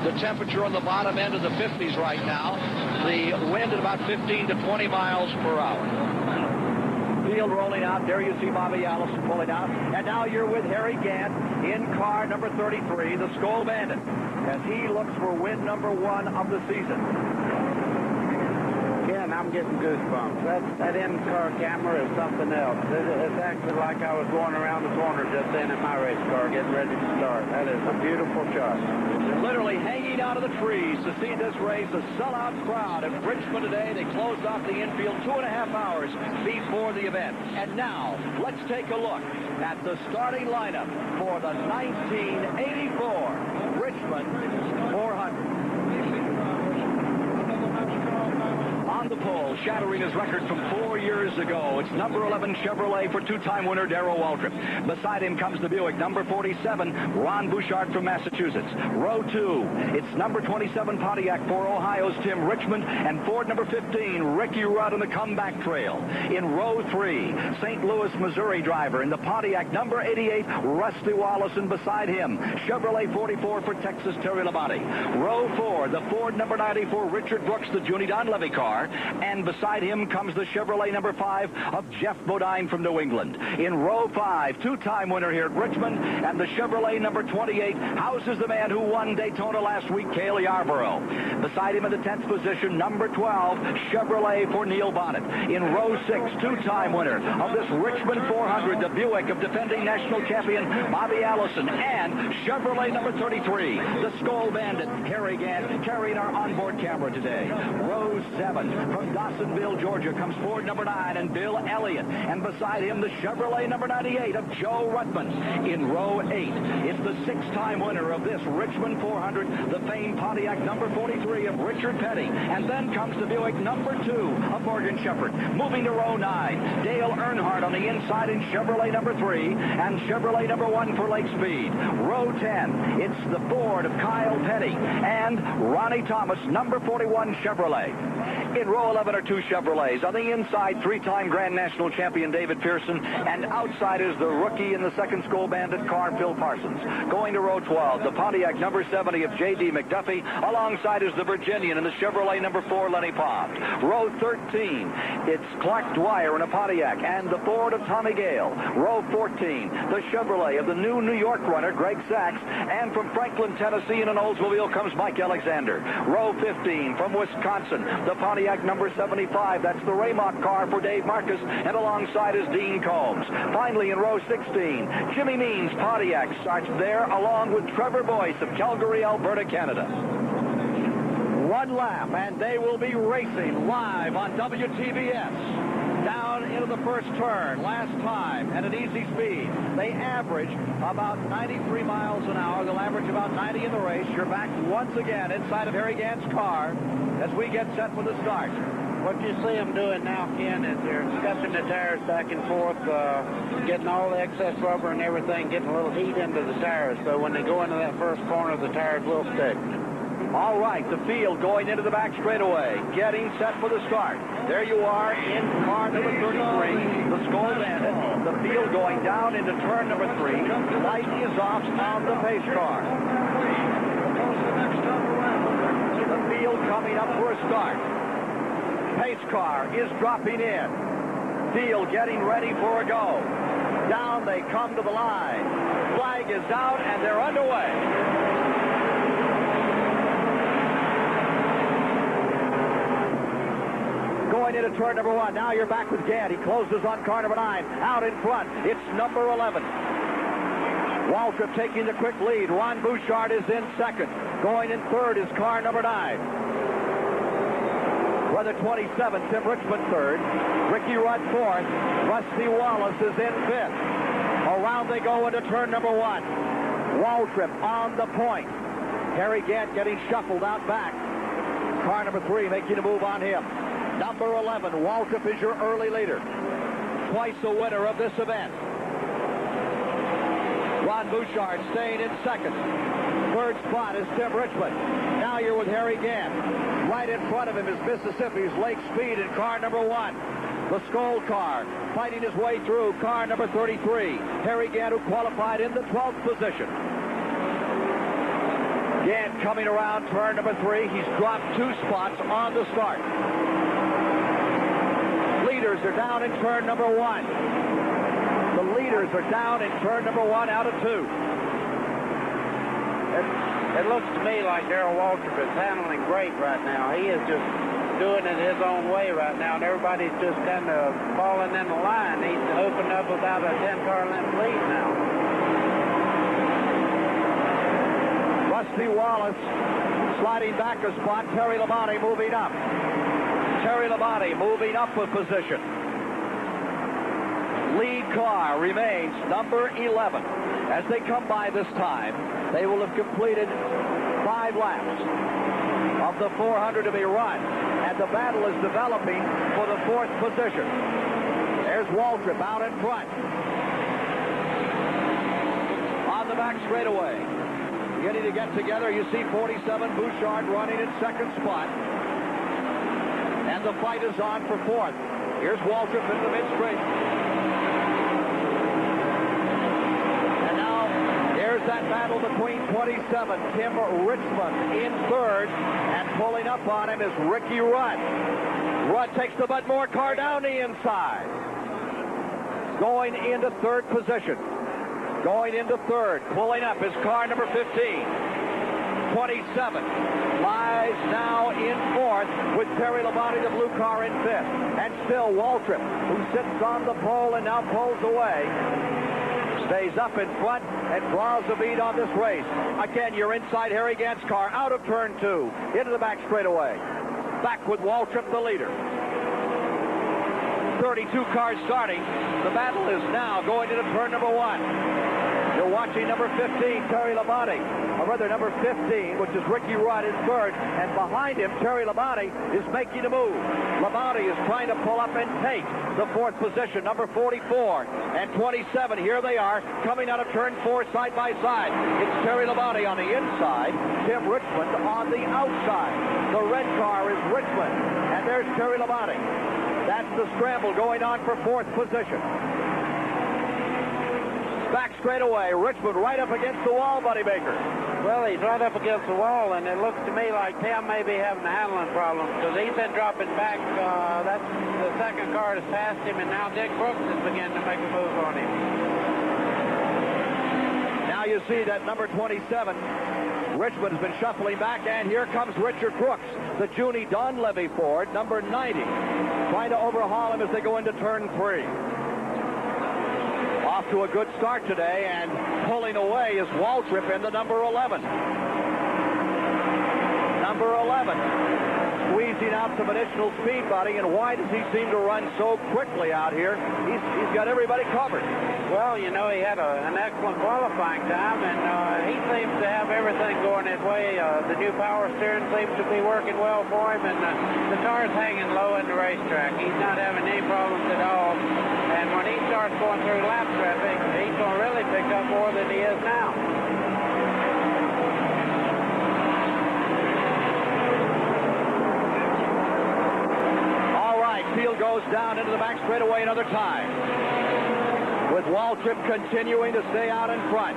The temperature on the bottom end of the 50s right now. The wind at about 15 to 20 miles per hour. Field rolling out. There you see Bobby Allison pulling out. And now you're with Harry Gant in car number 33, the Skull Bandit, as he looks for win number 1 of the season. Ken, I'm getting goosebumps. That in-car camera is something else. It's actually like I was going around the corner just then in my race car getting ready to start. That is a beautiful shot. They're literally hanging out of the trees to see this race. A sellout crowd at Richmond today. They closed off the infield 2.5 hours before the event. And now, let's take a look at the starting lineup for the 1984 Richmond 400. On the pole, shattering his record from 4 years ago, it's number 11 Chevrolet for two-time winner Darrell Waltrip. Beside him comes the Buick, number 47, Ron Bouchard from Massachusetts. Row 2, it's number 27 Pontiac for Ohio's Tim Richmond, and Ford number 15, Ricky Rudd on the comeback trail. In row 3, St. Louis, Missouri driver in the Pontiac, number 88, Rusty Wallace, and beside him, Chevrolet 44 for Texas, Terry Labonte. Row 4, the Ford number 94, Richard Brooks, the Junie Donlevy car. And beside him comes the Chevrolet number 5 of Jeff Bodine from New England. In row 5, two-time winner here at Richmond, and the Chevrolet number 28 houses the man who won Daytona last week, Cale Yarborough. Beside him in the 10th position, number 12, Chevrolet for Neil Bonnet. In row 6, two-time winner of this Richmond 400, the Buick of defending national champion Bobby Allison, and Chevrolet number 33, the Skull Bandit, Harry Gant, carrying our onboard camera today. Row 7, from Dawsonville, Georgia, comes Ford number 9 and Bill Elliott. And beside him, the Chevrolet number 98 of Joe Ruttman. In row 8, it's the 6-time winner of this Richmond 400, the famed Pontiac number 43 of Richard Petty. And then comes the Buick number 2 of Morgan Shepherd. Moving to row 9, Dale Earnhardt on the inside in Chevrolet number 3 and Chevrolet number 1 for Lake Speed. Row 10, it's the Ford of Kyle Petty and Ronnie Thomas, number 41 Chevrolet. In row 11 are two Chevrolets. On the inside, 3-time Grand National champion David Pearson, and outside is the rookie in the second Skull Bandit car, Phil Parsons. Going to row 12, the Pontiac number 70 of J.D. McDuffie. Alongside is the Virginian and the Chevrolet number 4, Lenny Pond. Row 13, it's Clark Dwyer in a Pontiac and the Ford of Tommy Gale. Row 14, the Chevrolet of the new New York runner, Greg Sachs. And from Franklin, Tennessee in an Oldsmobile comes Mike Alexander. Row 15, from Wisconsin, the Pontiac number 75. That's the Raymont car for Dave Marcus, and alongside is Dean Combs. Finally, in row 16, Jimmy Means Pontiac starts there along with Trevor Boyce of Calgary, Alberta, Canada. One lap, and they will be racing live on WTBS. Down into the first turn, last time, at an easy speed. They average about 93 miles an hour. They'll average about 90 in the race. You're back once again inside of Harry Gant's car as we get set for the start. What you see them doing now, Ken, is they're scuffing the tires back and forth, getting all the excess rubber and everything, getting a little heat into the tires. So when they go into that first corner, the tires will stick. All right, the field going into the back straightaway, getting set for the start. There you are in car number 33, the Skull Bandit. The field going down into turn number 3. Light is off on the pace car. The field coming up for a start. Pace car is dropping in. Field getting ready for a go. Down they come to the line. Flag is out and they're underway. Going into turn number 1. Now you're back with Gant. He closes on car number 9. Out in front, it's number 11. Waltrip taking the quick lead. Ron Bouchard is in second. Going in third is car number 9. Weather 27, Tim Richmond third. Ricky Rudd fourth. Rusty Wallace is in fifth. Around they go into turn number 1. Waltrip on the point. Harry Gant getting shuffled out back. Car number 3 making a move on him. Number 11, Waltrip is your early leader. Twice the winner of this event. Ron Bouchard staying in second. Third spot is Tim Richmond. Now you're with Harry Gant. Right in front of him is Mississippi's Lake Speed in car number 1. The Skull car fighting his way through car number 33. Harry Gant, who qualified in the 12th position. Again, coming around turn number 3, he's dropped 2 spots on the start. Leaders are down in turn number 1. The leaders are down in turn number 1 out of 2. It looks to me like Darrell Waltrip is handling great right now. He is just doing it his own way right now, and everybody's just kind of falling in the line. He's opened up about a 10-car length lead now. Rusty Wallace sliding back a spot. Terry Labonte moving up. Terry Labonte moving up a position. Lead car remains number 11. As they come by this time, they will have completed 5 laps of the 400 to be run, and the battle is developing for the 4th position. There's Waltrip out in front. On the back straightaway, beginning to get together, you see 47 Bouchard running in 2nd spot, and the fight is on for 4th. Here's Waltrip in the mid-straight. There's that battle between 27, Tim Richmond in 3rd, and pulling up on him is Ricky Rudd. Rudd takes the Bud Moore car down the inside. Going into 3rd position. Going into 3rd, pulling up is car number 15. 27 lies now in 4th with Terry Labonte, the blue car, in 5th. And still Waltrip, who sits on the pole and now pulls away, stays up in front and draws the lead on this race. Again, you're inside Harry Gant's car, out of turn 2, into the back straightaway. Back with Waltrip, the leader. 32 cars starting. The battle is now going into turn number 1. You're watching number 15, Terry Labonte, or rather number 15, which is Ricky Rudd in 3rd, and behind him, Terry Labonte is making a move. Labonte is trying to pull up and take the 4th position, number 44 and 27. Here they are, coming out of turn 4 side by side. It's Terry Labonte on the inside, Tim Richmond on the outside. The red car is Richmond, and there's Terry Labonte. That's the scramble going on for 4th position. Back straightaway, Richmond right up against the wall, Buddy Baker. Well, he's right up against the wall, and it looks to me like Tim may be having a handling problem because he's been dropping back. That's the 2nd car that's passed him, and now Dick Brooks is beginning to make a move on him. Now you see that number 27, Richmond, has been shuffling back, and here comes Richard Brooks, the Junie Donlevy Ford, number 90, trying to overhaul him as they go into turn 3. Off to a good start today, and pulling away is Waltrip in the number 11. Number 11, squeezing out some additional speed, Buddy, and why does he seem to run so quickly out here? He's got everybody covered. Well, you know, he had an excellent qualifying time, and he seems to have everything going his way. The new power steering seems to be working well for him, and the car's hanging low in the racetrack. He's not having any problems at all. And when he starts going through lap traffic, he's going to really pick up more than he is now. All right, field goes down into the back straightaway another time, with Waltrip continuing to stay out in front.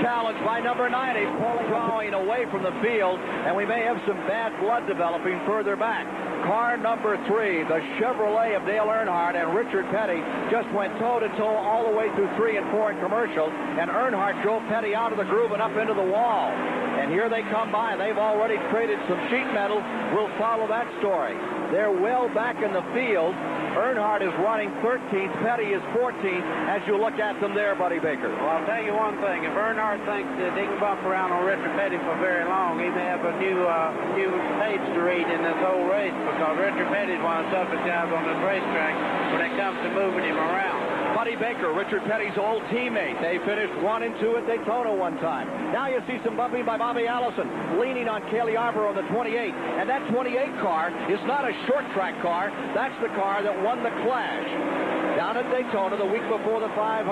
Challenged by number 90, drawing away from the field, and we may have some bad blood developing further back. Car number 3, the Chevrolet of Dale Earnhardt and Richard Petty, just went toe-to-toe all the way through 3 and 4 in commercial, and Earnhardt drove Petty out of the groove and up into the wall. And here they come by. They've already traded some sheet metal. We'll follow that story. They're well back in the field. Earnhardt is running 13th. Petty is 14th as you look at them there, Buddy Baker. Well, I'll tell you one thing. If Earnhardt thinks that he can bump around on Richard Petty for very long, he may have a new page to read in this whole race, because Richard Petty is one of the toughest guys on this racetrack when it comes to moving him around. Buddy Baker, Richard Petty's old teammate. They finished 1 and 2 at Daytona one time. Now you see some bumping by Bobby Allison, leaning on Kaylee Arbor on the 28. And that 28 car is not a short track car. That's the car that won the Clash down at Daytona the week before the 500,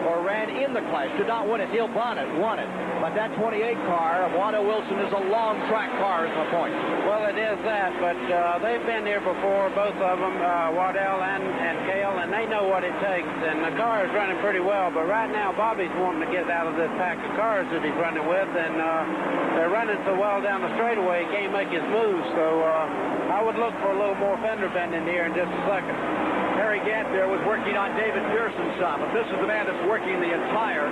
or ran in the clash. Did not win it. Neil Bonnet won it. But that 28 car of Wanda Wilson is a long track car, is my point. Well, it is that, but they've been here before, both of them, Waddell and Cale, and they know what it takes. And the car is running pretty well, but right now Bobby's wanting to get out of this pack of cars that he's running with, and they're running so well down the straightaway, he can't make his move. So I would look for a little more fender bending here in just a second. Harry Gant there was working on David Pearson's shop, but this is the man that's working the entire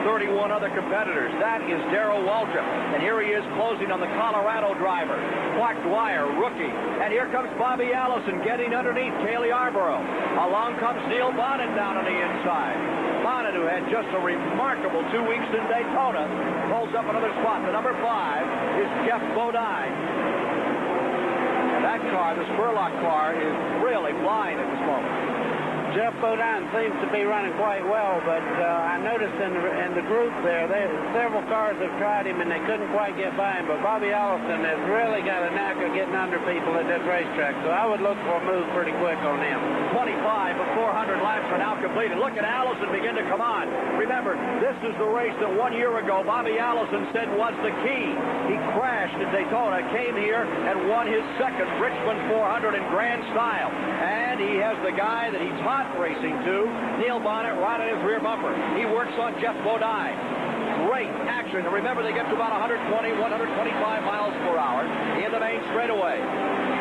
31 other competitors. That is Darrell Waltrip, and here he is closing on the Colorado driver, Clark Dwyer, rookie. And here comes Bobby Allison getting underneath Cale Yarborough. Along comes Neil Bonnet down on the inside. Bonnet, who had just a remarkable 2 weeks in Daytona, pulls up another spot. The number 5 is Jeff Bodine. That car, the Spurlock car, is really flying at this moment. Jeff Bodine seems to be running quite well, but I noticed in the group there, several cars have tried him and they couldn't quite get by him. But Bobby Allison has really got a knack of getting under people at this racetrack, so I would look for a move pretty quick on him. 25 of 400 laps are now completed. Look at Allison begin to come on. Remember, this is the race that 1 year ago Bobby Allison said was the key. He crashed at Daytona, came here, and won his second Richmond 400 in grand style. And he has the guy that he taught racing to, Neil Bonnet, right on his rear bumper. He works on Jeff Bodine. Great action. And remember, they get to about 120, 125 miles per hour in the main straightaway.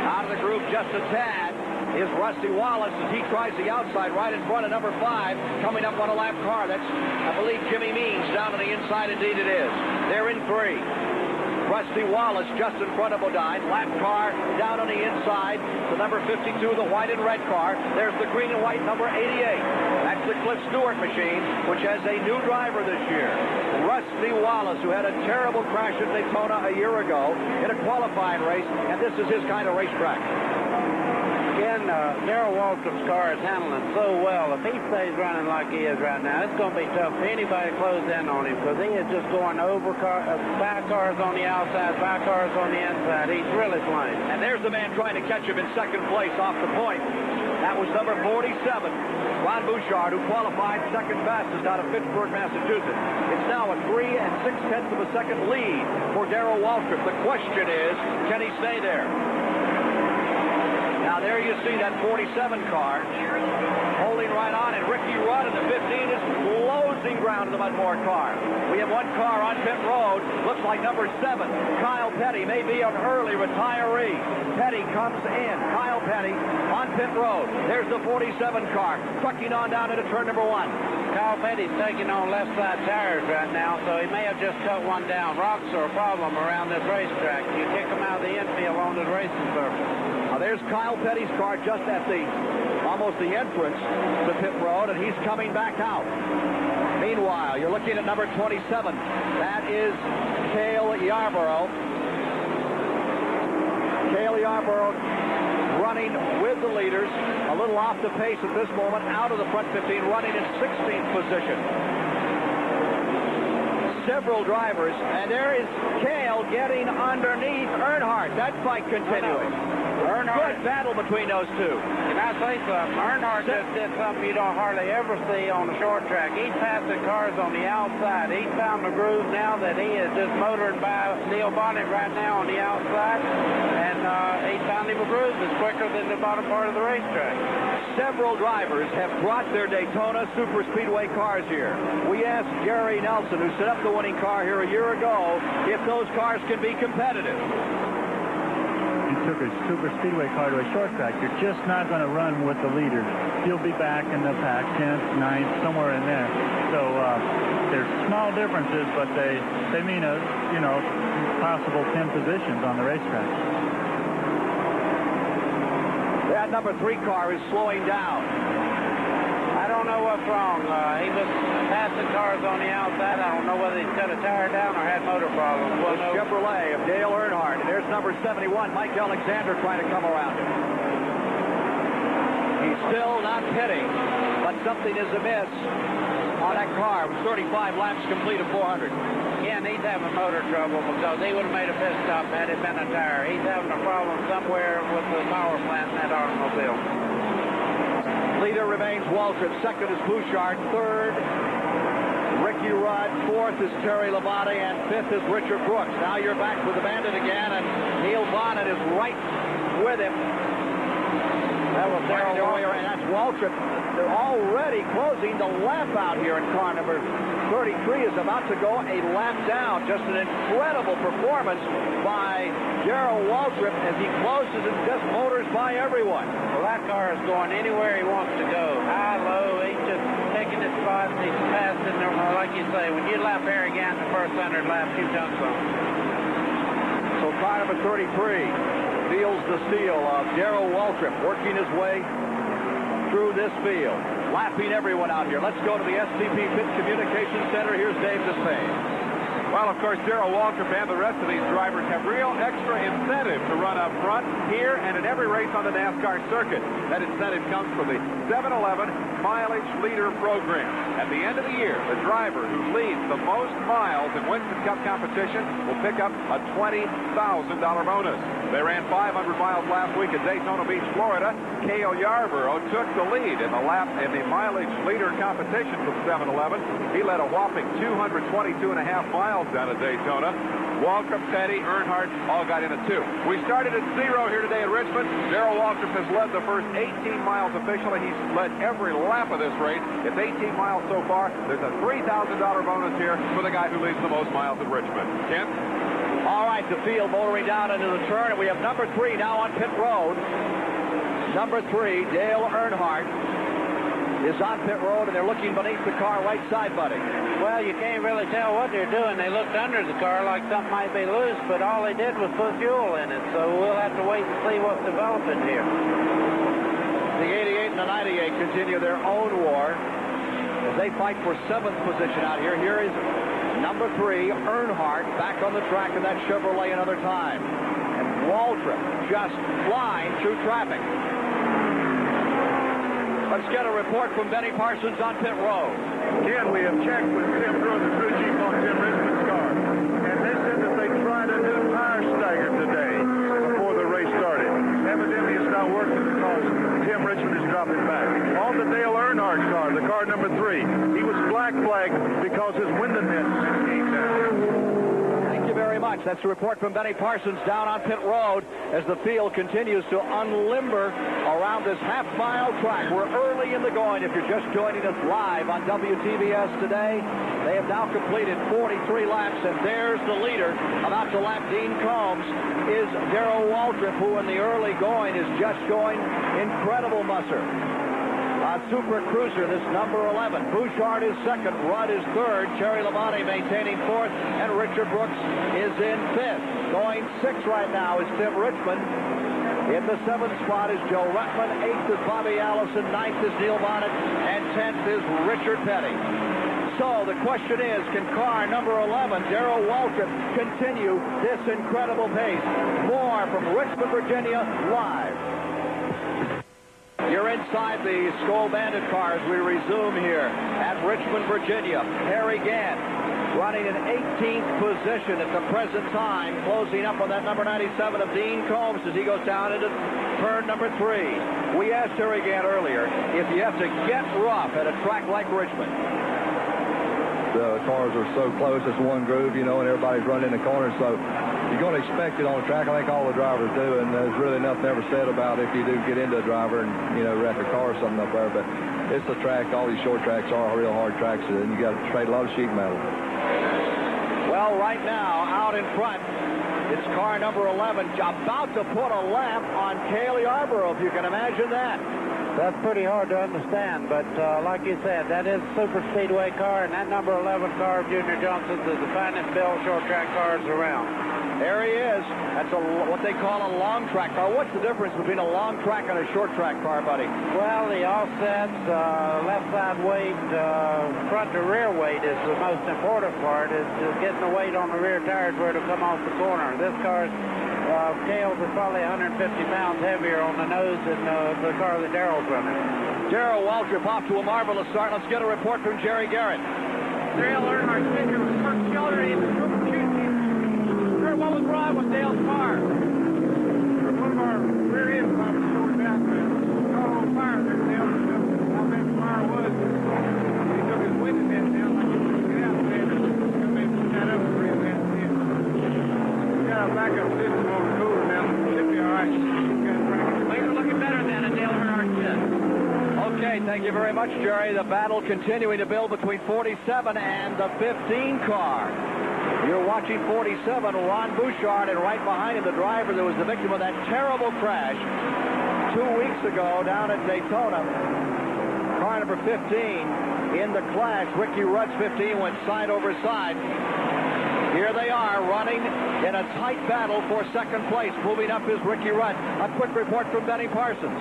Out of the group just a tad is Rusty Wallace as he tries the outside right in front of number 5, coming up on a lap car. That's, I believe, Jimmy Means down on the inside. Indeed it is. They're in 3. Rusty Wallace just in front of Bodine. Lap car down on the inside. The number 52, the white and red car. There's the green and white number 88. That's the Cliff Stewart machine, which has a new driver this year. Rusty Wallace, who had a terrible crash at Daytona a year ago in a qualifying race, and this is his kind of racetrack. Again, Darrell Waltrip's car is handling so well. If he stays running like he is right now, it's going to be tough for anybody to close in on him, because he is just going over by cars on the outside, by cars on the inside. He's really flying. And there's the man trying to catch him in second place off the point. That was number 47, Ron Bouchard, who qualified second fastest out of Pittsburgh, Massachusetts. It's now a 3 6/10 of a second lead for Darrell Waltrip. The question is, can he stay there? Now there you see that 47 car holding right on, and Ricky Rudd in the 15 is closing ground to the Mudmore car. We have one car on pit road. Looks like number 7, Kyle Petty, may be an early retiree. Petty comes in. Kyle Petty on pit road. There's the 47 car trucking on down into turn number 1. Kyle Petty's taking on left side tires right now, so he may have just cut one down. Rocks are a problem around this racetrack. You kick them out of the infield onto the racing surface. Now there's Kyle Petty's car just at almost the entrance to pit road, and he's coming back out. Meanwhile, you're looking at number 27. That is Cale Yarborough. Cale Yarborough running with the leaders, a little off the pace at this moment, out of the front 15, running in 16th position. Several drivers, and there is Cale getting underneath Earnhardt. That fight continuing. Good battle between those two. Can I say something? Earnhardt just did something you don't hardly ever see on the short track. He's passing cars on the outside. He's found the groove now that he is just motoring by Neil Bonnet right now on the outside, and he's found him a groove that's quicker than the bottom part of the racetrack. Several drivers have brought their Daytona Super Speedway cars here. We asked Jerry Nelson, who set up the winning car here a year ago, if those cars can be competitive. You took a super speedway car to a short track, you're just not going to run with the leader. You'll be back in the pack, 10th, 9th, somewhere in there. So there's small differences, but they mean possible 10 positions on the racetrack. That number 3 car is slowing down. I don't know what's wrong. He was passing cars on the outside. I don't know whether he's cut a tire down or had motor problems. Well, the Chevrolet of Dale Earnhardt. There's number 71, Mike Alexander, trying to come around him. He's still not pitting, but something is amiss on that car with 35 laps complete of 400. Again, he's having motor trouble because he would have made a pit stop had it been a tire. He's having a problem somewhere with the power plant in that automobile. Leader remains Waltrip. Second is Bouchard. Third, Ricky Rudd. Fourth is Terry Labonte. And fifth is Richard Brooks. Now you're back with the Bandit again, and Neil Bonnet is right with him. That was Darrell Waltrip, and that's Waltrip. They're already closing the lap out here in car number 33 is about to go a lap down. Just an incredible performance by Darrell Waltrip as he closes and just motors by everyone. Well, that car is going anywhere he wants to go. High, low, he's just taking his spots. He's passing them. Like you say, when you lap Harry Gant the first 100 laps, you've done something. So car number 33 feels the steel of Darrell Waltrip working his way through this field, lapping everyone out here. Let's go to the SCP Pit Communications Center. Here's Dave Despain. Well, of course, Darrell Waltrip and the rest of these drivers have real extra incentive to run up front here and in every race on the NASCAR circuit. That incentive comes from the 7-Eleven Mileage Leader Program. At the end of the year, the driver who leads the most miles in Winston Cup competition will pick up a $20,000 bonus. They ran 500 miles last week at Daytona Beach, Florida. Cale Yarborough took the lead in the Mileage Leader competition from 7-Eleven. He led a whopping 222.5 miles down at Daytona. Waltrip, Petty, Earnhardt all got in at 2. We started at 0 here today at Richmond. Darrell Waltrip has led the first 18 miles officially. He's led every lap of this race. It's 18 miles so far. There's a $3,000 bonus here for the guy who leads the most miles at Richmond. Ken? All right, the field motoring down into the turn, and we have number 3 now on pit road. Number 3, Dale Earnhardt, is on pit road, and they're looking beneath the car right side, buddy. Well, you can't really tell what they're doing. They looked under the car like something might be loose, but all they did was put fuel in it, so we'll have to wait and see what's developing here. The 88 and the 98 continue their own war as they fight for 7th position out here. Here is number 3, Earnhardt, back on the track in that Chevrolet another time. And Waltrip just flying through traffic. Let's get a report from Benny Parsons on pit road. Ken, we have checked with Tim Drew, the crew chief on Tim Richmond's car, and they said that they tried a new tire stagger today before the race started. Evidently, it's not working because Tim Richmond is dropping back. On the Dale Earnhardt car, the car number 3, he was black flagged because his window nets came down. Thank you very much. That's a report from Benny Parsons down on pit road as the field continues to unlimber around this half-mile track. We're early in the going. If you're just joining us live on WTBS today, they have now completed 43 laps, and there's the leader about to lap Dean Combs is Darrell Waltrip, who in the early going is just showing incredible muster. Super Cruiser, this number 11. Bouchard is second. Rudd is third. Terry Labonte maintaining fourth. And Richard Brooks is in fifth. Going sixth right now is Tim Richmond. In the 7th spot is Joe Ruttman. 8th is Bobby Allison. 9th is Neil Bonnet. And 10th is Richard Petty. So the question is, can car number 11, Darrell Waltrip, continue this incredible pace? More from Richmond, Virginia, live. You're inside the Skoal Bandit car as we resume here at Richmond, Virginia. Harry Gant running in 18th position at the present time, closing up on that number 97 of Dean Combs as he goes down into turn number 3. We asked Harry Gant earlier if you have to get rough at a track like Richmond. The cars are so close, it's one groove, you know, and everybody's running in the corner, so you're going to expect it on the track. I think all the drivers do, and there's really nothing ever said about if you do get into a driver and, you know, wreck a car or something up there. But it's a track. All these short tracks are real hard tracks, and you got to trade a lot of sheet metal. Well, right now, out in front, it's car number 11, about to put a lap on Cale Yarborough, if you can imagine that. That's pretty hard to understand, but like you said, that is a super speedway car, and that number 11 car of Junior Johnson's is the finest built short track cars around. There he is. That's what they call a long track car. What's the difference between a long track and a short track car, buddy? Well, the offsets, left side weight, front to rear weight is the most important part, is getting the weight on the rear tires where it'll come off the corner. This car's Cale's is probably 150 pounds heavier on the nose than the car that Darrell's running. Darrell Waltrip off to a marvelous start. Let's get a report from Jerry Garrett. Dale Earnhardt Sr. was first shoulder in the group shooting. What was wrong with Dale's car? One of our rear ends was going down. Caught on fire there, Dale. backup system over the cooler now. Should be all right. They're looking better than it. They'll hurt our kids. Okay, thank you very much, Jerry. The battle continuing to build between 47 and the 15 car. You're watching 47, Ron Bouchard, and right behind him, the driver that was the victim of that terrible crash 2 weeks ago down at Daytona. Car number 15 in the clash. Ricky Rudd's 15 went side over side. Here they are running in a tight battle for second place. Moving up is Ricky Rudd. A quick report from Benny Parsons.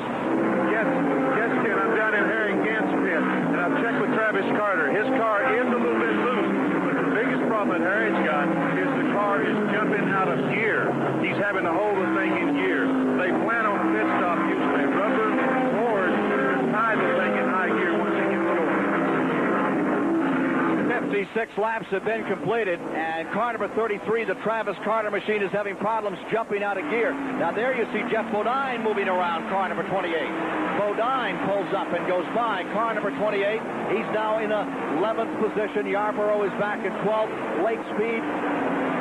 Yes, Ken, I'm down in Herring Gant's pit, and I've checked with Travis Carter. His car is a little bit loose, but the biggest problem that Harry's got is the car is jumping out of gear. He's having to hold the thing in gear. They plan on a pit stop using a rubber board to tie the thing in high gear once it gets over. 56 laps have been completed, and car number 33, the Travis Carter machine, is having problems jumping out of gear. Now there you see Jeff Bodine moving around car number 28. Bodine pulls up and goes by car number 28. He's now in 11th position. Yarborough is back in 12th. Lake Speed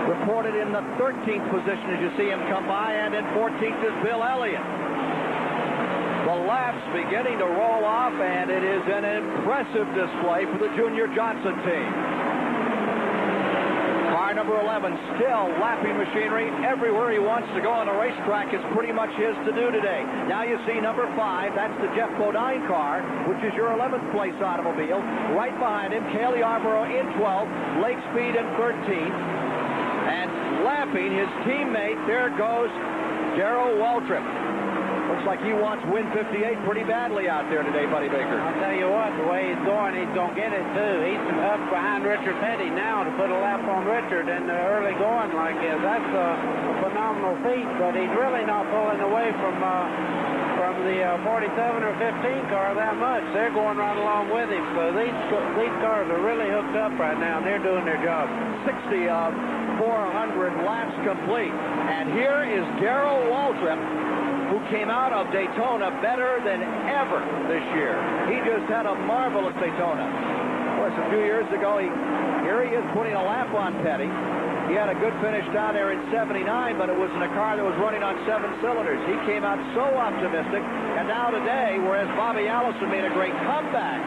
reported in the 13th position as you see him come by, and in 14th is Bill Elliott. The laps beginning to roll off, and it is an impressive display for the Junior Johnson team. Car number 11 still lapping machinery everywhere he wants to go on the racetrack. Is pretty much his to do today. Now you see number 5, that's the Jeff Bodine car, which is your 11th place automobile. Right behind him, Cale Yarborough in 12th, Lake Speed in 13th, and lapping his teammate, there goes Darrell Waltrip. Looks like he wants win 58 pretty badly out there today, Buddy Baker. I'll tell you what, the way he's going to get it, too. He's up behind Richard Petty now to put a lap on Richard in the early going like this. That's a phenomenal feat, but he's really not pulling away from the 47 or 15 car that much. They're going right along with him, so these cars are really hooked up right now, and they're doing their job. 60 of 400 laps complete. And here is Darrell Waltrip, who came out of Daytona better than ever this year. He just had a marvelous Daytona. Of course, a few years ago, here he is putting a lap on Petty. He had a good finish down there in 79, but it was in a car that was running on 7 cylinders. He came out so optimistic, and now today, whereas Bobby Allison made a great comeback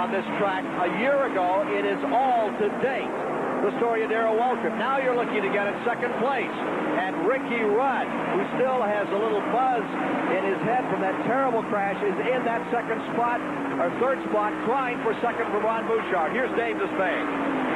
on this track a year ago, it is all to date the story of Darrell Waltrip. Now you're looking to get in second place. And Ricky Rudd, who still has a little buzz in his head from that terrible crash, is in that second spot, or third spot, trying for second for Ron Bouchard. Here's Dave Despay.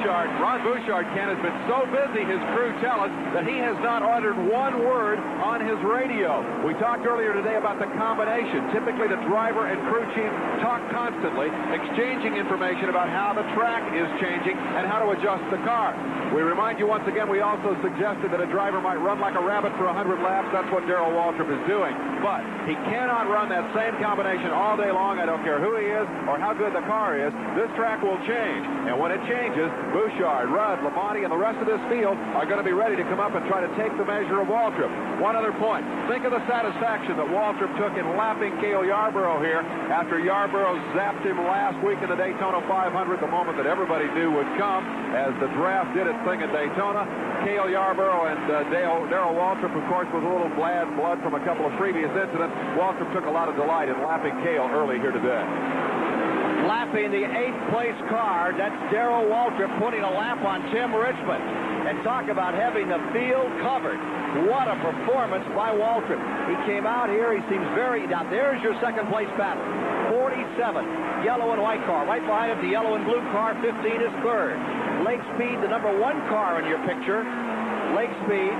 Ron Bouchard, Ken, has been so busy, his crew tell us, that he has not uttered one word on his radio. We talked earlier today about the combination. Typically, the driver and crew chief talk constantly, exchanging information about how the track is changing and how to adjust the car. We remind you once again, we also suggested that a driver might run like a rabbit for 100 laps. That's what Darrell Waltrip is doing. But he cannot run that same combination all day long. I don't care who he is or how good the car is. This track will change. And when it changes, Bouchard, Rudd, Labonte, and the rest of this field are going to be ready to come up and try to take the measure of Waltrip. One other point. Think of the satisfaction that Waltrip took in lapping Cale Yarborough here after Yarborough zapped him last week in the Daytona 500, the moment that everybody knew would come as the draft did its thing at Daytona. Cale Yarborough and Darrell Waltrip, of course, with a little bad blood from a couple of previous incidents. Waltrip took a lot of delight in lapping Cale early here today. Lapping the 8th place car, that's Darrell Waltrip putting a lap on Tim Richmond. And talk about having the field covered. What a performance by Waltrip. He came out here, he seems very... Now, there's your second place battle. 47, yellow and white car. Right behind him, the yellow and blue car. 15 is third. Lake Speed, the number 1 car in your picture. Lake Speed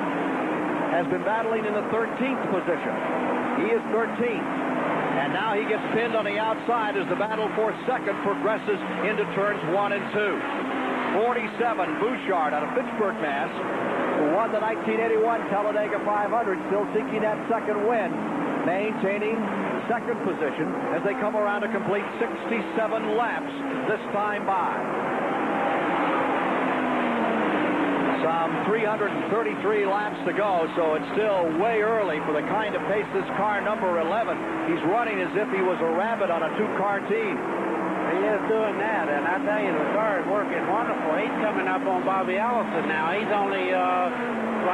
has been battling in the 13th position. He is 13th. And now he gets pinned on the outside as the battle for second progresses into turns 1 and 2. 47, Bouchard out of Pittsburgh, Mass., who won the 1981 Talladega 500, still seeking that second win, maintaining second position as they come around to complete 67 laps this time by. Some 333 laps to go, so it's still way early for the kind of pace this car number 11. He's running as if he was a rabbit on a 2-car team. He is doing that, and I tell you, the car is working wonderful. He's coming up on Bobby Allison now. He's only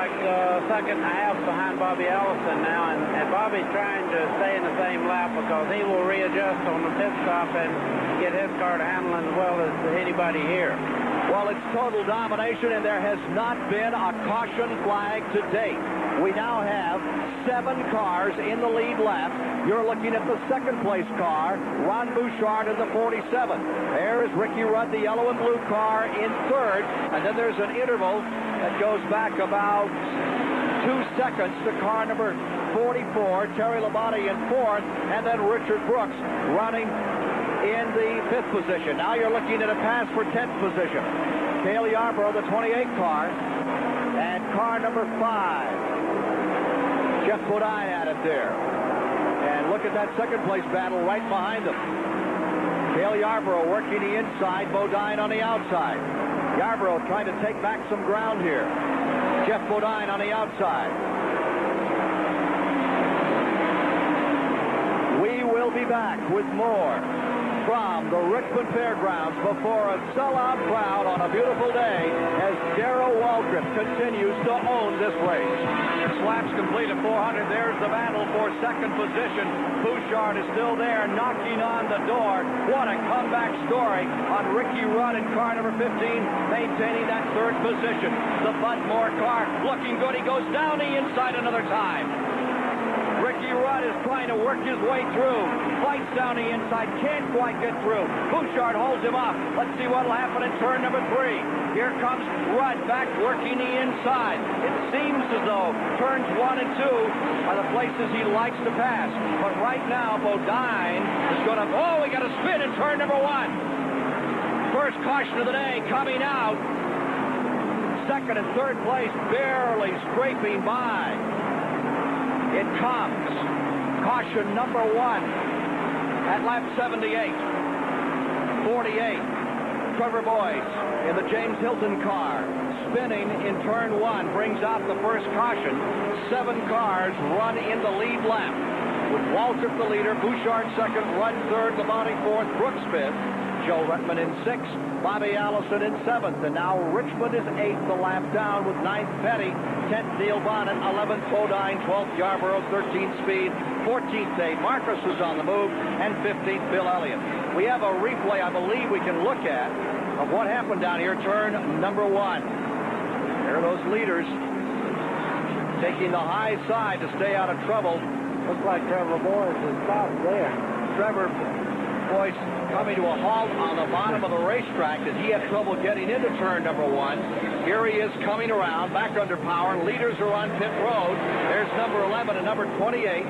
like second and a half behind Bobby Allison now, and Bobby's trying to stay in the same lap because he will readjust on the pit stop and get his car to handling as well as anybody here. Well, it's total domination, and there has not been a caution flag to date. We now have 7 cars in the lead lap. You're looking at the second-place car, Ron Bouchard in the 47. There is Ricky Rudd, the yellow and blue car, in third. And then there's an interval that goes back about 2 seconds to car number 44, Terry Labonte in fourth, and then Richard Brooks running in the 5th position. Now you're looking at a pass for 10th position. Cale Yarborough, the 28 car, and car number 5. Jeff Bodine at it there. And look at that second-place battle right behind them. Cale Yarborough working the inside, Bodine on the outside. Yarborough trying to take back some ground here. Jeff Bodine on the outside. We will be back with more from the Richmond Fairgrounds before a sellout crowd on a beautiful day as Darrell Waltrip continues to own this race. Laps complete at 400. There's the battle for second position. Bouchard is still there, knocking on the door. What a comeback story on Ricky Rudd in car number 15, maintaining that third position. The Bud Moore car looking good. He goes down the inside another time. Ricky Rudd is trying to work his way through. Fights down the inside, can't quite get through. Bouchard holds him up. Let's see what will happen in turn number 3. Here comes Rudd back working the inside. It seems as though turns 1 and 2 are the places he likes to pass. But right now, Bodine is going to... Oh, we got a spin in turn number 1. First caution of the day coming out. Second and third place barely scraping by. It comes. Caution number 1 at lap 78. 48. Trevor Boyce in the James Hilton car. Spinning in turn 1 brings out the first caution. 7 cars run in the lead lap. With Waltrip the leader, Bouchard second, Rudd third, Labonte fourth, Brooks fifth, Joe Ruttman in 6th, Bobby Allison in 7th, and now Richmond is 8th, the lap down with 9th Petty, 10th Neil Bonnet, 11th Bodine, 12th Yarborough, 13th Speed, 14th Dave Marcus is on the move, and 15th Bill Elliott. We have a replay, I believe, we can look at of what happened down here, turn number 1. There are those leaders taking the high side to stay out of trouble. Looks like Trevor Boyce is stopped there. Trevor Boyce coming to a halt on the bottom of the racetrack as he had trouble getting into turn number 1. Here he is coming around, back under power. Leaders are on pit road. There's number 11 and number 28.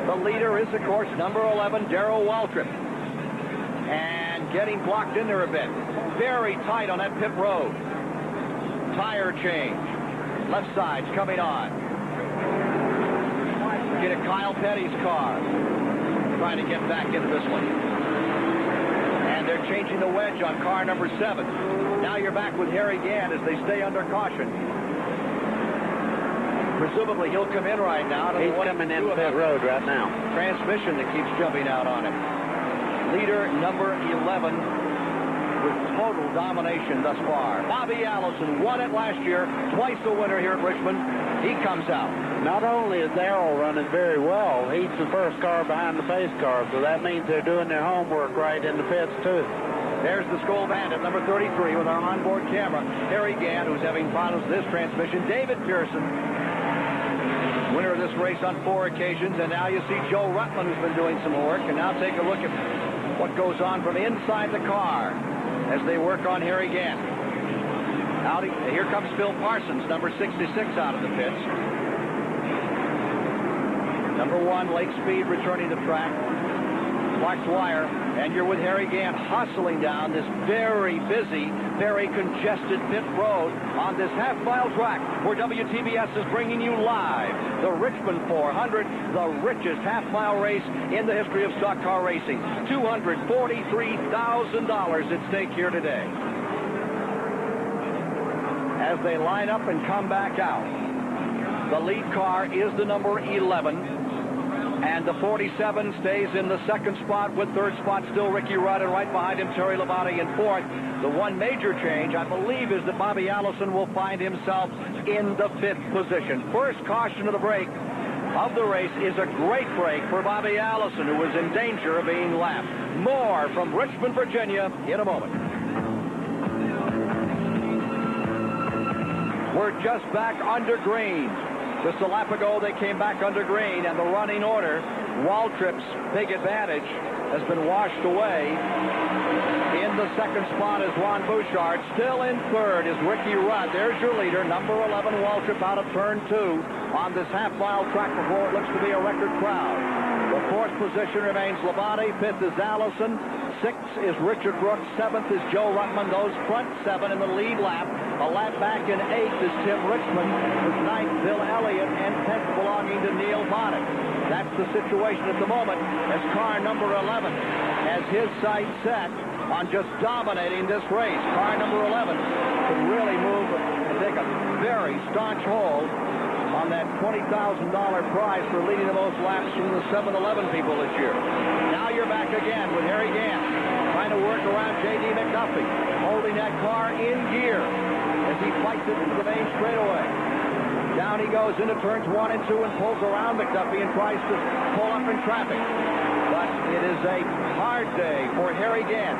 The leader is, of course, number 11, Darrell Waltrip. And getting blocked in there a bit. Very tight on that pit road. Tire change. Left side's coming on. Get a Kyle Petty's car. Trying to get back into this one. And they're changing the wedge on car number 7. Now you're back with Harry Gann as they stay under caution. Presumably he'll come in right now. He's coming in pit road right now. Transmission that keeps jumping out on him. Leader number 11 with total domination thus far. Bobby Allison won it last year, twice the winner here at Richmond. He comes out. Not only is Darrell running very well, he's the first car behind the pace car, so that means they're doing their homework right in the pits, too. There's the Skull Bandit, number 33, with our onboard camera. Harry Gann, who's having problems with this transmission. David Pearson, winner of this race on 4 occasions. And now you see Joe Ruttman, who's been doing some work. And now take a look at what goes on from inside the car as they work on Harry Gann. Here comes Phil Parsons, number 66, out of the pits. Number 1, Lake Speed, returning to track. Clark's wire, and you're with Harry Gann hustling down this very busy, very congested pit road on this half-mile track where WTBS is bringing you live the Richmond 400, the richest half-mile race in the history of stock car racing. $243,000 at stake here today. As they line up and come back out, the lead car is the number 11. And the 47 stays in the second spot, with third spot still Ricky Rudd, and right behind him Terry Labonte in fourth. The one major change, I believe, is that Bobby Allison will find himself in the fifth position. First caution of the break of the race is a great break for Bobby Allison, who is in danger of being lapped. More from Richmond, Virginia in a moment. We're just back under green. Just a lap ago, they came back under green, and the running order, Waltrip's big advantage, has been washed away. In the second spot is Ron Bouchard. Still in third is Ricky Rudd. There's your leader, number 11, Waltrip, out of turn 2 on this half-mile track before it looks to be a record crowd. The fourth position remains Labonte. Fifth is Allison. Sixth is Richard Brooks. Seventh is Joe Ruttman. Those front 7 in the lead lap. A lap back in 8th is Tim Richmond. With 9th, Bill Elliott, and 10th belonging to Neil Bonnet. That's the situation at the moment, as car number 11 has his sights set on just dominating this race. Car number 11 could really move and take a very staunch hold on that $20,000 prize for leading the most laps from the 7-Eleven people this year. Now you're back again with Harry Gant trying to work around J.D. McDuffie, holding that car in gear as he fights it into the main straightaway. Down he goes into turns 1 and 2 and pulls around McDuffie and tries to pull up in traffic. But it is a hard day for Harry Gant.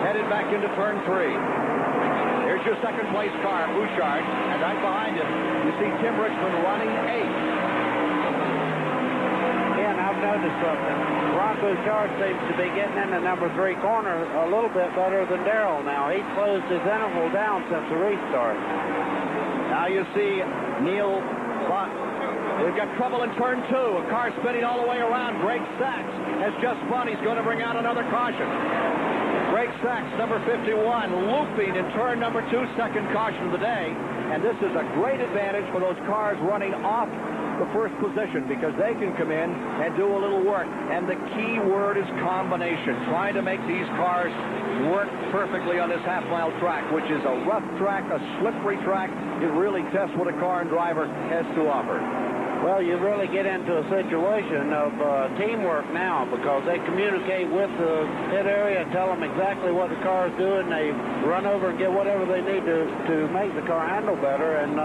Headed back into turn 3. Here's your second place car, Bouchard, and right behind him, you see Tim Richmond running 8th. Again, I've noticed something. Ron Bouchard seems to be getting in the number 3 corner a little bit better than Darrell now. He's closed his interval down since the restart. Now you see Neil Bonnet. They've got trouble in turn 2. A car spinning all the way around. Greg Sachs has just spun. He's going to bring out another caution. Greg Sachs, number 51, looping in turn number 2, second caution of the day. And this is a great advantage for those cars running off the first position, because they can come in and do a little work. And the key word is combination, trying to make these cars work perfectly on this half-mile track, which is a rough track, a slippery track. It really tests what a car and driver has to offer. Well, you really get into a situation of teamwork now, because they communicate with the pit area and tell them exactly what the car is doing. They run over and get whatever they need to make the car handle better. And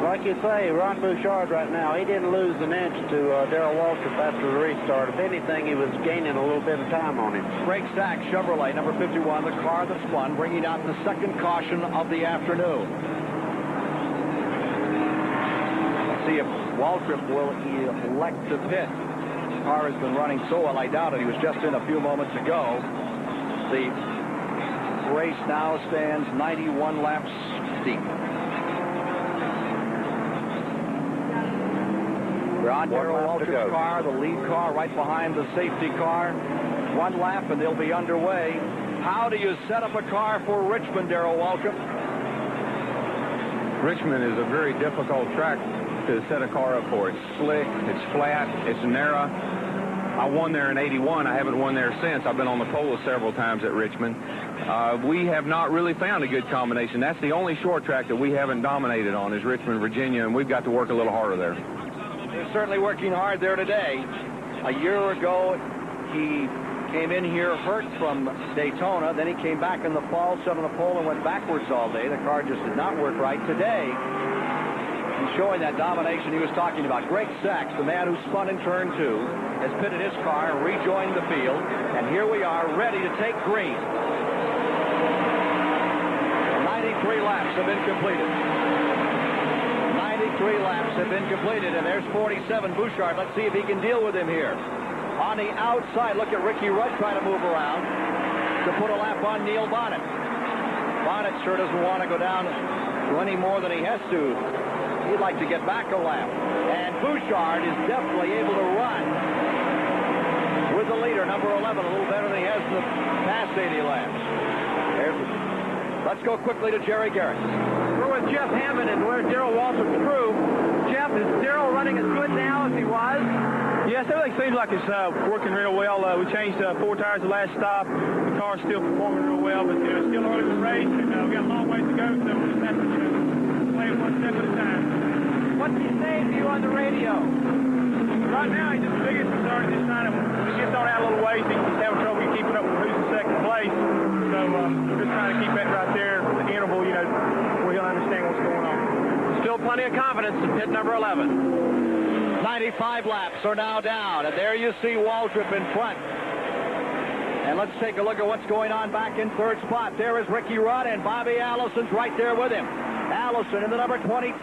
like you say, Ron Bouchard right now, he didn't lose an inch to Darrell Waltrip after the restart. If anything, he was gaining a little bit of time on him. Greg Sachs, Chevrolet, number 51, the car that spun, bringing out the second caution of the afternoon. Let's see if Waltrip will elect to pit. The car has been running so well, I doubt it. He was just in a few moments ago. The race now stands 91 laps deep. We're on Darrell Waltrip's car, the lead car right behind the safety car. 1 lap and they'll be underway. How do you set up a car for Richmond, Darrell Waltrip? Richmond is a very difficult track to set a car up for. It's slick, it's flat, it's narrow. I won there in '81. I haven't won there since. I've been on the pole several times at Richmond. We have not really found a good combination. That's the only short track that we haven't dominated on, is Richmond, Virginia, and we've got to work a little harder there. They're certainly working hard there today. A year ago, he came in here hurt from Daytona. Then he came back in the fall, set on the pole, and went backwards all day. The car just did not work right. Today, he's showing that domination he was talking about. Greg Sachs, the man who spun in turn 2, has pitted his car and rejoined the field. And here we are, ready to take green. 93 laps have been completed. 93 laps have been completed, and there's 47 Bouchard. Let's see if he can deal with him here. On the outside, look at Ricky Rudd trying to move around to put a lap on Neil Bonnet. Bonnet sure doesn't want to go down any more than he has to. He'd like to get back a lap. And Bouchard is definitely able to run with the leader, number 11, a little better than he has in the past 80 laps. Let's go quickly to Jerry Garrett. We're with Jeff Hammond and we're Darrell Waltrip's crew. Jeff, is Darrell running as good now as he was? Yes, everything seems like it's working real well. We changed 4 tires the last stop. The car's still performing real well, but it's still early in the race, and we got a long ways to go, so we just have to play it one step at a time. What's he saying to you on the radio? Right now, he's just the biggest concern is just trying to, when he gets on out a little ways, he's having trouble keeping up with who's in second place. So we're just trying to keep that right there, the interval, you know, where he'll understand what's going on. Still plenty of confidence in pit number 11. 95 laps are now down, and there you see Waltrip in front. And let's take a look at what's going on back in third spot. There is Ricky Rudd, and Bobby Allison's right there with him. Allison in the number 22,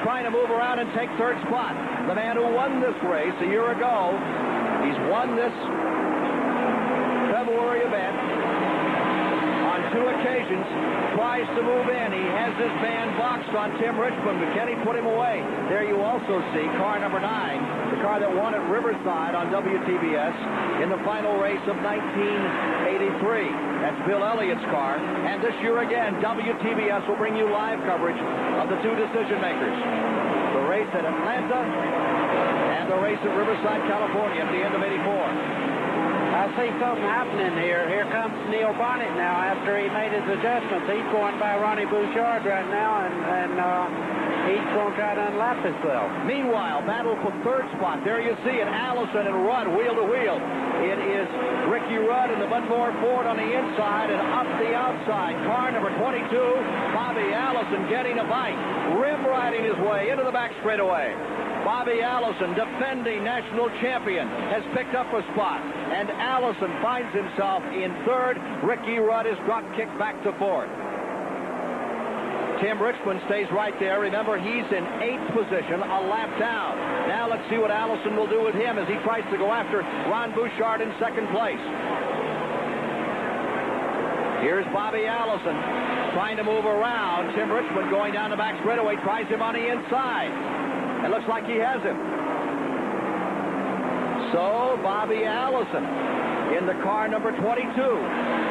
trying to move around and take third spot. The man who won this race a year ago. He's won this February event on 2 occasions. Tries to move in. He has his man boxed on Tim Richmond, but can he put him away? There you also see car number 9, the car that won at Riverside on WTBS in the final race of 1983. That's Bill Elliott's car. And this year again, WTBS will bring you live coverage of the 2 decision makers. The race at Atlanta and the race at Riverside, California at the end of '84. I see something happening here. Here comes Neil Bonnet now after he made his adjustments. He's going by Ronnie Bouchard right now, and he's going to try to unlap himself. Meanwhile, battle for third spot. There you see it, Allison and Rudd wheel to wheel. It is Ricky Rudd and the Bunmore Ford on the inside and up the outside. Car number 22, Bobby Allison getting a bite. Rim riding his way into the back straightaway. Bobby Allison, defending national champion, has picked up a spot. And Allison finds himself in third. Ricky Rudd is drop kicked back to fourth. Tim Richmond stays right there. Remember, he's in 8th position, a lap down. Now let's see what Allison will do with him as he tries to go after Ron Bouchard in second place. Here's Bobby Allison trying to move around. Tim Richmond going down the back straightaway, tries him on the inside. It looks like he has him. So Bobby Allison in the car number 22,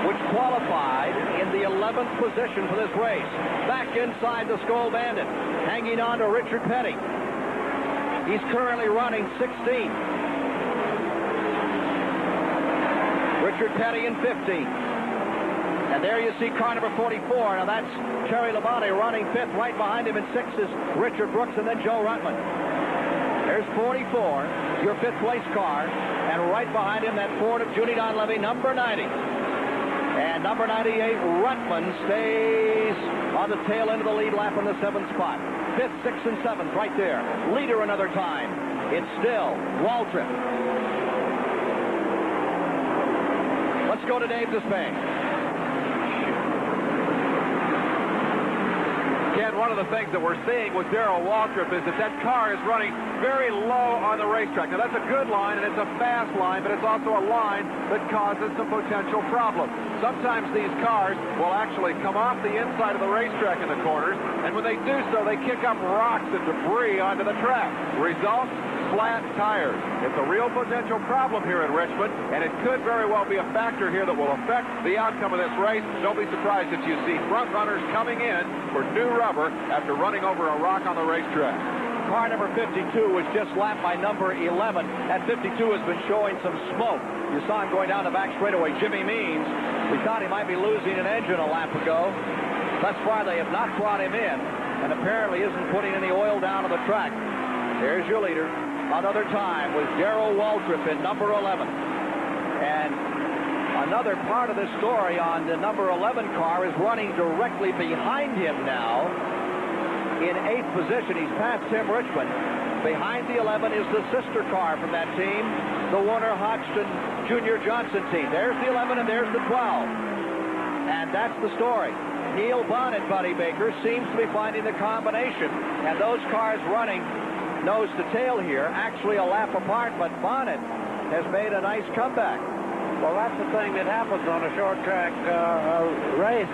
which qualified in the 11th position for this race. Back inside the Skull Bandit, hanging on to Richard Petty. He's currently running 16th. Richard Petty in 15th. And there you see car number 44. Now that's Terry Labonte running 5th. Right behind him in 6th is Richard Brooks and then Joe Ruttman. There's 44, your 5th place car. And right behind him, that Ford of Junie Donlevy, number 90. And number 98, Ruttman, stays on the tail end of the lead lap in the 7th spot. 5th, 6th, and 7th right there. Leader another time. It's still Waltrip. Let's go to Dave Despang. Ken, one of the things that we're seeing with Darrell Waltrip is that car is running very low on the racetrack. Now, that's a good line, and it's a fast line, but it's also a line that causes some potential problems. Sometimes these cars will actually come off the inside of the racetrack in the corners, and when they do so, they kick up rocks and debris onto the track. Result? Flat tires. It's a real potential problem here at Richmond, and it could very well be a factor here that will affect the outcome of this race. Don't be surprised if you see front runners coming in for new rubber after running over a rock on the racetrack. Car number 52 was just lapped by number 11. At 52 has been showing some smoke. You saw him going down the back straightaway. Jimmy Means, we thought he might be losing an engine a lap ago. Thus far, they have not brought him in, and apparently isn't putting any oil down on the track. There's your leader. Another time was Darrell Waltrip in number 11. And another part of this story on the number 11 car is running directly behind him now. In 8th position, he's passed Tim Richmond. Behind the 11 is the sister car from that team, the Warner Hodgson Jr. Johnson team. There's the 11 and there's the 12. And that's the story. Neil Bonnet, Buddy Baker, seems to be finding the combination. And those cars running nose to tail here, actually a lap apart, but Bonnet has made a nice comeback. Well, that's the thing that happens on a short track race.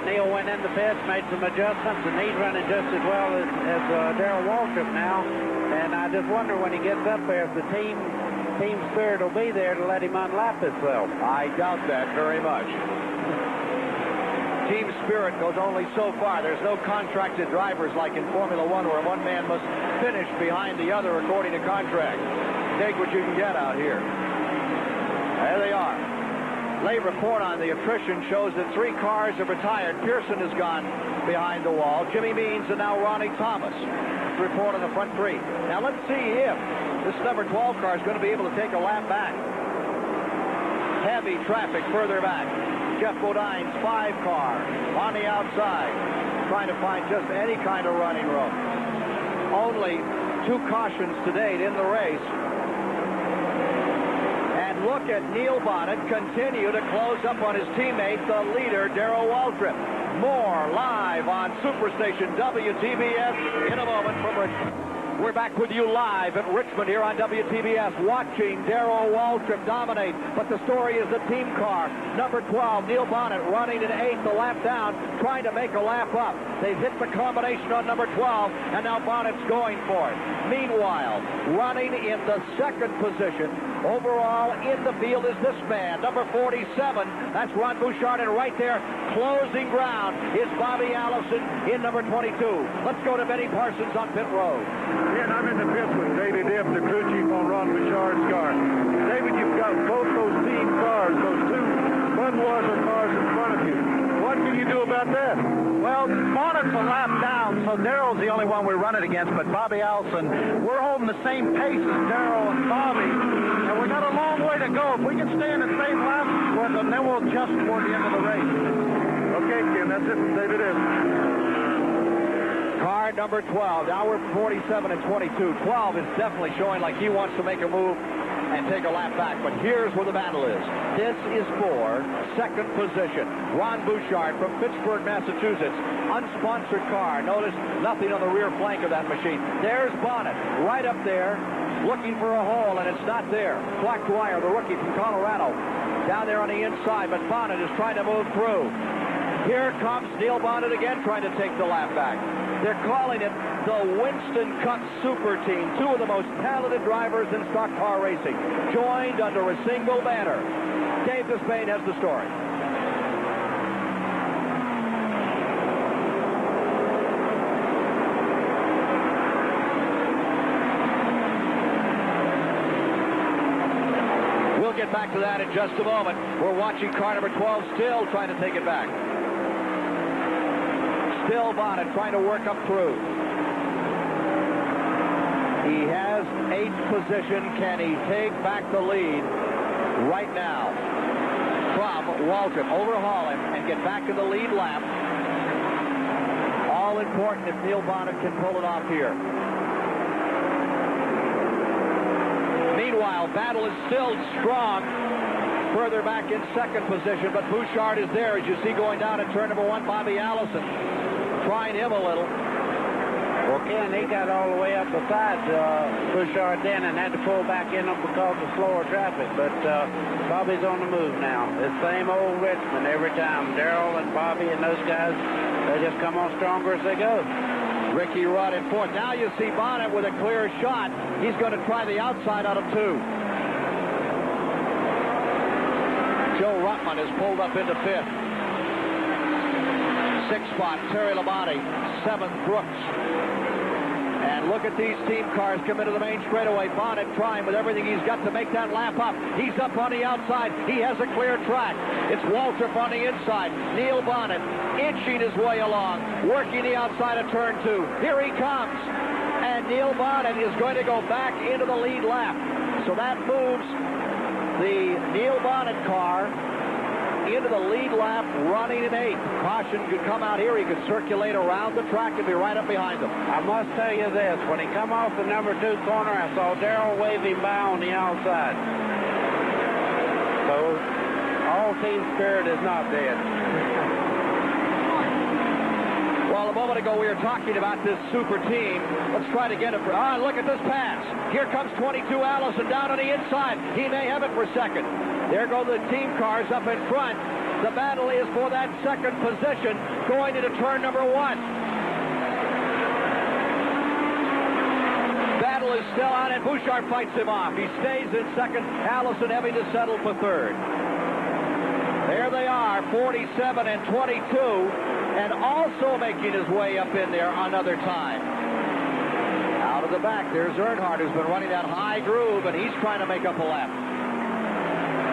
Neil went in the pits, made some adjustments, and he's running just as well as Darrell Waltrip now. And I just wonder when he gets up there if the team spirit will be there to let him unlap himself. I doubt that very much. Team spirit goes only so far. There's no contracted drivers like in Formula One where one man must finish behind the other according to contract. Take what you can get out here. There they are. late report on the attrition shows that 3 cars have retired. Pearson has gone behind the wall. Jimmy Means and now Ronnie Thomas. Report on the front 3. Now let's see if this number 12 car is going to be able to take a lap back. Heavy traffic further back. Jeff Bodine's 5 car on the outside, trying to find just any kind of running room. Only 2 cautions to date in the race. And look at Neil Bonnet continue to close up on his teammate, the leader, Darrell Waltrip. More live on Superstation WTBS in a moment from Richmond. We're back with you live at Richmond here on WTBS, watching Darrell Waltrip dominate. But the story is the team car. Number 12, Neil Bonnet, running in 8th, the lap down, trying to make a lap up. They've hit the combination on number 12, and now Bonnet's going for it. Meanwhile, running in the 2nd position, overall in the field is this man, number 47. That's Ron Bouchard, and right there, closing ground, is Bobby Allison in number 22. Let's go to Benny Parsons on pit road. Yeah, and I'm in the pits with David F., the crew chief on Ron Bouchard's car. David, you've got both those team cars, those 2 Budweiser cars in front of you. What can you do about that? Well, Bonnet's a lap down, so Darrell's the only one we're running against, but Bobby Allison, we're holding the same pace as Darrell and Bobby, and we've got a long way to go. If we can stay in the same lap with them, then we'll adjust toward the end of the race. Okay, Ken, that's it from David F. Car number 12. Now we're 47 and 22. 12 is definitely showing like he wants to make a move and take a lap back. But here's where the battle is. This is for 2nd position. Ron Bouchard from Pittsburgh, Massachusetts. Unsponsored car. Notice nothing on the rear flank of that machine. There's Bonnet right up there looking for a hole, and it's not there. Clark Dwyer, the rookie from Colorado, down there on the inside, but Bonnet is trying to move through. Here comes Neil Bonnet again, trying to take the lap back. They're calling it the Winston Cup Super Team. 2 of the most talented drivers in stock car racing, joined under a single banner. Dave Despain has the story. We'll get back to that in just a moment. We're watching car number 12 still trying to take it back. Still Bonnet trying to work up through. He has 8th position. Can he take back the lead right now from Waltrip? Overhaul him and get back in the lead lap. All important if Neil Bonnet can pull it off here. Meanwhile, battle is still strong. Further back in 2nd position, but Bouchard is there, as you see going down at turn number 1. Bobby Allison trying him a little. Well, Ken, he got all the way up beside Bouchard then and had to pull back in because of slower traffic. But Bobby's on the move now. It's same old Richmond every time. Darrell and Bobby and those guys, they just come on stronger as they go. Ricky Rudd in 4th. Now you see Bonnet with a clear shot. He's going to try the outside out of 2. Joe Ruttman has pulled up into 5th. 6th spot, Terry Labonte. 7th, Brooks. And look at these team cars come into the main straightaway. Bonnet trying with everything he's got to make that lap up. He's up on the outside. He has a clear track. It's Waltrip on the inside. Neil Bonnet inching his way along, working the outside of turn 2. Here he comes. And Neil Bonnet is going to go back into the lead lap. So that moves the Neil Bonnet car into the lead lap, running in 8th. Caution could come out here. He could circulate around the track and be right up behind them. I must tell you this. When he come off the number 2 corner, I saw Darrell wave him by on the outside. So, all team spirit is not dead. Well, a moment ago we were talking about this super team. Let's try to get it. Look at this pass. Here comes 22 Allison down on the inside. He may have it for 2nd. There go the team cars up in front. The battle is for that 2nd position going into turn number 1. Battle is still on, and Bouchard fights him off. He stays in 2nd. Allison having to settle for 3rd. There they are, 47 and 22, and also making his way up in there another time. Out of the back, there's Earnhardt, who's been running that high groove, and he's trying to make up a lap.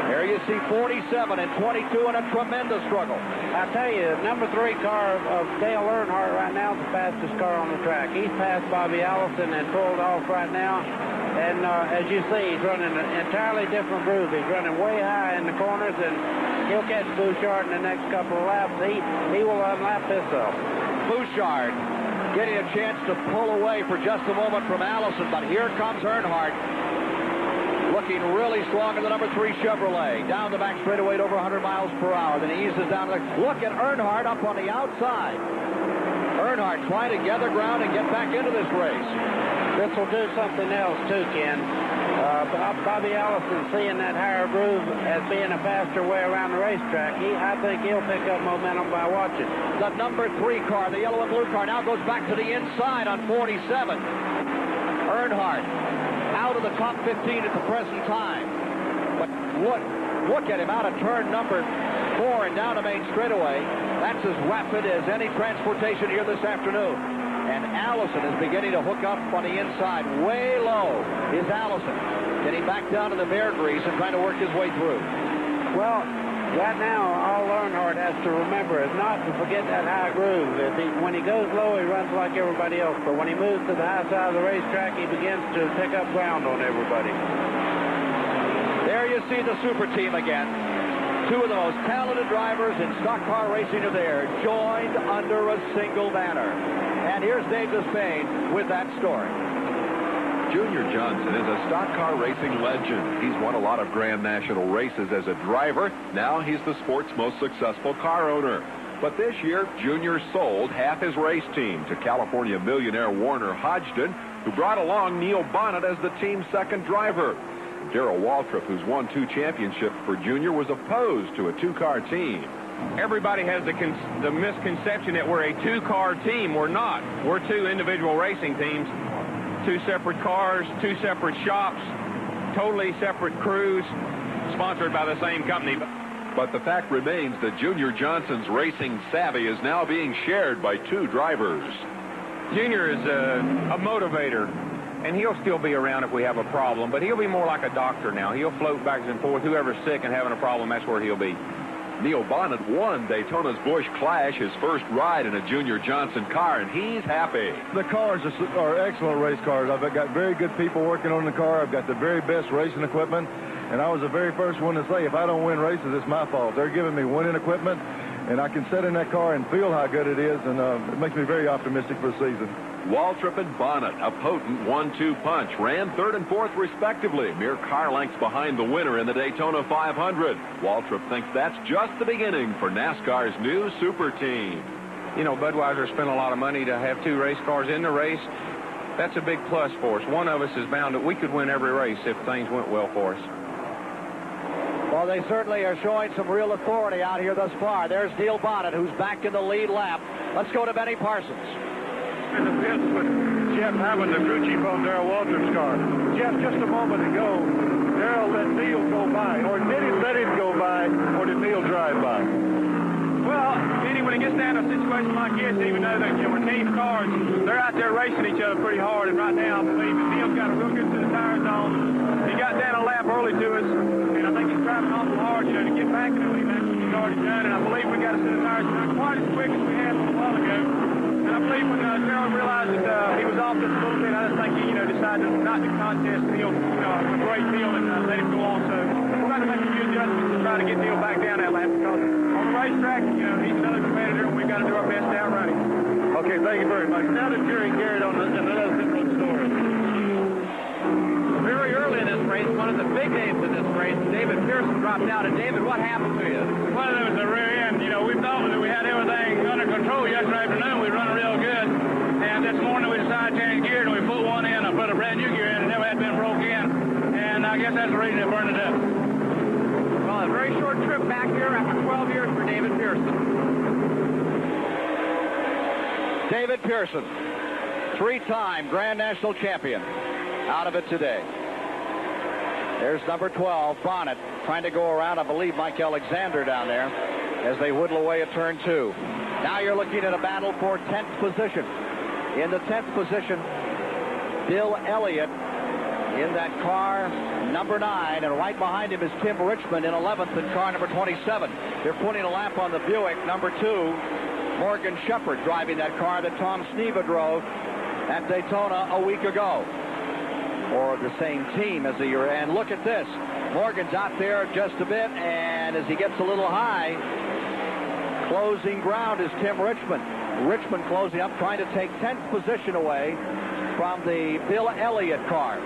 There you see 47 and 22 in a tremendous struggle. I tell you, number 3 car of Dale Earnhardt right now is the fastest car on the track. He's passed Bobby Allison and pulled off right now. And as you see, he's running an entirely different groove. He's running way high in the corners, and he'll catch Bouchard in the next couple of laps. He will unlap himself. Bouchard getting a chance to pull away for just a moment from Allison, but here comes Earnhardt, looking really strong in the number 3 Chevrolet. Down the back straightaway at over 100 miles per hour. Then he eases down. Look at Earnhardt up on the outside. Earnhardt trying to gather ground and get back into this race. This will do something else, too, Ken. Bobby Allison, seeing that higher groove as being a faster way around the racetrack, I think he'll pick up momentum by watching. The number 3 car, the yellow and blue car, now goes back to the inside on 47. Earnhardt out of the top 15 at the present time. But look at him out of turn number 4 and down the main straightaway. That's as rapid as any transportation here this afternoon. And Allison is beginning to hook up on the inside. Way low is Allison. Getting back down to the bear grease and trying to work his way through. Well, right now, all Earnhardt has to remember is not to forget that high groove. When he goes low, he runs like everybody else. But when he moves to the high side of the racetrack, he begins to pick up ground on everybody. There you see the super team again. 2 of the most talented drivers in stock car racing are there, joined under a single banner. And here's Dave Despain with that story. Junior Johnson is a stock car racing legend. He's won a lot of Grand National races as a driver. Now he's the sport's most successful car owner. But this year, Junior sold half his race team to California millionaire Warner Hodgson, who brought along Neil Bonnet as the team's second driver. Darrell Waltrip, who's won 2 championships for Junior, was opposed to a 2-car team. Everybody has the misconception that we're a 2-car team. We're not. We're 2 individual racing teams, 2 separate cars, 2 separate shops, totally separate crews, sponsored by the same company. But the fact remains that Junior Johnson's racing savvy is now being shared by 2 drivers. Junior is a motivator, and he'll still be around if we have a problem, but he'll be more like a doctor now. He'll float back and forth. Whoever's sick and having a problem, that's where he'll be. Neil Bonnet won Daytona's Busch Clash, his first ride in a Junior Johnson car, and he's happy. The cars are excellent race cars. I've got very good people working on the car. I've got the very best racing equipment, and I was the very first one to say, if I don't win races, it's my fault. They're giving me winning equipment, and I can sit in that car and feel how good it is, and it makes me very optimistic for the season. Waltrip and Bonnet, a potent 1-2 punch, ran 3rd and 4th respectively, mere car lengths behind the winner in the Daytona 500. Waltrip thinks that's just the beginning for NASCAR's new super team. You know, Budweiser spent a lot of money to have 2 race cars in the race. That's a big plus for us. One of us is bound that we could win every race if things went well for us. Well, they certainly are showing some real authority out here thus far. There's Neil Bonnet, who's back in the lead lap. Let's go to Benny Parsons. In the pits with Jeff having the crew chief on Darrell Waltrip's car. Jeff, just a moment ago, Darrell let Neil go by, or did he let him go by, or did Neil drive by? Well, Eddie, when it gets down to a situation like this, even though that we're team cars, they're out there racing each other pretty hard. And right now, I believe that Neil's got a real good set of tires on. He got down a lap early to us, and I think he's driving awful hard, to get back in the lead. That's what he's already done. And I believe we got a set of tires not quite as quick as we had a while ago. And I believe when Darrell realized that he was off just a little bit, I just think he, decided not to contest Neil, a great deal, and let him go on. So we're going to make a few adjustments to try to get Neil back down that lap, because on the racetrack, he's another competitor, and we've got to do our best to outrun him. Okay, thank you very much. Now to Jerry Garrett on another pit road story. Very early in this race, one of the big names in this race, David Pearson, dropped out. And David, what happened to you? Well, it was the rear end. We thought that we had everything under control yesterday afternoon. We run real good. And this morning we decided to change gears, and we put one in. I put a brand new gear in. It never had been broke in. And I guess that's the reason it burned it up. Well, a very short trip back here after 12 years for David Pearson. David Pearson, 3-time Grand National champion, out of it today. There's number 12, Bonnet, trying to go around, I believe, Mike Alexander down there as they whittle away at turn 2. Now you're looking at a battle for 10th position. In the 10th position, Bill Elliott in that car number 9, and right behind him is Tim Richmond in 11th in car number 27. They're putting a lap on the Buick number 2. Morgan Shepherd driving that car that Tom Sneva drove at Daytona a week ago. Or the same team as the year. And look at this. Morgan's out there just a bit, and as he gets a little high, closing ground is Tim Richmond. Richmond closing up, trying to take 10th position away from the Bill Elliott car.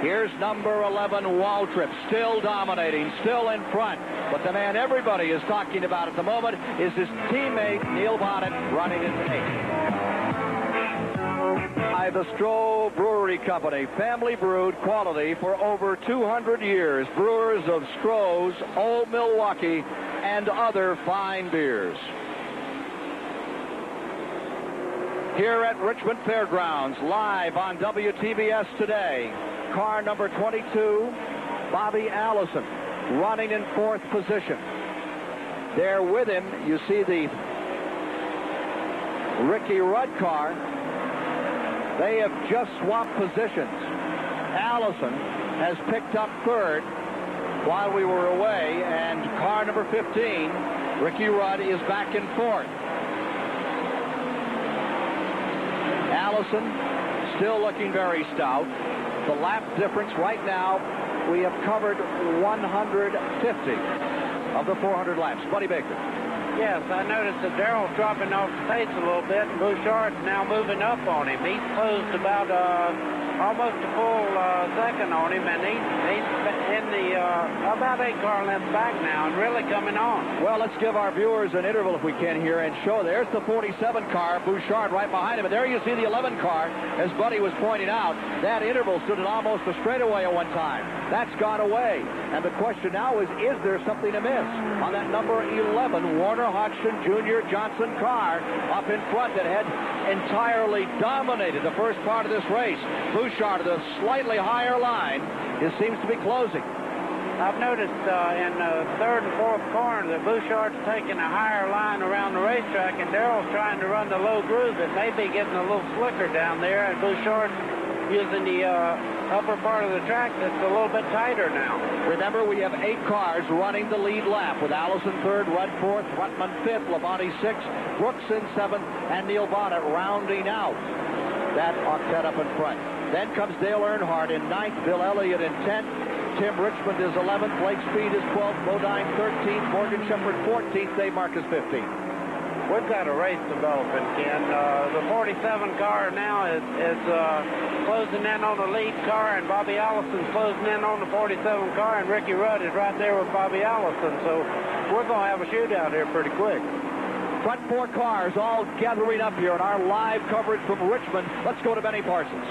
Here's number 11, Waltrip, still dominating, still in front. But the man everybody is talking about at the moment is his teammate, Neil Bonnet, running in 8th. By the Stroh Brewery Company, family brewed quality for over 200 years. Brewers of Stroh's, Old Milwaukee, and other fine beers. Here at Richmond Fairgrounds, live on WTBS today, car number 22, Bobby Allison, running in 4th position. There with him, you see the Ricky Rudd car. They have just swapped positions. Allison has picked up 3rd while we were away, and car number 15, Ricky Rudd, is back in 4th. Allison still looking very stout. The lap difference right now, we have covered 150 of the 400 laps. Buddy Baker. Yes, I noticed that Darrell's dropping off the pace a little bit, and Bouchard's now moving up on him. He's closed about almost a full second on him, and he's in the about 8 car lengths back now and really coming on. Well, let's give our viewers an interval if we can here and show. There's the 47 car, Bouchard right behind him, and there you see the 11 car, as Buddy was pointing out. That interval stood at almost a straightaway at one time. That's gone away, and the question now is there something amiss on that number 11 Warner Hodgson Jr. Johnson car up in front that had entirely dominated the first part of this race? Bouchard at a slightly higher line. It seems to be closing. I've noticed in the 3rd and 4th corner that Bouchard's taking a higher line around the racetrack, and Darrell's trying to run the low groove. It may be getting a little slicker down there, and Bouchard's using the upper part of the track that's a little bit tighter now. Remember, we have 8 cars running the lead lap, with Allison 3rd, Rudd 4th, Ruttman 5th, Labonte 6th, Brooks in 7th, and Neil Bonnet rounding out that octet up in front. Then comes Dale Earnhardt in 9th, Bill Elliott in 10th, Tim Richmond is 11th, Blake Speed is 12th, Bodine 13th, Morgan Shepherd 14th, Dave Marcus 15th. We've got a race developing, Ken. The 47 car now is closing in on the lead car, and Bobby Allison's closing in on the 47 car, and Ricky Rudd is right there with Bobby Allison. So we're going to have a shootout here pretty quick. Front 4 cars all gathering up here in our live coverage from Richmond. Let's go to Benny Parsons.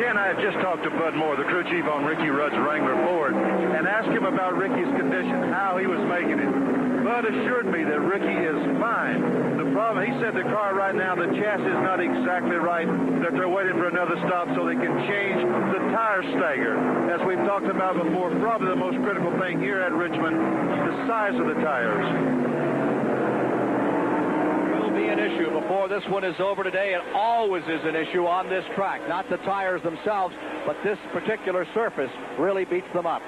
Ken, I have just talked to Bud Moore, the crew chief on Ricky Rudd's Wrangler Ford, and asked him about Ricky's condition, how he was making it. Bud assured me that Ricky is fine. The problem, he said the car right now, the chassis is not exactly right, that they're waiting for another stop so they can change the tire stagger. As we've talked about before, probably the most critical thing here at Richmond, the size of the tires. An issue before this one is over today. It always is an issue on this track, not the tires themselves, but this particular surface really beats them up.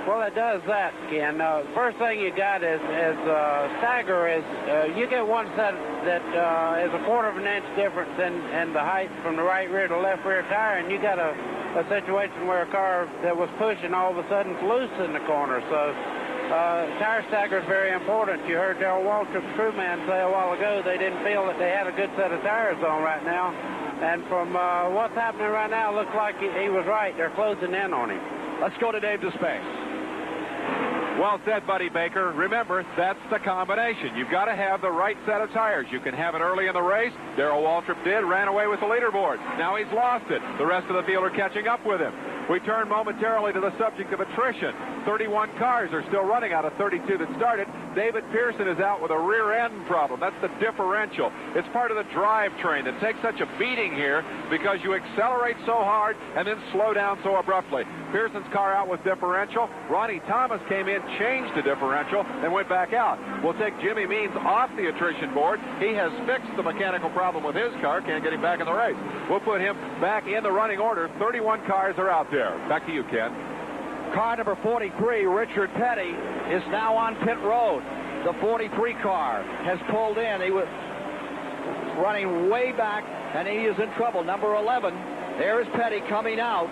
Well, it does that, Ken. First thing you got is stagger is you get one set that is a 1/4 of an inch difference in the height from the right rear to left rear tire, and you got a situation where a car that was pushing all of a sudden is loose in the corner. So tire stagger is very important. You heard Darrell Waltrip's crewman say a while ago they didn't feel that they had a good set of tires on right now. And from what's happening right now, it looks like he was right. They're closing in on him. Let's go to Dave Despay. Well said, Buddy Baker. Remember, that's the combination. You've got to have the right set of tires. You can have it early in the race. Darrell Waltrip did, ran away with the leaderboard. Now he's lost it. The rest of the field are catching up with him. We turn momentarily to the subject of attrition. 31 cars are still running out of 32 that started. David Pearson is out with a rear end problem. That's the differential. It's part of the drivetrain that takes such a beating here because you accelerate so hard and then slow down so abruptly. Pearson's car out with differential. Ronnie Thomas came in, changed the differential, and went back out. We'll take Jimmy Means off the attrition board. He has fixed the mechanical problem with his car. Can't get him back in the race. We'll put him back in the running order. 31 cars are out there. Back to you, Ken. Car number 43, Richard Petty, is now on pit road. The 43 car has pulled in. He was running way back, and he is in trouble. Number 11, there is Petty coming out.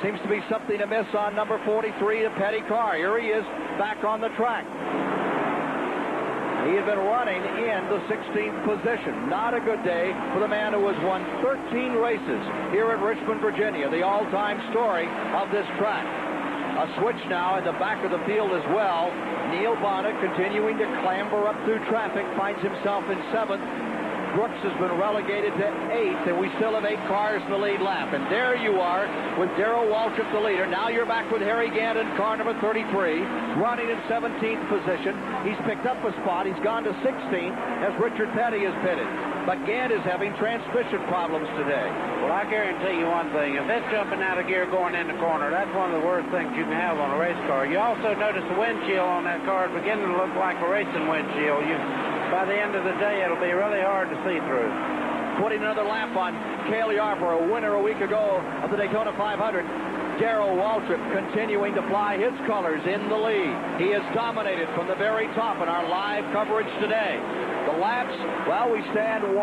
Seems to be something amiss on number 43, the Petty car. Here he is back on the track. He had been running in the 16th position. Not a good day for the man who has won 13 races here at Richmond, Virginia, the all-time story of this track. A switch now in the back of the field as well. Neil Bonnet continuing to clamber up through traffic, finds himself in 7th. Brooks has been relegated to 8th, and we still have 8 cars in the lead lap. And there you are with Darrell Waltrip, the leader. Now you're back with Harry Gant, car number 33, running in 17th position. He's picked up a spot. He's gone to 16th as Richard Petty is pitted. But Gant is having transmission problems today. Well, I guarantee you one thing. If it's jumping out of gear going in the corner, that's one of the worst things you can have on a race car. You also notice the windshield on that car is beginning to look like a racing windshield. By the end of the day, it'll be really hard to see through. Putting another lap on Cale Yarborough, a winner a week ago of the Daytona 500. Darrell Waltrip continuing to fly his colors in the lead. He has dominated from the very top in our live coverage today. The laps, well, we stand 162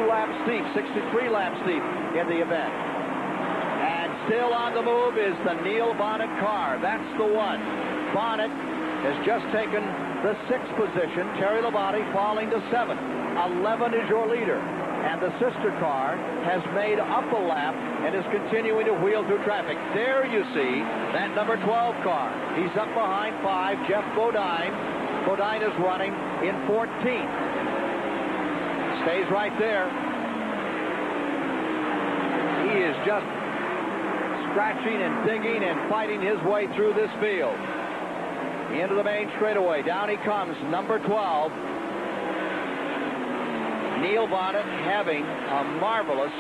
laps deep, 63 laps deep in the event. And still on the move is the Neil Bonnet car. That's the one. Bonnet has just taken the 6th position. Terry Labonte falling to 7th. 11 is your leader. And the sister car has made up a lap and is continuing to wheel through traffic. There you see that number 12 car. He's up behind 5, Jeff Bodine. Bodine is running in 14th. Stays right there. He is just scratching and digging and fighting his way through this field. Into the main straightaway. Down he comes, number 12. Neil Bonnet having a marvelous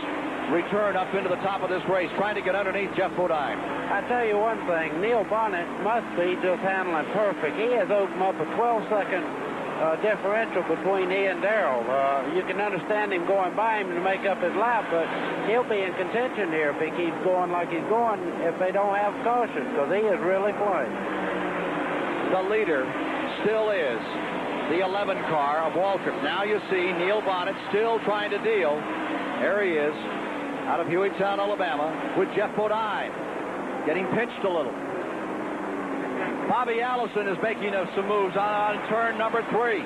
return up into the top of this race, trying to get underneath Jeff Bodine. I tell you one thing, Neil Bonnet must be just handling perfect. He has opened up a 12-second differential between he and Darrell. You can understand him going by him to make up his lap, but he'll be in contention here if he keeps going like he's going if they don't have caution, because he is really flying. The leader still is the 11 car of Waltrip. Now you see Neil Bonnet still trying to deal. There he is out of Hueytown, Alabama, with Jeff Bodine getting pinched a little. Bobby Allison is making some moves on turn number 3.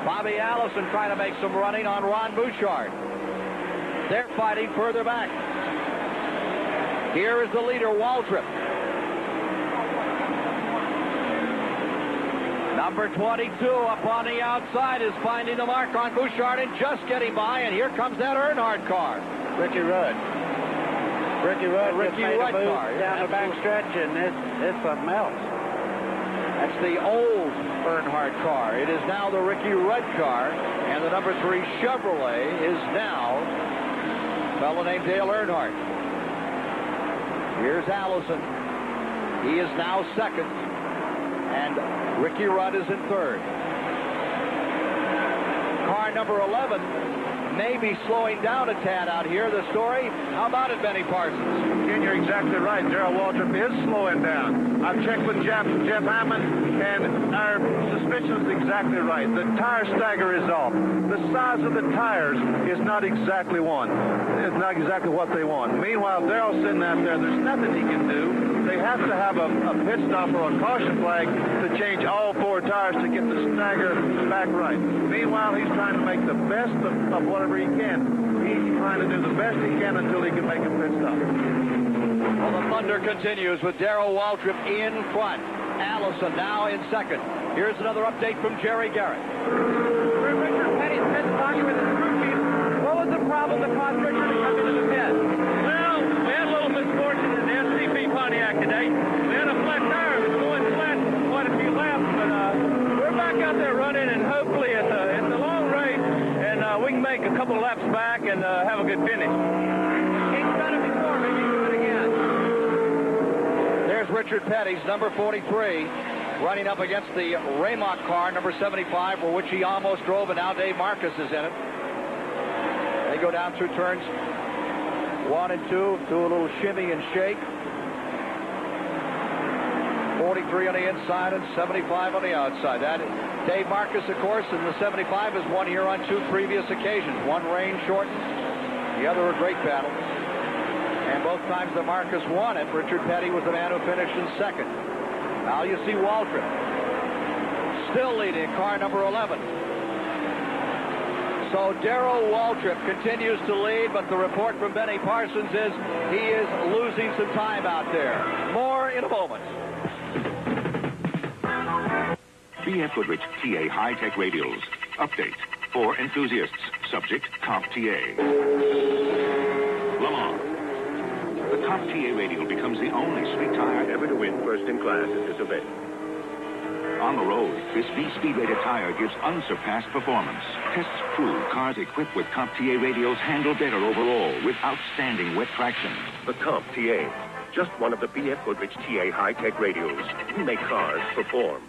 Bobby Allison trying to make some running on Ron Bouchard. They're fighting further back. Here is the leader, Waltrip. Number 22 up on the outside is finding the mark on Bouchard and just getting by, and here comes that Earnhardt car. Ricky Rudd. Ricky Rudd car down the back stretch, and it's something else. That's the old Earnhardt car. It is now the Ricky Rudd car, and the number 3 Chevrolet is now a fellow named Dale Earnhardt. Here's Allison. He is now 2nd, and Ricky Rudd is in 3rd. Car number 11 may be slowing down a tad out here. The story, how about it, Benny Parsons? Ken, you're exactly right. Darrell Waltrip is slowing down. I've checked with Jeff Hammond, and our suspicion is exactly right. The tire stagger is off. The size of the tires is not exactly one. It's not exactly what they want. Meanwhile, Darrell's sitting out there. There's nothing he can do. They have to have a pit stop or a caution flag to change all 4 tires to get the stagger back right. Meanwhile, he's trying to make the best of whatever he can. He's trying to do the best he can until he can make a pit stop. Well, the thunder continues with Darrell Waltrip in front. Allison now in 2nd. Here's another update from Jerry Garrett. Richard Petty's pit talking with his crew chief. What was the problem that caused Richard to come into the pit? Well, we had a little misfortune in the SCP Pontiac today. back and have a good finish. He's done it before. Maybe do it again. There's Richard Petty's number 43 running up against the Raymont car, number 75, for which he almost drove, and now Dave Marcus is in it. They go down through turns 1 and 2, do a little shimmy and shake. 43 on the inside and 75 on the outside. That Dave Marcus, of course, in the 75 has won here on 2 previous occasions. One rain shortened, the other a great battle. And both times that Marcus won it, Richard Petty was the man who finished in second. Now you see Waltrip still leading car number 11. So Darrell Waltrip continues to lead, but the report from Benny Parsons is he is losing some time out there. More in a moment. BF Goodrich TA high-tech radials. Update for enthusiasts. Subject, Comp TA. Le Mans. The Comp TA radial becomes the only street tire ever to win first in class at this event. On the road, this V-Speed-rated tire gives unsurpassed performance. Tests prove cars equipped with Comp TA radials handle better overall with outstanding wet traction. The Comp TA. Just one of the BF Goodrich TA high-tech radials. We make cars perform.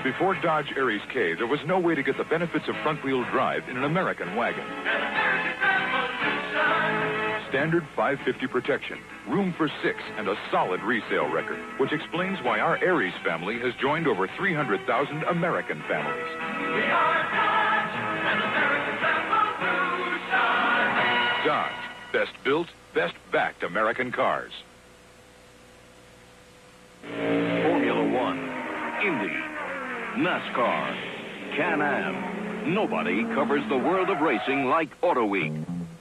Before Dodge Aries K, there was no way to get the benefits of front-wheel drive in an American wagon. Standard 550 protection, room for 6, and a solid resale record, which explains why our Aries family has joined over 300,000 American families. We are Dodge, an American revolution. Dodge, best built, best backed American cars. Formula One, Indy, NASCAR, Can-Am. Nobody covers the world of racing like Auto Week.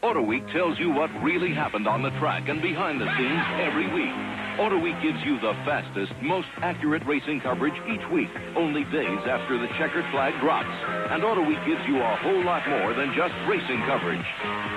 Auto Week tells you what really happened on the track and behind the scenes every week. Auto Week gives you the fastest, most accurate racing coverage each week, only days after the checkered flag drops. And Auto Week gives you a whole lot more than just racing coverage.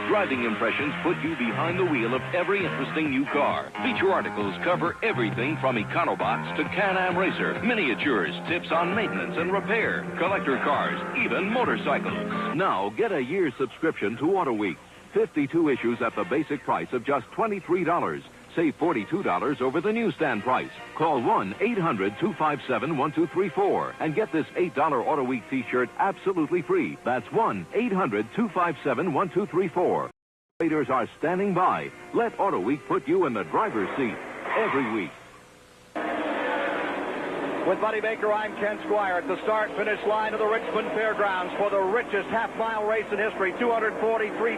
Driving impressions put you behind the wheel of every interesting new car. Feature articles cover everything from Econobox to Can-Am Racer, miniatures, tips on maintenance and repair, collector cars, even motorcycles. Now get a year's subscription to Auto Week. 52 issues at the basic price of just $23. Save $42 over the newsstand price. Call 1-800-257-1234 and get this $8 Auto Week T-shirt absolutely free. That's 1-800-257-1234. Traders are standing by. Let Auto Week put you in the driver's seat every week. With Buddy Baker, I'm Ken Squire at the start-finish line of the Richmond Fairgrounds for the richest half-mile race in history. $243,000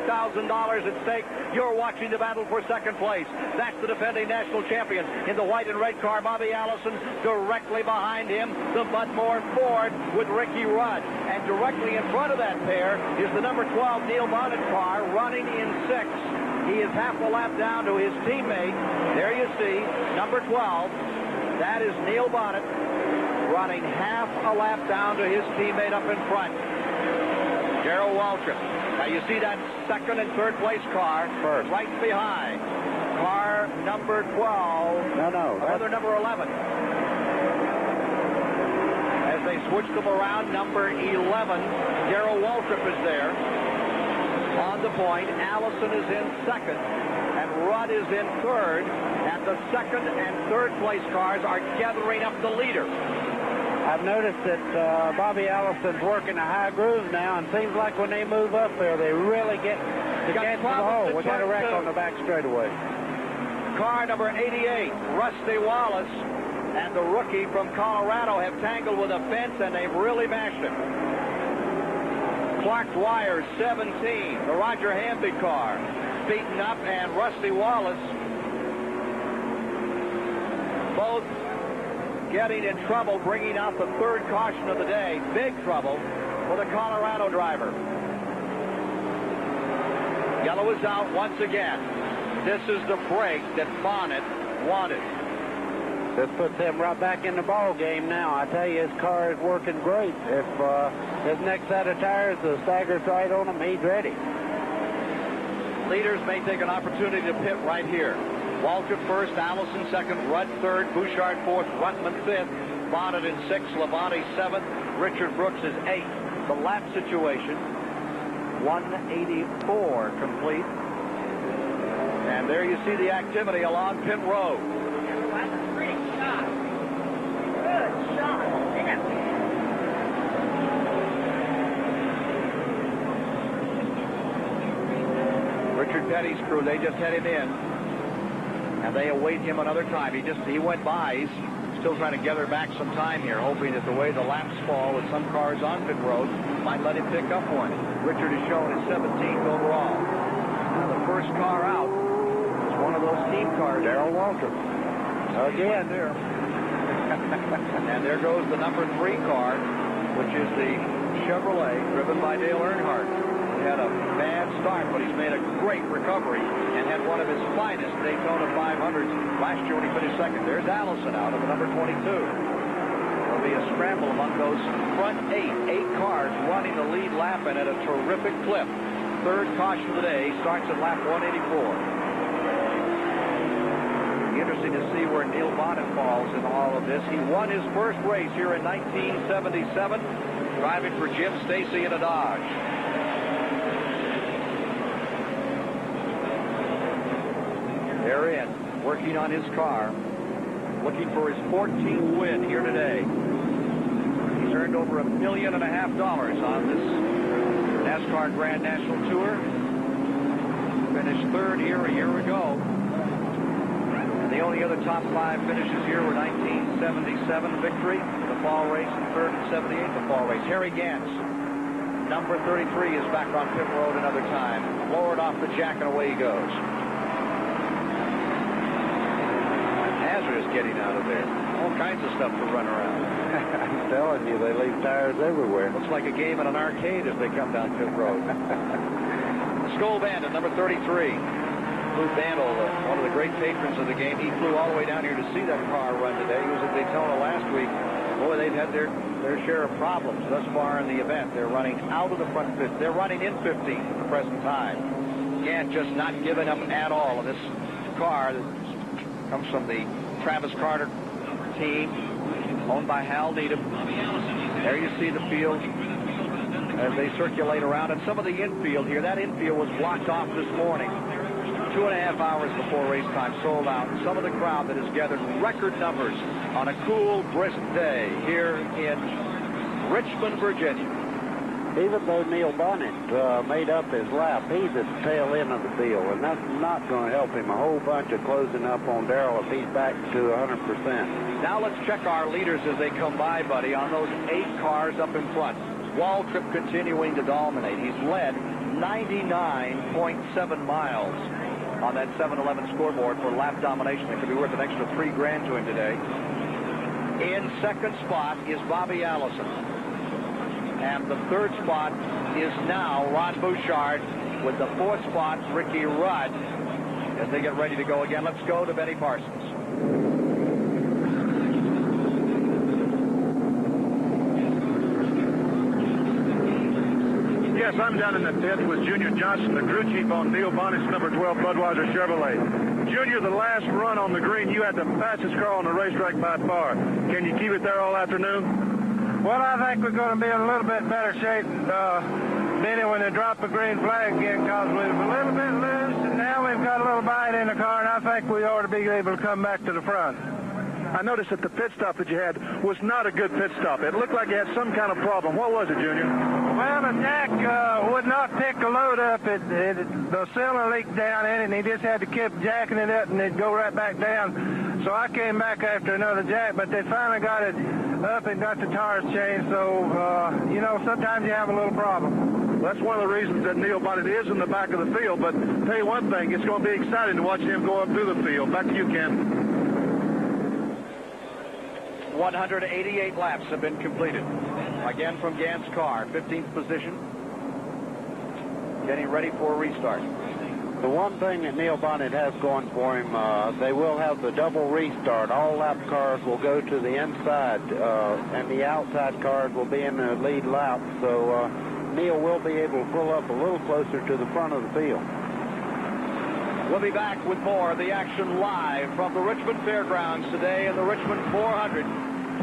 at stake. You're watching the battle for second place. That's the defending national champion in the white and red car, Bobby Allison. Directly behind him, the Budmore Ford with Ricky Rudd. And directly in front of that pair is the number 12 Neil Bonnet car running in 6th. He is half a lap down to his teammate. There you see, number 12. That is Neil Bonnet running half a lap down to his teammate up in front, Darrell Waltrip. Now you see that second and third place car first, right behind car number 12. Other number 11. As they switch them around, number 11, Darrell Waltrip is there on the point. Allison is in second, and Rudd is in third. And the second and third place cars are gathering up the leader. I've noticed that Bobby Allison's working a high groove now, and seems like when they move up there, they really get to the hole. We got a wreck on the back straightaway. Car number 88, Rusty Wallace, and the rookie from Colorado have tangled with a fence, and they've really mashed it. Clark Dwyer, 17, the Roger Hamby car, beaten up, and Rusty Wallace both getting in trouble, bringing out the third caution of the day. Big trouble for the Colorado driver. Yellow is out once again. This is the break that Bonnet wanted. This puts him right back in the ball game now. I tell you, his car is working great. If his next set of tires, the stagger's right on him, he's ready. Leaders may take an opportunity to pit right here. Waltrip first, Allison second, Rudd third, Bouchard fourth, Rutman fifth, Bonnet in sixth, Labonte seventh, Richard Brooks is eighth. the lap situation. 184 complete. And there you see the activity along pit road. That's a pretty shot. Good shot. Yeah. Richard Petty's crew, they just had him in. And they await him another time. He went by. He's still trying to gather back some time here, hoping that the way the laps fall with some cars on pit road might let him pick up one. Richard is shown as 17th overall. Now the first car out is one of those team cars, Darrell Waltrip. Again there. And there goes the number 3 car, which is the Chevrolet driven by Dale Earnhardt. He had a bad start, but he's made a great recovery and had one of his finest Daytona 500s last year when he finished second. There's Allison out of the number 22. There'll be a scramble among those front 8 cars running the lead lap and at a terrific clip. Third caution of the day starts at lap 184. Interesting to see where Neil Bonnet falls in all of this. He won his first race here in 1977, driving for Jim Stacy in a Dodge. They're in, working on his car, looking for his 14th win here today. He's earned over $1.5 million on this NASCAR Grand National Tour. Finished third here a year ago. And the only other top 5 finishes here were 1977 victory, the fall race, and third and 78, the fall race. Harry Gantz, number 33, is back on pit road another time. Lowered off the jack and away he goes. Hazardous getting out of there. All kinds of stuff to run around. I'm telling you, they leave tires everywhere. Looks like a game in an arcade as they come down pit road. Skull Bandit, number 33. Lou Bandel, one of the great patrons of the game. He flew all the way down here to see that car run today. He was at Daytona last week. Boy, they've had their share of problems thus far in the event. They're running out of the front 5th. They're running in 15th at the present time. Gant just not giving up at all. And this car that comes from the Travis Carter team, owned by Hal Needham. There you see the field as they circulate around. And some of the infield here, that infield was blocked off this morning. 2.5 hours before race time, sold out. And some of the crowd that has gathered record numbers on a cool, brisk day here in Richmond, Virginia. Even though Neil Bonnet made up his lap, he's at the tail end of the field, and that's not going to help him a whole bunch of closing up on Darrell if he's back to 100%. Now let's check our leaders as they come by, buddy, on those 8 cars up in front. Waltrip continuing to dominate. He's led 99.7 miles on that 7-Eleven scoreboard for lap domination. It could be worth an extra $3,000 to him today. In second spot is Bobby Allison. And the third spot is now Ron Bouchard, with the 4th spot, Ricky Rudd, as they get ready to go again. Let's go to Benny Parsons. Yes, I'm down in the 5th with Junior Johnson, the crew chief on Neil Bonnet's number 12 Budweiser Chevrolet. Junior, the last run on the green, you had the fastest car on the racetrack by far. Can you keep it there all afternoon? Well, I think we're going to be in a little bit better shape, Benny, when they drop the green flag again, because we were a little bit loose, and now we've got a little bite in the car, and I think we ought to be able to come back to the front. I noticed that the pit stop that you had was not a good pit stop. It looked like you had some kind of problem. What was it, Junior? Well, the jack would not pick the load up. The cylinder leaked down in it, and he just had to keep jacking it up, and it'd go right back down. So I came back after another jack, but they finally got it up and got the tires changed. So, you know, sometimes you have a little problem. That's one of the reasons that Neil Bonnet is in the back of the field. But tell you one thing, it's going to be exciting to watch him go up through the field. Back to you, Ken. 188 laps have been completed. Again from Gant's car, 15th position. Getting ready for a restart. The one thing that Neil Bonnet has going for him, they will have the double restart. All lap cars will go to the inside, and the outside cars will be in the lead lap. So Neil will be able to pull up a little closer to the front of the field. We'll be back with more of the action live from the Richmond Fairgrounds today in the Richmond 400.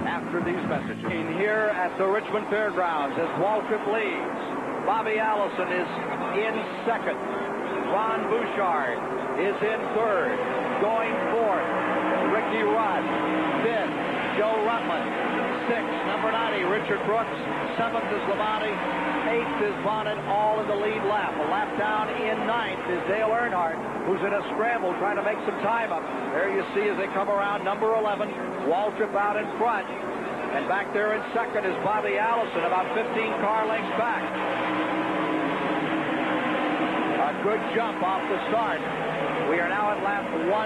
after these messages. In here at the Richmond Fairgrounds as Waltrip leads. Bobby Allison is in second. Ron Bouchard is in third. Going fourth, Ricky Rudd. Fifth, Joe Rutland. Sixth, number 90, Richard Brooks. Seventh is Labonte. Eighth is Bonnet, all in the lead lap. A lap down in ninth is Dale Earnhardt, who's in a scramble trying to make some time up. There you see as they come around number 11, Waltrip out in front. And back there in second is Bobby Allison, about 15 car lengths back. A good jump off the start. We are now at lap 193.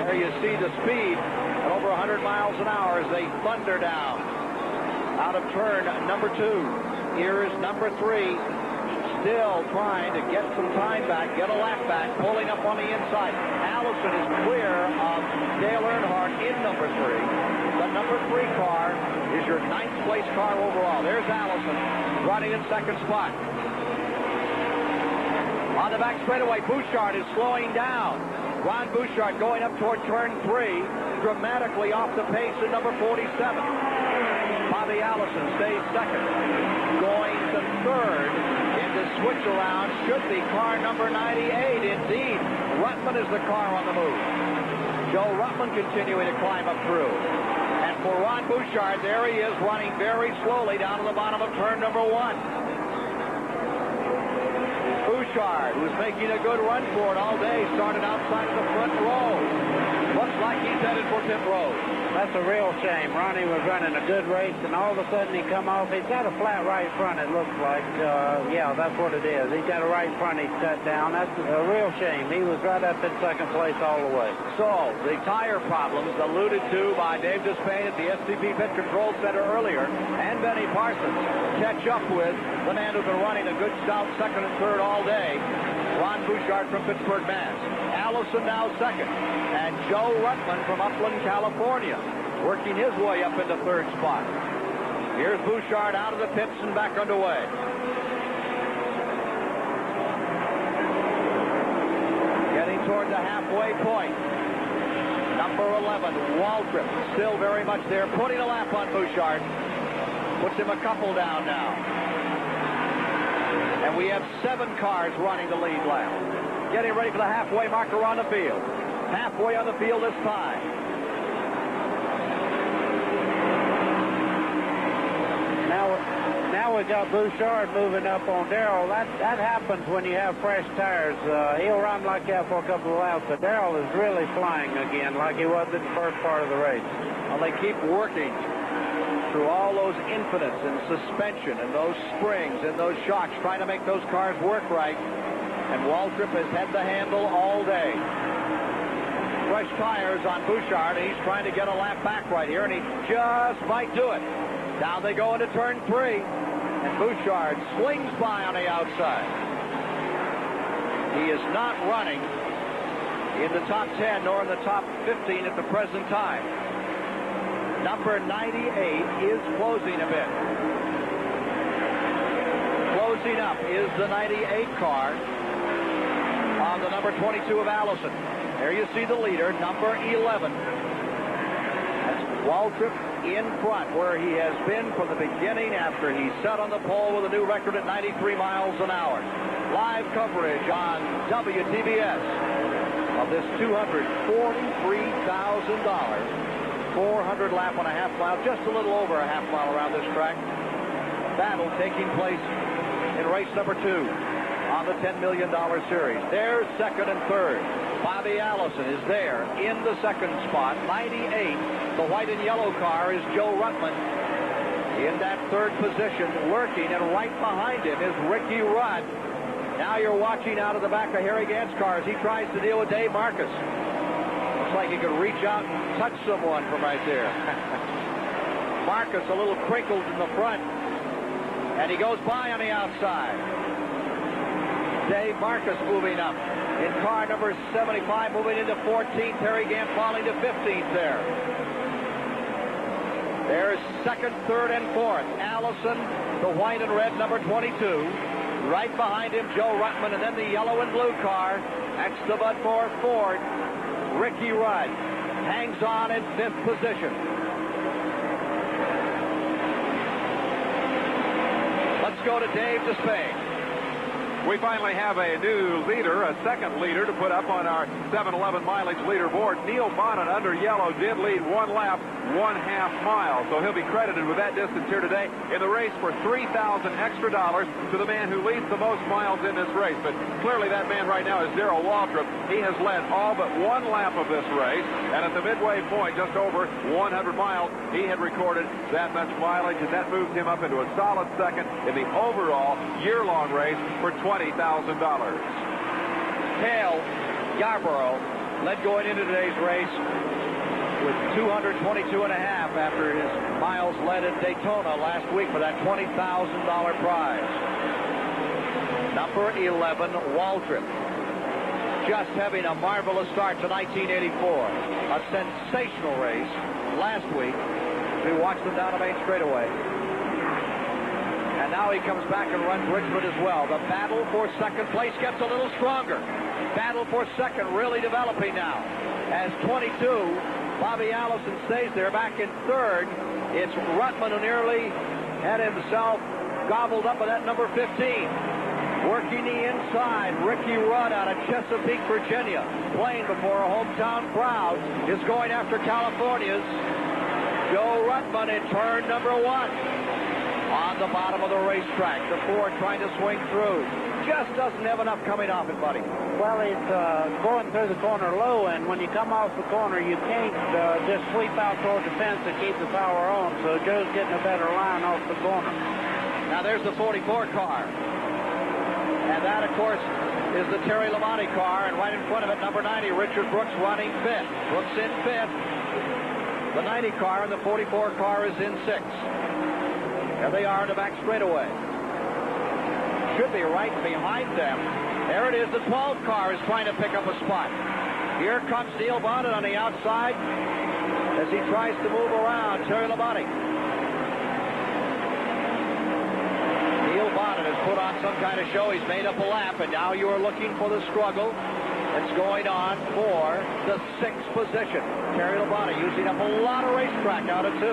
There you see the speed at over 100 miles an hour as they thunder down out of turn number 2. Here's number 3, still trying to get some time back, get a lap back, pulling up on the inside. Allison is clear of Dale Earnhardt in number 3. The number 3 car is your 9th place car overall. There's Allison running in second spot. On the back straightaway, Bouchard is slowing down. Ron Bouchard going up toward turn 3, dramatically off the pace in number 47. Bobby Allison stays second. Going to third in the switch around should be car number 98. Indeed, Rutland is the car on the move. Joe Rutland continuing to climb up through. And for Ron Bouchard, there he is running very slowly down to the bottom of turn number 1. Bouchard, who's making a good run for it all day, started outside of the front row. Looks like he's headed for pit road. That's a real shame. Ronnie was running a good race, and all of a sudden he come off. He's got a flat right front, it looks like. Yeah, that's what it is. He's got a right front he's cut down. That's a real shame. He was right up in second place all the way. So, the tire problems alluded to by Dave Despain at the SCP Pit Control Center earlier, and Benny Parsons catch up with the man who's been running a good stout second and third all day, Ron Bouchard from Pittsburgh, Mass. Allison now second, and Joe Rutland from Upland, California, working his way up into third spot. Here's Bouchard out of the pits and back underway. Getting toward the halfway point. Number 11, Waltrip, still very much there, putting a lap on Bouchard. Puts him a couple down now. And we have 7 cars running the lead lap. Getting ready for the halfway marker on the field. Halfway on the field this time. Now we got Bouchard moving up on Darrell. That happens when you have fresh tires. He'll run like that for a couple of laps, but Darrell is really flying again like he was in the first part of the race. Well, they keep working through all those infinites and suspension and those springs and those shocks, trying to make those cars work right. And Waltrip has had the handle all day. Fresh tires on Bouchard, and he's trying to get a lap back right here, and he just might do it. Down they go into turn 3, and Bouchard slings by on the outside. He is not running in the top 10 nor in the top 15 at the present time. Number 98 is closing a bit. Closing up is the 98 car on the number 22 of Allison. There you see the leader, number 11. That's Waltrip in front, where he has been from the beginning after he set on the pole with a new record at 93 miles an hour. Live coverage on WTBS of this $243,000 400 lap and a half mile, just a little over a half mile around this track. Battle taking place in race number 2 on the $10 million series. There's second and third. Bobby Allison is there in the second spot. 98, the white and yellow car, is Joe Rutland in that third position, lurking, and right behind him is Ricky Rudd. Now you're watching out of the back of Harry Gant's car as he tries to deal with Dave Marcus. Looks like he could reach out and touch someone from right there. Marcus a little crinkled in the front, and he goes by on the outside. Dave Marcus moving up in car number 75, moving into 14th. Harry Gant falling to 15th there. There's second, third, and fourth. Allison, the white and red number 22. Right behind him, Joe Rutland, and then the yellow and blue car. That's the Bud Moore Ford. Ricky Rudd hangs on in 5th position. Let's go to Dave Despain. We finally have a new leader, a second leader to put up on our 7-Eleven mileage leaderboard. Neil Bonnet under yellow did lead 1 lap, 1/2 mile. So he'll be credited with that distance here today in the race for $3,000 extra to the man who leads the most miles in this race. But clearly that man right now is Darrell Waltrip. He has led all but 1 lap of this race. And at the midway point, just over 100 miles, he had recorded that much mileage. And that moved him up into a solid second in the overall year-long race for $20,000. Cale Yarborough led going into today's race with 222.5 after his miles led at Daytona last week for that $20,000 prize. Number 11, Waltrip, just having a marvelous start to 1984. A sensational race last week. We watched them down the main straightaway. And now he comes back and runs Richmond as well. The battle for second place gets a little stronger. Battle for second really developing now. As 22, Bobby Allison stays there. Back in third, it's Ruttman who nearly had himself gobbled up by that number 15. Working the inside, Ricky Rudd out of Chesapeake, Virginia, playing before a hometown crowd, is going after California's Joe Ruttman in turn number 1. On the bottom of the racetrack, the Ford trying to swing through. Just doesn't have enough coming off it, buddy. Well, it's going through the corner low, and when you come off the corner, you can't just sweep out toward the fence and keep the power on, so Joe's getting a better line off the corner. Now there's the 44 car. And that, of course, is the Terry Labonte car, and right in front of it, number 90, Richard Brooks running 5th. Brooks in 5th. The 90 car and the 44 car is in 6th. There they are in the back straightaway. Should be right behind them. There it is. The 12 car is trying to pick up a spot. Here comes Neil Bonnet on the outside as he tries to move around Terry Labonte. Neil Bonnet has put on some kind of show. He's made up a lap, and now you are looking for the struggle that's going on for the 6th position. Terry Labonte using up a lot of racetrack out of 2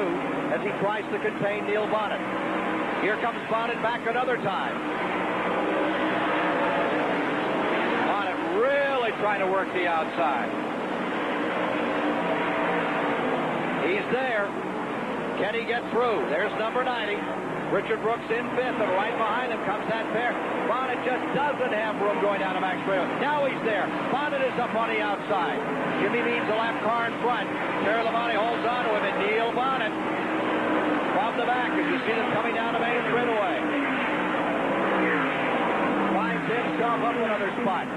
as he tries to contain Neil Bonnet. Here comes Bonnet back another time. Bonnet really trying to work the outside. He's there. Can he get through? There's number 90. Richard Brooks in 5th, and right behind him comes that pair. Bonnet just doesn't have room going down the back straightaway. Now he's there. Bonnet is up on the outside. Jimmy Means a lap car in front. Terry Labonte holds on to him, and Neil Bonnet from the back as you see them coming down the main straightaway. Finds himself up another spot.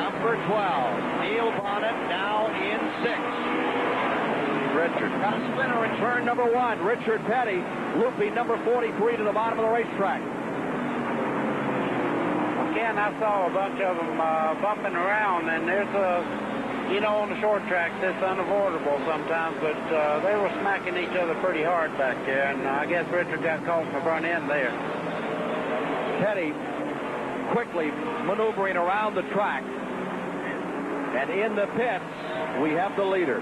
Number 12, Neil Bonnet now in 6th. Richard got a spinner in turn number 1. Richard Petty looping number 43 to the bottom of the racetrack. Again, I saw a bunch of them bumping around, and there's on the short tracks, it's unavoidable sometimes, but they were smacking each other pretty hard back there, and I guess Richard got caught in the front end there. Petty quickly maneuvering around the track, and in the pits, we have the leader.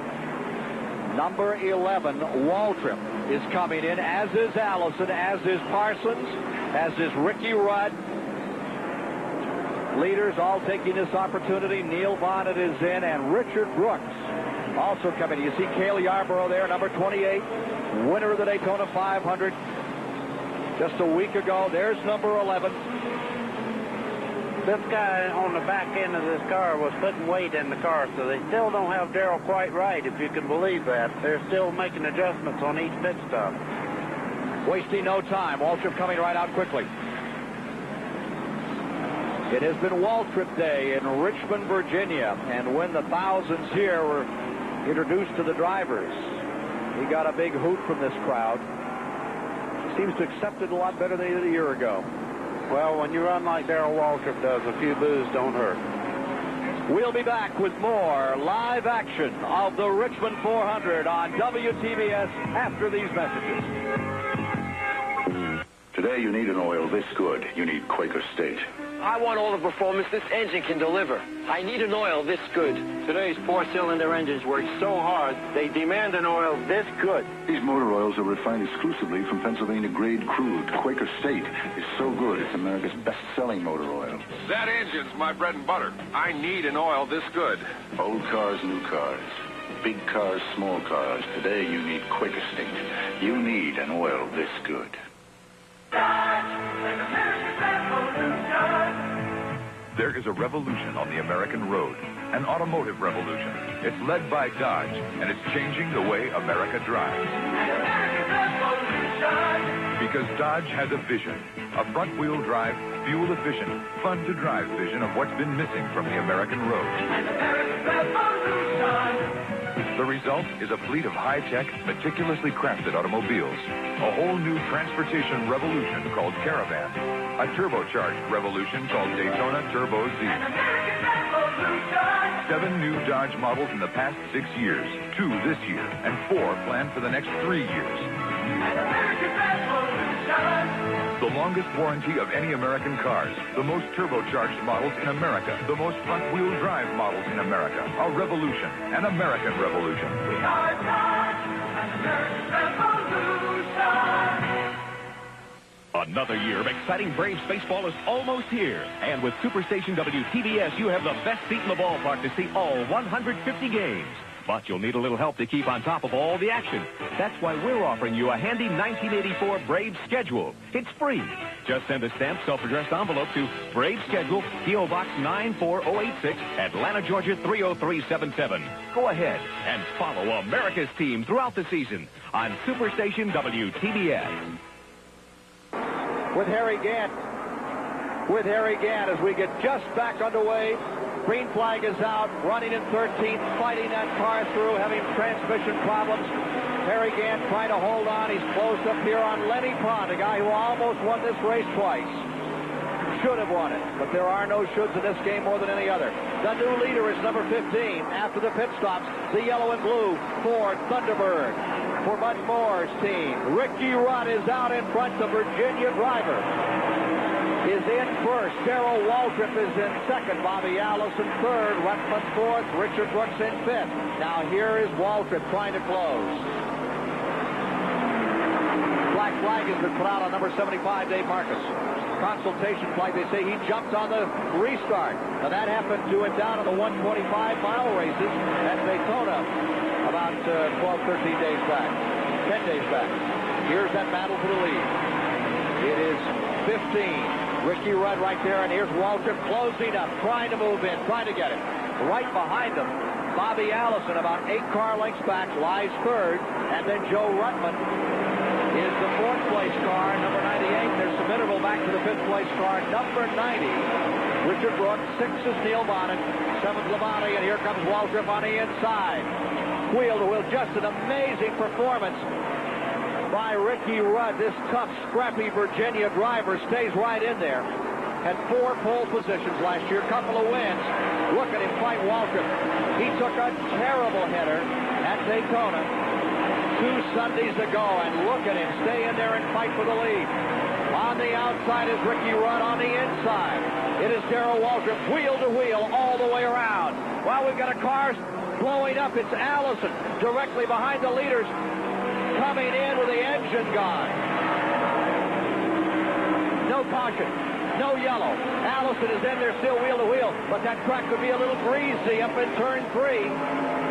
Number 11, Waltrip, is coming in, as is Allison, as is Parsons, as is Ricky Rudd. Leaders all taking this opportunity. Neil Bonnet is in, and Richard Brooks also coming. You see Cale Yarborough there, number 28, winner of the Daytona 500 just a week ago. There's number 11. This guy on the back end of this car was putting weight in the car, so they still don't have Darrell quite right, if you can believe that. They're still making adjustments on each pit stop. Wasting no time. Waltrip coming right out quickly. It has been Waltrip Day in Richmond, Virginia, and when the thousands here were introduced to the drivers, he got a big hoot from this crowd. Seems to accept it a lot better than he did a year ago. Well, when you run like Darrell Waltrip does, a few boos don't hurt. We'll be back with more live action of the Richmond 400 on WTBS after these messages. Today you need an oil this good. You need Quaker State. I want all the performance this engine can deliver. I need an oil this good. Today's four-cylinder engines work so hard, they demand an oil this good. These motor oils are refined exclusively from Pennsylvania grade crude. Quaker State is so good, it's America's best-selling motor oil. That engine's my bread and butter. I need an oil this good. Old cars, new cars. Big cars, small cars. Today you need Quaker State. You need an oil this good. There is a revolution on the American road, an automotive revolution. It's led by Dodge, and it's changing the way America drives. Because Dodge has a vision, a front-wheel drive, fuel-efficient, fun-to-drive vision of what's been missing from the American road. The result is a fleet of high-tech, meticulously crafted automobiles. A whole new transportation revolution called Caravan. A turbocharged revolution called Daytona Turbo Z. 7 new Dodge models in the past 6 years. 2 this year, and 4 planned for the next 3 years. The longest warranty of any American cars. The most turbocharged models in America. The most front-wheel drive models in America. A revolution. An American revolution. We are Dodge, an American revolution. Another year of exciting Braves baseball is almost here. And with Superstation WTBS, you have the best seat in the ballpark to see all 150 games. But you'll need a little help to keep on top of all the action. That's why we're offering you a handy 1984 Braves schedule. It's free. Just send a stamped self-addressed envelope to Braves Schedule, P.O. Box 94086, Atlanta, Georgia 30377. Go ahead and follow America's team throughout the season on Superstation WTBS. With Harry Gant as we get just back underway. Green flag is out, running in 13th, fighting that car through, having transmission problems. Harry Gant trying to hold on. He's close up here on Lenny Pond, a guy who almost won this race twice. Should have won it, but there are no shoulds in this game more than any other. The new leader is number 15. After the pit stops, the yellow and blue Ford Thunderbird. For Bud Moore's team, Ricky Rudd is out in front. The Virginia driver is in first. Darrell Waltrip is in second. Bobby Allison third. Rutman fourth. Richard Brooks in fifth. Now here is Waltrip trying to close. Black flag has been put out on number 75, Dave Marcus. Consultation flag. They say he jumped on the restart. Now that happened to him down in the 125-mile races at Daytona about 12, 13 days back. 10 days back. Here's that battle for the lead. It is 15. Ricky Rudd right there, and here's Waltrip closing up, trying to move in, trying to get it. Right behind him, Bobby Allison, about 8 car lengths back, lies third, and then Joe Rutman is the 4th place car, number 98. There's some interval back to the 5th place car, number 90. Richard Brooks, 6th is Neil Bonnet, 7th Labonte, and here comes Waltrip on the inside. Wheel to wheel, just an amazing performance by Ricky Rudd. This tough, scrappy Virginia driver stays right in there. Had 4 pole positions last year, couple of wins. Look at him fight Waltrip. He took a terrible header at Daytona 2 Sundays ago, and look at him stay in there and fight for the lead. On the outside is Ricky Rudd. On the inside, it is Darrell Waltrip, wheel to wheel all the way around. Well, we've got a car blowing up. It's Allison directly behind the leaders, coming in with the engine gone. No caution, no yellow. Allison is in there still wheel to wheel, but that track could be a little greasy up in turn 3.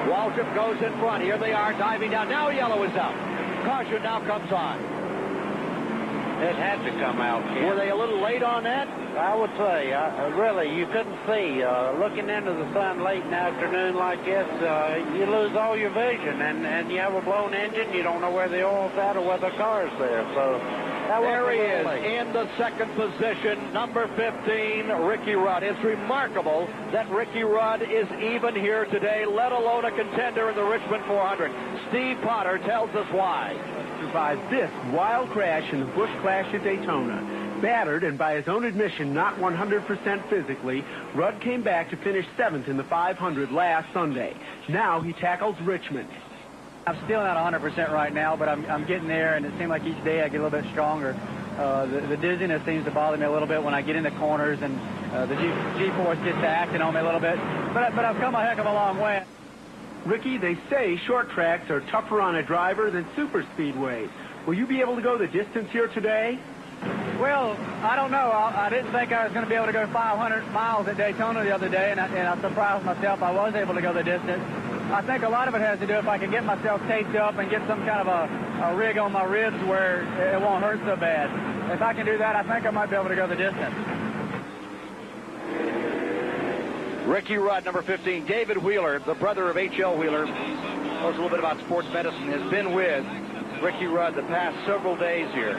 Waltrip goes in front. Here they are diving down. Now yellow is out. Caution now comes on. It had to come out, Ken. Were they a little late on that? I would say, really, you couldn't see. Looking into the sun late in the afternoon like this, you lose all your vision. And you have a blown engine, you don't know where the oil's at or whether the car's there. So there he is in the 2nd position, number 15, Ricky Rudd. It's remarkable that Ricky Rudd is even here today, let alone a contender in the Richmond 400. Steve Potter tells us why. Survived this wild crash in the Busch Clash at Daytona. Battered and by his own admission not 100% physically, Rudd came back to finish 7th in the 500 last Sunday. Now he tackles Richmond. I'm still not 100% right now, but I'm getting there, and it seems like each day I get a little bit stronger. The dizziness seems to bother me a little bit when I get in the corners, and the G-force gets to acting on me a little bit. But I've come a heck of a long way. Ricky, they say short tracks are tougher on a driver than super speedways. Will you be able to go the distance here today? Well, I don't know. I didn't think I was going to be able to go 500 miles at Daytona the other day, and I surprised myself I was able to go the distance. I think a lot of it has to do if I can get myself taped up and get some kind of a rig on my ribs where it won't hurt so bad. If I can do that, I think I might be able to go the distance. Ricky Rudd, number 15. David Wheeler, the brother of H.L. Wheeler, knows a little bit about sports medicine, has been with Ricky Rudd the past several days here.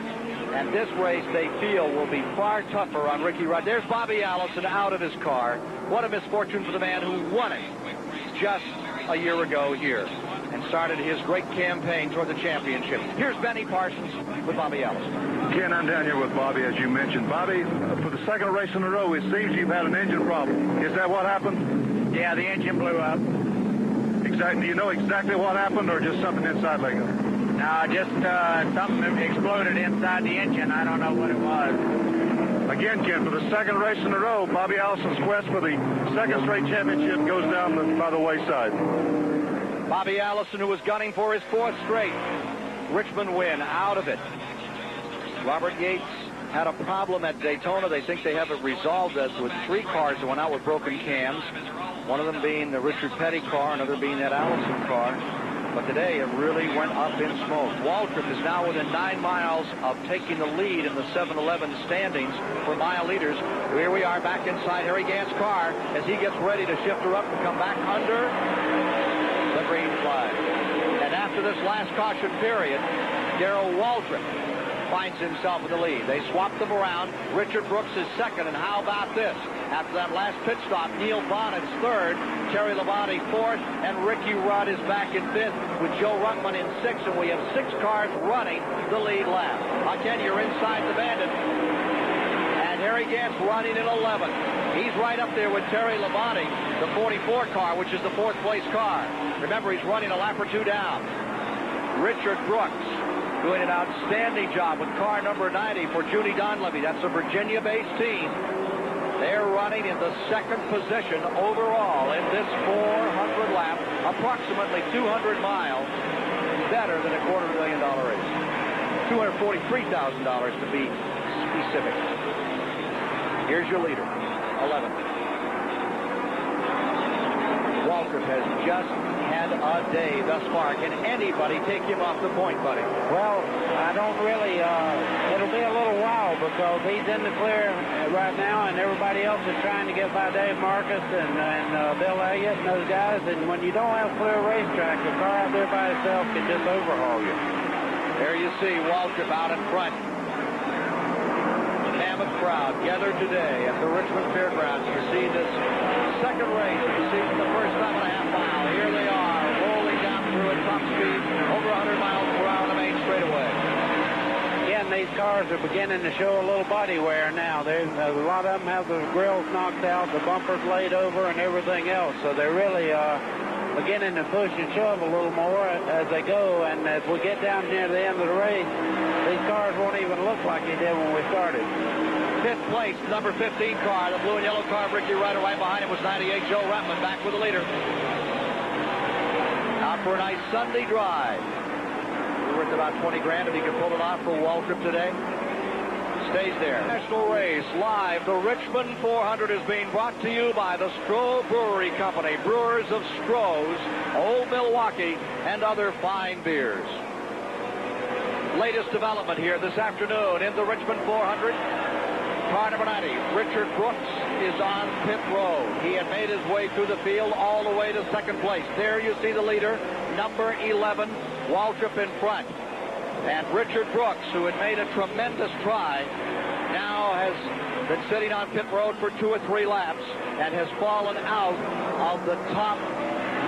And this race, they feel, will be far tougher on Ricky Rudd. There's Bobby Allison out of his car. What a misfortune for the man who won it just a year ago here and started his great campaign toward the championship. Here's Benny Parsons with Bobby Allison. Ken, I'm down here with Bobby, as you mentioned. Bobby, for the second race in a row, it seems you've had an engine problem. Is that what happened? Yeah, the engine blew up. Exactly. Do you know exactly what happened, or just something inside Lego? No, just something exploded inside the engine. I don't know what it was. Again, Ken, for the second race in a row, Bobby Allison's quest for the second straight championship goes down by the wayside. Bobby Allison, who was gunning for his fourth straight Richmond win, out of it. Robert Yates had a problem at Daytona. They think they have it resolved as with 3 cars that went out with broken cams. One of them being the Richard Petty car, another being that Allison car. But today it really went up in smoke. Waltrip is now within 9 miles of taking the lead in the 7-Eleven standings for mile leaders. Here we are back inside Harry Gant's car as he gets ready to shift her up and come back under the green flag. And after this last caution period, Darrell Waltrip finds himself in the lead. They swapped them around. Richard Brooks is second, and how about this? After that last pit stop, Neil Bonnet's third, Terry Labonte fourth, and Ricky Rudd is back in fifth with Joe Ruttman in sixth, and we have 6 cars running the lead lap. Again, you're inside the Bandit, and Harry Gant's running in 11th. He's right up there with Terry Labonte, the 44 car, which is the 4th place car. Remember, he's running a lap or 2 down. Richard Brooks doing an outstanding job with car number 90 for Judy Donlevy. That's a Virginia-based team. They're running in the 2nd position overall in this 400 lap, approximately 200 miles, better than a $250,000 race. $243,000 to be specific. Here's your leader, 11th. Waltrip has just had a day thus far. Can anybody take him off the point, buddy? Well, I don't really. It'll be a little while because he's in the clear right now, and everybody else is trying to get by Dave Marcus and Bill Elliott and those guys. And when you don't have clear racetrack, the car out there by itself can just overhaul you. There you see Waltrip out in front. Mammoth crowd gathered today at the Richmond Fairgrounds to see this second race of the season, the first 5.5 mile. Here they are, rolling down through at top speed, over 100 miles per hour on the main straightaway. Again, these cars are beginning to show a little body wear now. There's a lot of them have the grills knocked out, the bumpers laid over, and everything else. So they're really beginning to push and shove a little more as they go. And as we get down near the end of the race, these cars won't even look like they did when we started. 5th place, number 15 car, the blue and yellow car of Ricky Rudd. Right behind him was 98 Joe Ruttman, back with the leader. Out for a nice Sunday drive. Worth about 20 grand if he can pull it off for Waltrip today. Stays there. National race live. The Richmond 400 is being brought to you by the Stroh Brewery Company, brewers of Stroh's, Old Milwaukee, and other fine beers. Latest development here this afternoon in the Richmond 400. Car number 90, Richard Brooks, is on pit road. He had made his way through the field all the way to 2nd place. There you see the leader, number 11, Waltrip in front. And Richard Brooks, who had made a tremendous try, now has been sitting on pit road for 2 or 3 laps and has fallen out of the top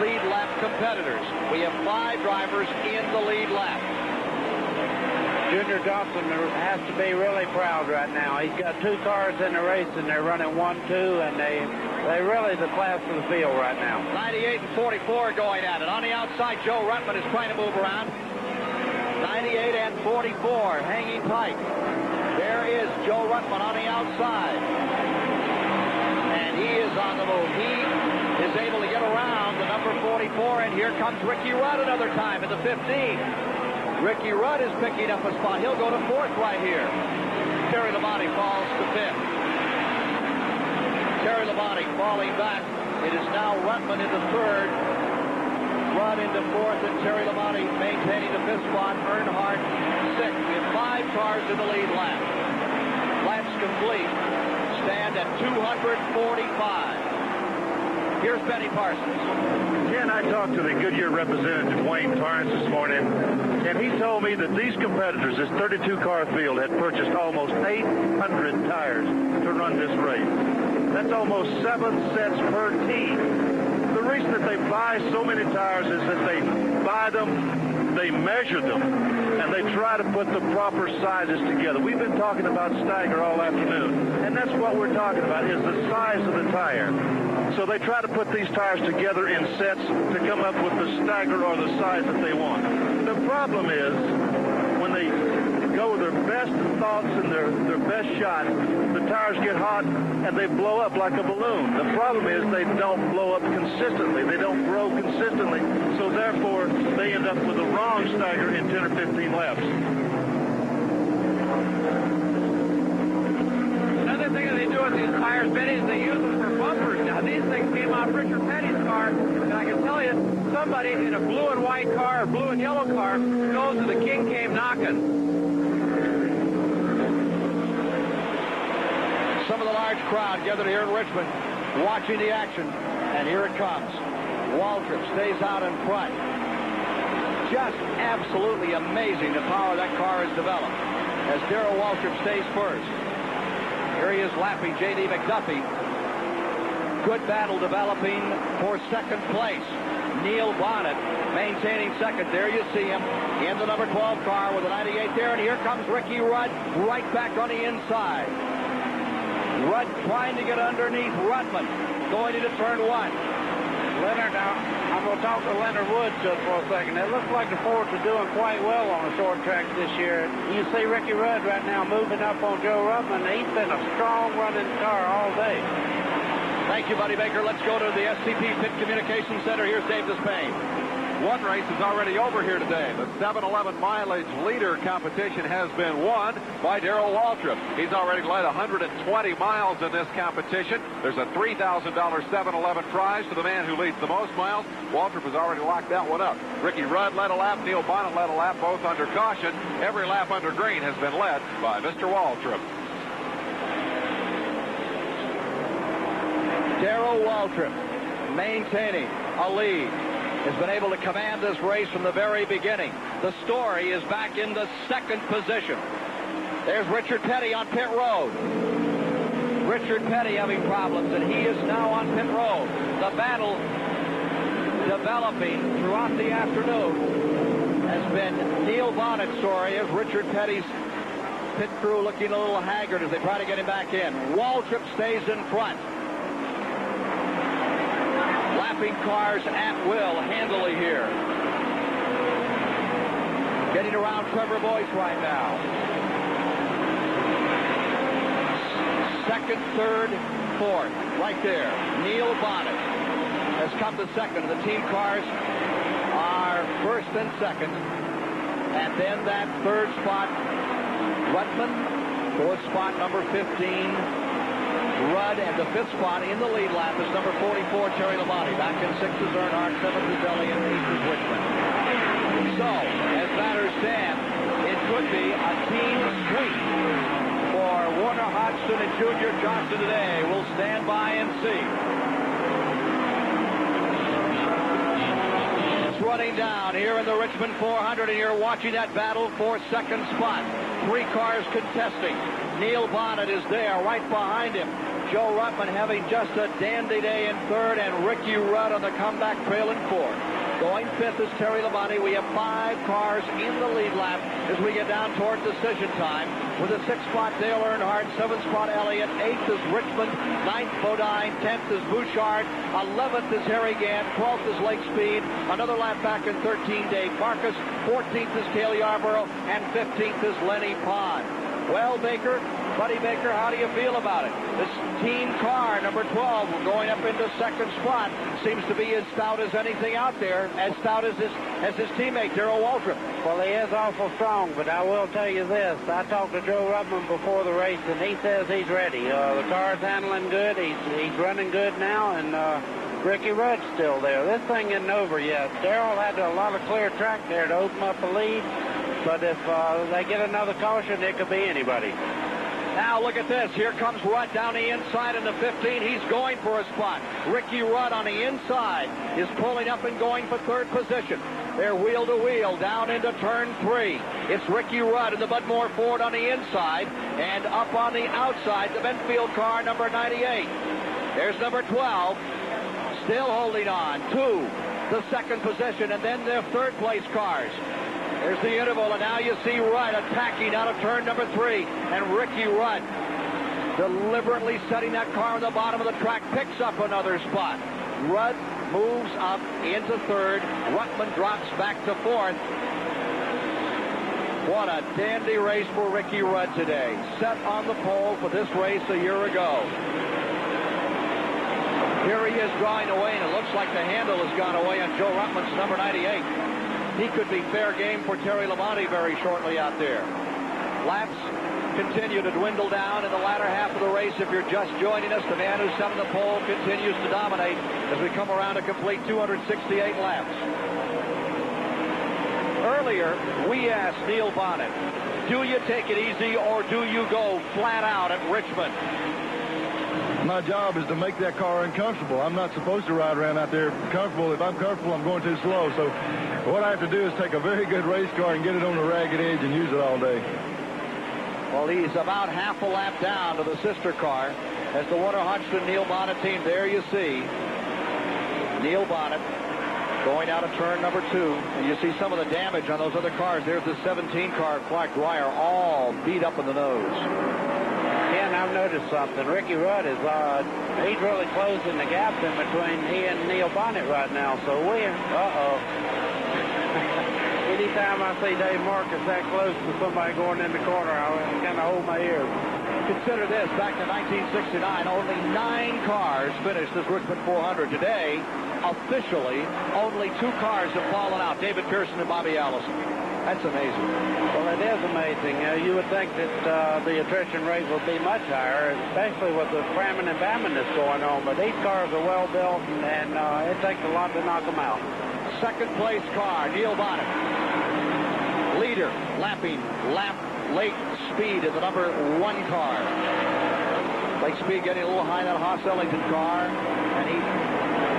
lead lap competitors. We have 5 drivers in the lead lap. Junior Dobson has to be really proud right now. He's got 2 cars in the race, and they're running 1-2, and they really the class of the field right now. 98 and 44 going at it. On the outside, Joe Ruttman is trying to move around. 98 and 44 hanging tight. There is Joe Ruttman on the outside. He is on the move. He is able to get around the number 44, and here comes Ricky Rudd another time at the 15. Ricky Rudd is picking up a spot. He'll go to 4th right here. Terry Labonte falls to 5th. Terry Labonte falling back. It is now Ruttman into 3rd. Rudd into 4th, and Terry Labonte maintaining the 5th spot. Earnhardt 6th. We have 5 cars in the lead lap. Laps complete. Stand at 245. Here's Benny Parsons. Ken, I talked to the Goodyear representative, Wayne Torrance, this morning, and he told me that these competitors, this 32-car field, had purchased almost 800 tires to run this race. That's almost 7 sets per team. The reason that they buy so many tires is that they buy them, they measure them, and they try to put the proper sizes together. We've been talking about stagger all afternoon, and that's what we're talking about, is the size of the tire. So they try to put these tires together in sets to come up with the stagger or the size that they want. The problem is, when they go with their best thoughts and their best shots, the tires get hot and they blow up like a balloon. The problem is they don't blow up consistently. They don't grow consistently. So therefore, they end up with the wrong stagger in 10 or 15 laps. Another thing that they do with these tires, Benny, is they use them for bumpers. Now, these things came off Richard Petty's car, and I can tell you, somebody in a blue and white car or blue and yellow car goes to the King Came Knockin'. Some of the large crowd gathered here in Richmond watching the action, and here it comes. Waltrip stays out in front. Just absolutely amazing the power that car has developed as Darrell Waltrip stays first. Here he is lapping J.D. McDuffie. Good battle developing for second place. Neil Bonnet maintaining second. There you see him in the number 12 car with the 98 there. And here comes Ricky Rudd right back on the inside. Rudd trying to get underneath Ruttman going into turn 1. Leonard, now, I'm going to talk to Leonard Woods just for a second. It looks like the Fords are doing quite well on the short tracks this year. You see Ricky Rudd right now moving up on Joe Ruttman. He's been a strong running car all day. Thank you, Buddy Baker. Let's go to the SCP Pit Communications Center. Here's Dave Despain. One race is already over here today. The 7-11 mileage leader competition has been won by Darrell Waltrip. He's already led 120 miles in this competition. There's a $3,000 7-11 prize to the man who leads the most miles. Waltrip has already locked that one up. Ricky Rudd led a lap. Neil Bonnet led a lap, both under caution. Every lap under green has been led by Mr. Waltrip. Darrell Waltrip maintaining a lead. Has been able to command this race from the very beginning. The Story is back in the second position. There's Richard Petty on pit road. Richard Petty having problems, and he is now on pit road. The battle developing throughout the afternoon has been Neil Bonnet's Story as Richard Petty's pit crew looking a little haggard as they try to get him back in. Waltrip stays in front. Lapping cars at will, handily here. Getting around Trevor Boyce right now. Second, third, fourth, right there. Neil Bonnet has come to second. The team cars are first and second. And then that third spot, Ruttman. Fourth spot, number 15. Rudd, and the fifth spot in the lead lap is number 44, Terry Labonte. Back in sixth is Earnhardt, seventh is Elliott, eighth is Richmond. So, as matters stand, it could be a team sweep for Warner Hodgson and Junior Johnson today. We'll stand by and see. It's running down here in the Richmond 400, and you're watching that battle for second spot. 3 cars contesting. Neil Bonnet is there right behind him. Joe Ruttman having just a dandy day in third, and Ricky Rudd on the comeback trail in fourth. Going fifth is Terry Labonte. We have 5 cars in the lead lap as we get down toward decision time. With a 6th spot, Dale Earnhardt, 7th spot, Elliott, 8th is Richmond, 9th, Bodine, 10th is Bouchard, 11th is Harry Gant, 12th is Lake Speed, another lap back in 13, Dave Marcus, 14th is Cale Yarborough, and 15th is Lenny Pond. Well, Baker, Buddy Baker, how do you feel about it? This team car, number 12, going up into second spot, seems to be as stout as anything out there, as stout as his teammate, Darrell Waltrip. Well, he is awful strong, but I will tell you this. I talked to Joe Rubman before the race, and he says he's ready. The car's handling good. He's running good now, and Ricky Rudd's still there. This thing isn't over yet. Darrell had a lot of clear track there to open up the lead, but if they get another caution, it could be anybody. Now look at this. Here comes Rudd down the inside in the 15. He's going for a spot. Ricky Rudd on the inside is pulling up and going for third position. They're wheel to wheel down into turn 3. It's Ricky Rudd and the Bud Moore Ford on the inside, and up on the outside, the Benfield car, number 98. There's number 12, still holding on to the second position, and then their third place cars. There's the interval, and now you see Rudd attacking out of turn number 3, and Ricky Rudd deliberately setting that car on the bottom of the track, picks up another spot. Rudd moves up into third. Ruttman drops back to fourth. What a dandy race for Ricky Rudd today. Set on the pole for this race a year ago. Here he is drawing away, and it looks like the handle has gone away on Joe Ruttman's number 98. He could be fair game for Terry Labonte very shortly out there. Laps continue to dwindle down in the latter half of the race. If you're just joining us, the man who's set on the pole continues to dominate as we come around to complete 268 laps. Earlier, we asked Neil Bonnet, do you take it easy or do you go flat out at Richmond? My job is to make that car uncomfortable. I'm not supposed to ride around out there comfortable. If I'm comfortable, I'm going too slow. So what I have to do is take a very good race car and get it on the ragged edge and use it all day. Well, he's about half a lap down to the sister car as the Warner Hodgson Neil Bonnet team. There you see Neil Bonnet going out of turn number 2. And you see some of the damage on those other cars. There's the 17 car, Clark Dwyer, all beat up in the nose. Yeah, and I've noticed something. Ricky Rudd is, he's really closing the gap in between he and Neil Bonnet right now. So we're, anytime I see Dave Marcus that close to somebody going in the corner, I kind of hold my ears. Consider this, back in 1969, only 9 cars finished this Richmond 400. Today, officially, only 2 cars have fallen out, David Pearson and Bobby Allison. That's amazing. Well, it is amazing. You would think that the attrition rate will be much higher, especially with the cramming and bamming that's going on. But these cars are well built, and it takes a lot to knock them out. Second place car, Neil Bonnet. Leader, lapping, late speed in the number 1 car. Late speed getting a little high in that Haas Ellington car, and he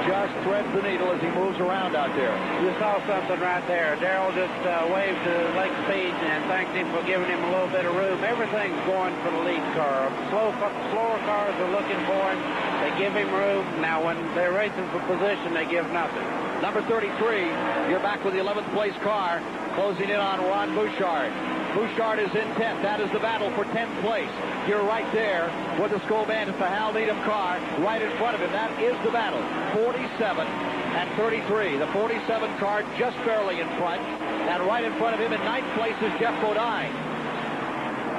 just threads the needle as he moves around out there. You saw something right there. Darrell just waved to Lake Speed and thanked him for giving him a little bit of room. Everything's going for the lead car. Slower cars are looking for him. They give him room. Now, when they're racing for position, they give nothing. Number 33, you're back with the 11th place car, closing in on Ron Bouchard. Bouchard is in 10th. That is the battle for 10th place. You're right there with the Skull Bandits, the Hal Needham car, right in front of him. That is the battle. 47 and 33. The 47 car just barely in front. And right in front of him in 9th place is Jeff Bodine.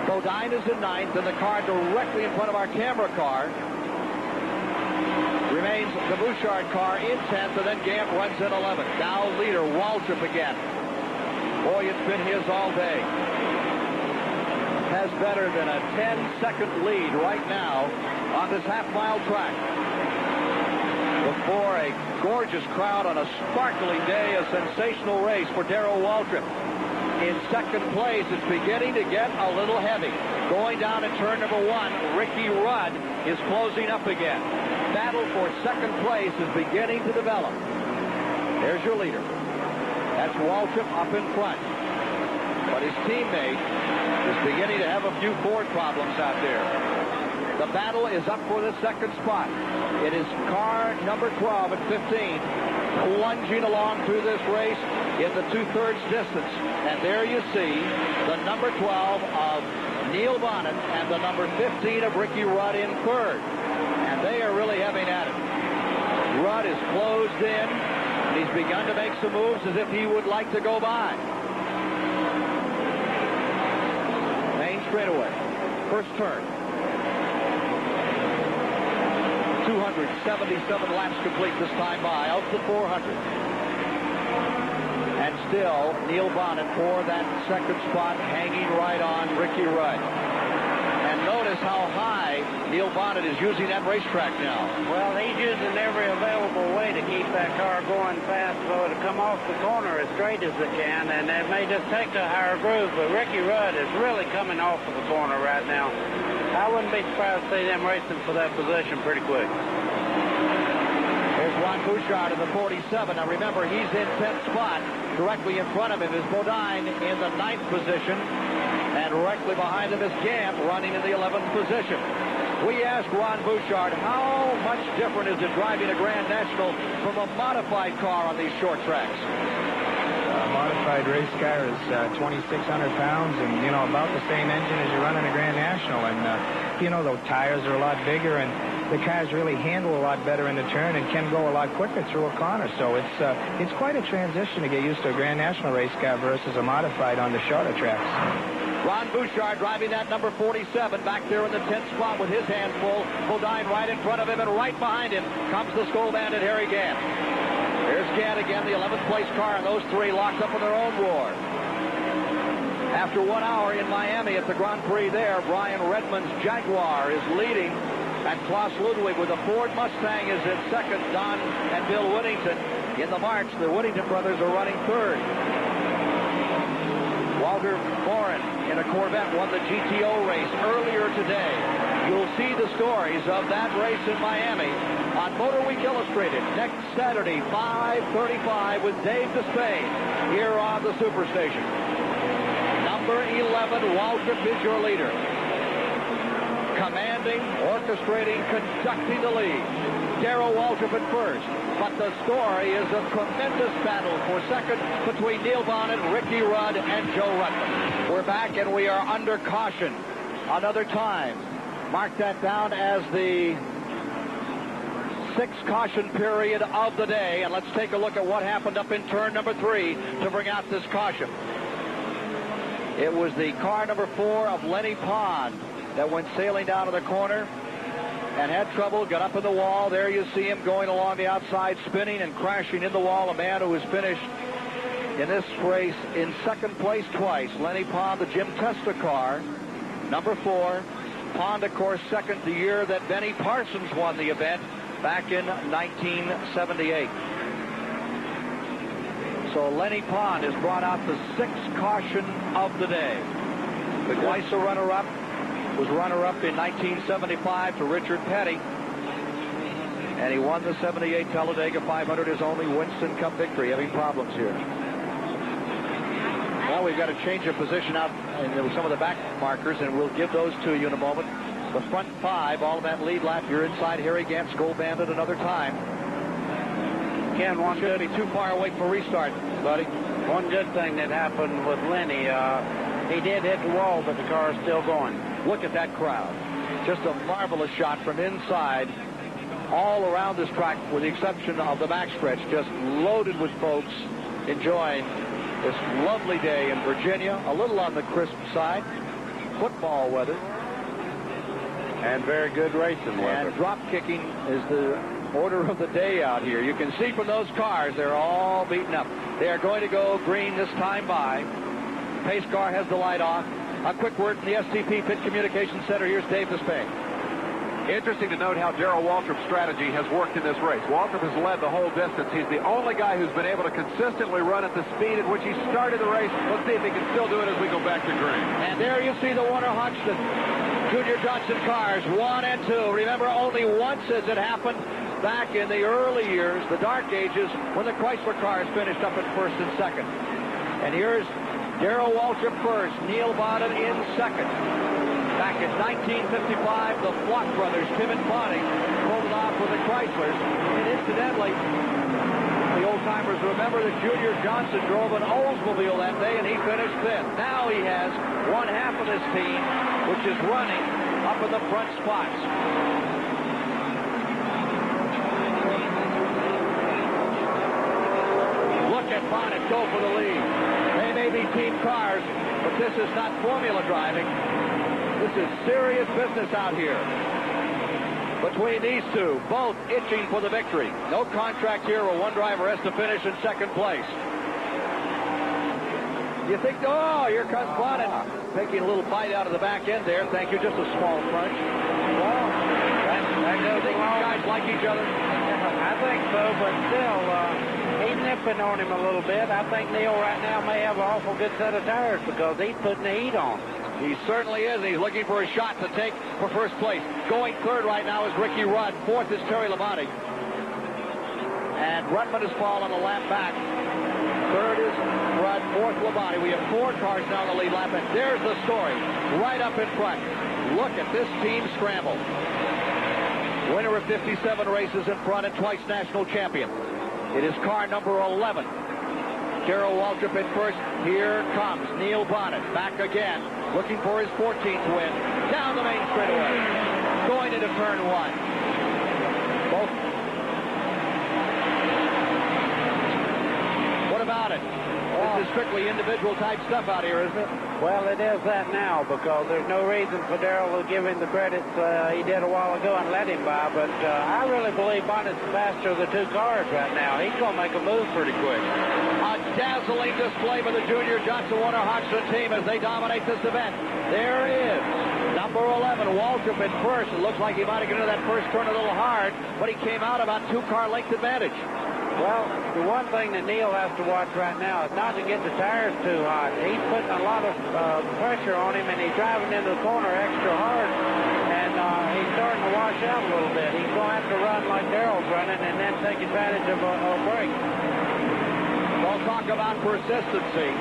Bodine is in 9th, and the car directly in front of our camera car remains the Bouchard car in 10th, and then Gant runs in 11th. Now leader Waltrip again. Boy, it's been his all day. Has better than a 10-second lead right now on this half-mile track. Before a gorgeous crowd on a sparkling day, a sensational race for Darrell Waltrip. In second place, it's beginning to get a little heavy. Going down in turn number 1, Ricky Rudd is closing up again. Battle for second place is beginning to develop. There's your leader. That's Waltrip up in front. But his teammate is beginning to have a few Ford problems out there. The battle is up for the second spot. It is car number 12 at 15, plunging along through this race in the 2/3 distance. And there you see the number 12 of Neil Bonnet and the number 15 of Ricky Rudd in third. And they are really having at it. Rudd is closed in. He's begun to make some moves as if he would like to go by. Main straightaway. First turn. 277 laps complete this time by out to 400. And still, Neil Bonnet for that second spot, hanging right on Ricky Rudd. And notice how high Neil Bonnet is using that racetrack now. Well, he's using every available way to keep that car going fast so it'll come off the corner as straight as it can, and it may just take a higher groove, but Ricky Rudd is really coming off of the corner right now. I wouldn't be surprised to see them racing for that position pretty quick. Here's Ron Bouchard in the 47. Now remember, he's in 10th spot. Directly in front of him is Bodine in the 9th position. And directly behind him is Gant running in the 11th position. We asked Ron Bouchard, how much different is it driving a Grand National from a modified car on these short tracks? A modified race car is 2,600 pounds and, you know, about the same engine as you run in a Grand National. And, you know, the tires are a lot bigger and the cars really handle a lot better in the turn and can go a lot quicker through a corner. So it's quite a transition to get used to a Grand National race car versus a modified on the shorter tracks. Ron Bouchard driving that number 47 back there in the 10th spot with his hands full. Bodine right in front of him, and right behind him comes the Skull Bandit Harry Gant. There's Gant again, the 11th place car, and those three locked up in their own war. After 1 hour in Miami at the Grand Prix there, Brian Redmond's Jaguar is leading, and Klaus Ludwig with a Ford Mustang is in second. Don and Bill Whittington in the march. The Whittington brothers are running third. Walter Boren in a Corvette won the GTO race earlier today. You'll see the stories of that race in Miami on Motor Week Illustrated next Saturday, 5:35 with Dave Despain here on the Superstation. Number 11, Waltrip is your leader. Commanding, orchestrating, conducting the lead. Darrell Waltrip at first. But the story is a tremendous battle for second between Neil Bonnet, Ricky Rudd, and Joe Ruttman. We're back and we are under caution. Another time. Mark that down as the 6th caution period of the day. And let's take a look at what happened up in turn number 3 to bring out this caution. It was the car number 4 of Lenny Pond that went sailing down to the corner and had trouble, got up in the wall. There you see him going along the outside, spinning and crashing in the wall. A man who has finished in this race in second place twice. Lenny Pond, the Jim Testa car, number 4. Pond, of course, second the year that Benny Parsons won the event back in 1978. So Lenny Pond has brought out the 6th caution of the day. Twice a runner-up. Was runner-up in 1975 to Richard Petty. And he won the 78 Talladega 500, his only Winston Cup victory, having problems here. Well, we've got to change of position out in some of the back markers, and we'll give those to you in a moment. The front 5, all of that lead lap, you're inside Harry Gant, Skull Bandit another time. Ken, one shouldn't be too far away for restart, buddy. One good thing that happened with Lenny, he did hit the wall, but the car is still going. Look at that crowd. Just a marvelous shot from inside all around this track, with the exception of the backstretch, just loaded with folks enjoying this lovely day in Virginia. A little on the crisp side. Football weather. And very good racing weather. And drop kicking is the order of the day out here. You can see from those cars, they're all beaten up. They are going to go green this time by. Pace car has the light off. A quick word from the STP Pit Communications Center. Here's Dave Despain. Interesting to note how Darrell Waltrip's strategy has worked in this race. Waltrip has led the whole distance. He's the only guy who's been able to consistently run at the speed at which he started the race. Let's see if he can still do it as we go back to green. And there you see the Warner Hodgson Junior Johnson cars, 1 and 2. Remember, only once has it happened back in the early years, the dark ages, when the Chrysler cars finished up at first and second. And here's Darrell Waltrip first, Neil Bonnet in second. Back in 1955, the Flock brothers, Tim and Bonnie, pulled it off with the Chryslers. And incidentally, the old-timers remember that Junior Johnson drove an Oldsmobile that day, and he finished fifth. Now he has one half of his team, which is running up in the front spots. Look at Bonnet go for the lead. They may be team cars, but this is not formula driving. This is serious business out here between these two, both itching for the victory. No contract here where one driver has to finish in second place. You think, oh, here comes Bonnet, taking a little bite out of the back end there. Thank you, just a small crunch. Well, that goes think along. you guys like each other? I think so, but still, he's nipping on him a little bit. I think Neil right now may have an awful good set of tires because he's putting the heat on. He certainly is. He's looking for a shot to take for first place. Going third right now is Ricky Rudd. Fourth is Terry Labonte. And Rutman has fallen a lap back. Third is Rudd. Fourth, Labonte. We have 4 cars now in the lead lap. And there's the story right up in front. Look at this team scramble. Winner of 57 races in front and twice national champion. It is car number 11. Darrell Waltrip in first. Here comes Neil Bonnet. Back again. Looking for his 14th win. Down the main straightaway. Going into turn 1. Both. What about it? This is strictly individual type stuff out here, isn't it? Well, it is that now because there's no reason for Darrell to give him the credits he did a while ago and let him by. But I really believe Bonnet's the faster of the 2 cars right now. He's going to make a move pretty quick. A dazzling display by the Junior Johnson Warner Hodgson team as they dominate this event. There is number 11, Waltrip in first. It looks like he might have gotten into that first turn a little hard, but he came out about 2-car length advantage. Well, the one thing that Neil has to watch right now is not to get the tires too hot. He's putting a lot of pressure on him, and he's driving into the corner extra hard, and he's starting to wash out a little bit. He's going to have to run like Darrell's running and then take advantage of a break. We'll talk about persistency.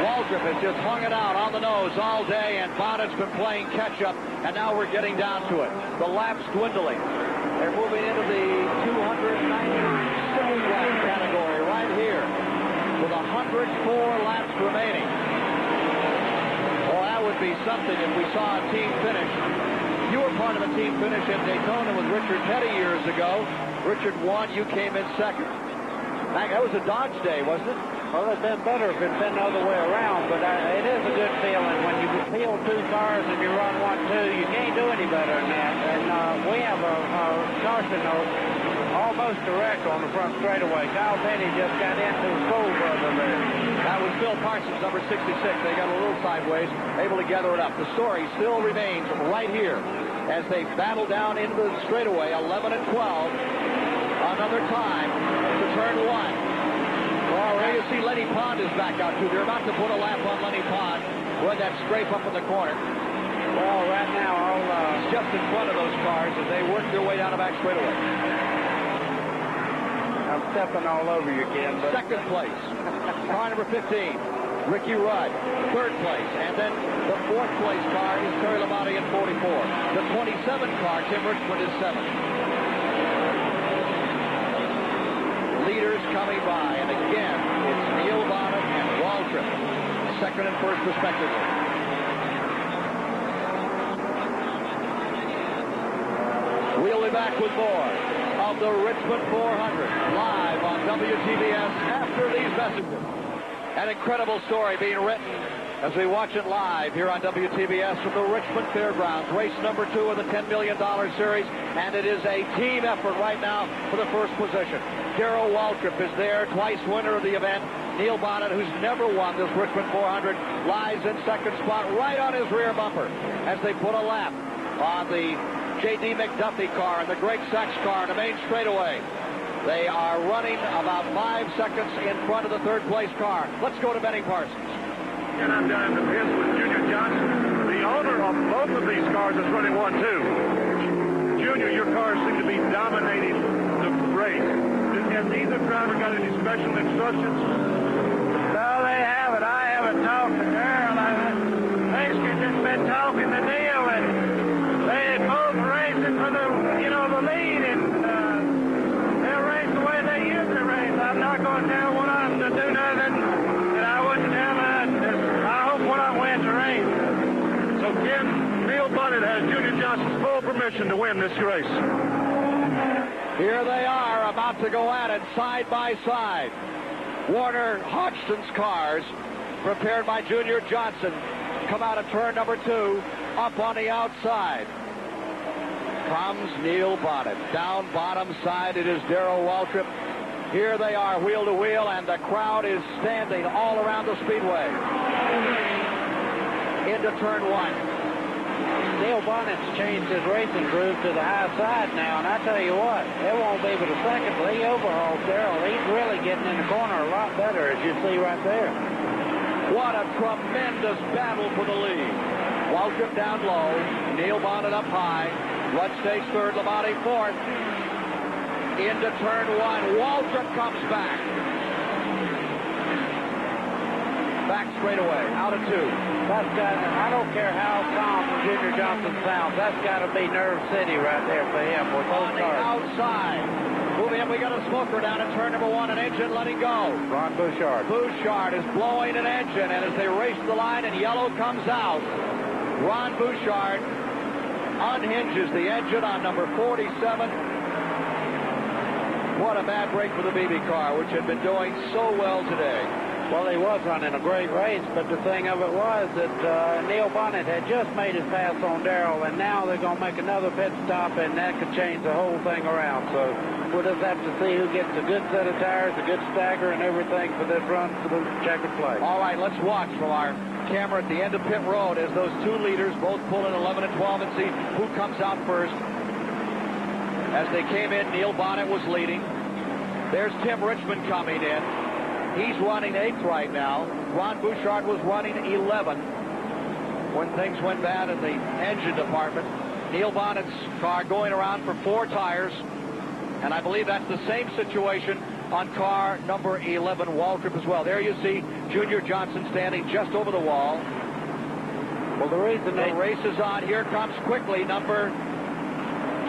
Waltrip has just hung it out on the nose all day, and Bonnet's been playing catch-up, and now we're getting down to it. The laps dwindling. They're moving into the 296 lap category right here with 104 laps remaining. Well, that would be something if we saw a team finish. You were part of a team finish in Daytona with Richard Petty years ago. Richard won. You came in second. That was a Dodge day, wasn't it? Well, it'd been better if it'd been the other way around, but it is a good feeling when you field 2 cars and you run 1-2. You can't do any better than that. And we have a caution almost direct on the front straightaway. Kyle Petty just got into the school brother there. That was Phil Parsons, number 66. They got a little sideways, able to gather it up. The story still remains right here as they battle down into the straightaway, 11 and 12. Another time to turn 1. Well, you see Lenny Pond is back out, too. They're about to put a lap on Lenny Pond. Boy, that scrape up in the corner. Well, right now, he's just in front of those cars as they work their way down the back straightaway. I'm stepping all over you, Ken. But... Second place, car number 15, Ricky Rudd. Third place, and then the 4th place car is Terry Labonte in 44. The 27 car, Tim Richmond, is 7th. Leaders coming by, and again, it's Neil Bonnet and Waltrip, second and first respectively. We'll be back with more of the Richmond 400 live on WTBS after these messages. An incredible story being written as we watch it live here on WTBS from the Richmond Fairgrounds, race number 2 of the $10 million series, and it is a team effort right now for the first position. Darrell Waltrip is there, twice winner of the event. Neil Bonnet, who's never won this Richmond 400, lies in second spot right on his rear bumper as they put a lap on the J.D. McDuffie car and the Greg Sachs car in the main straightaway. They are running about 5 seconds in front of the third place car. Let's go to Benny Parsons. And I'm down in the pits with Junior Johnson. The owner of both of these cars is running 1-2. Junior, your cars seem to be dominating the race. Has either driver got any special instructions? No, they haven't. I haven't talked to Darrell. They've just been talking to Neil, and they had both racing for the lead, and they'll race the way they usually race. I'm not going to tell one of them to do nothing that I wouldn't tell them. I hope one of them wins the race. So, Ken, Neil Bonnet has Junior Johnson's full permission to win this race. Here they are about to go at it side by side. Warner Hodgson's cars, prepared by Junior Johnson, come out of turn number 2. Up on the outside comes Neil Bonnet. Down bottom side, it is Darrell Waltrip. Here they are, wheel to wheel, and the crowd is standing all around the speedway. Into turn one. Neil Bonnet's changed his racing groove to the high side now, and I tell you what, it won't be but a second till he overhauls Darrell. He's really getting in the corner a lot better, as you see right there. What a tremendous battle for the lead. Waltrip down low, Neil Bonnet up high. Rudd stays third, Labonte fourth. Into turn one, Waltrip comes back. Back straightaway, out of two. That's got, I don't care how calm Junior Johnson sounds, that's got to be Nerve City right there for him. On the outside. Moving up, we got a smoker down at turn number one, an engine letting go. Ron Bouchard. Bouchard is blowing an engine, and as they race the line and yellow comes out, Ron Bouchard unhinges the engine on number 47. What a bad break for the BB car, which had been doing so well today. Well, he was running a great race, but the thing of it was that Neil Bonnet had just made his pass on Darrell, and now they're going to make another pit stop, and that could change the whole thing around. So we'll just have to see who gets a good set of tires, a good stagger, and everything for this run for the checkered flag. All right, let's watch from our camera at the end of pit road as those two leaders both pull in 11 and 12 and see who comes out first. As they came in, Neil Bonnet was leading. There's Tim Richmond coming in. He's running 8th right now. Ron Bouchard was running 11 when things went bad in the engine department. Neil Bonnet's car going around for 4 tires, and I believe that's the same situation on car number 11, Waltrip, as well. There you see Junior Johnson standing just over the wall. Well, the reason the race is on. Here comes quickly number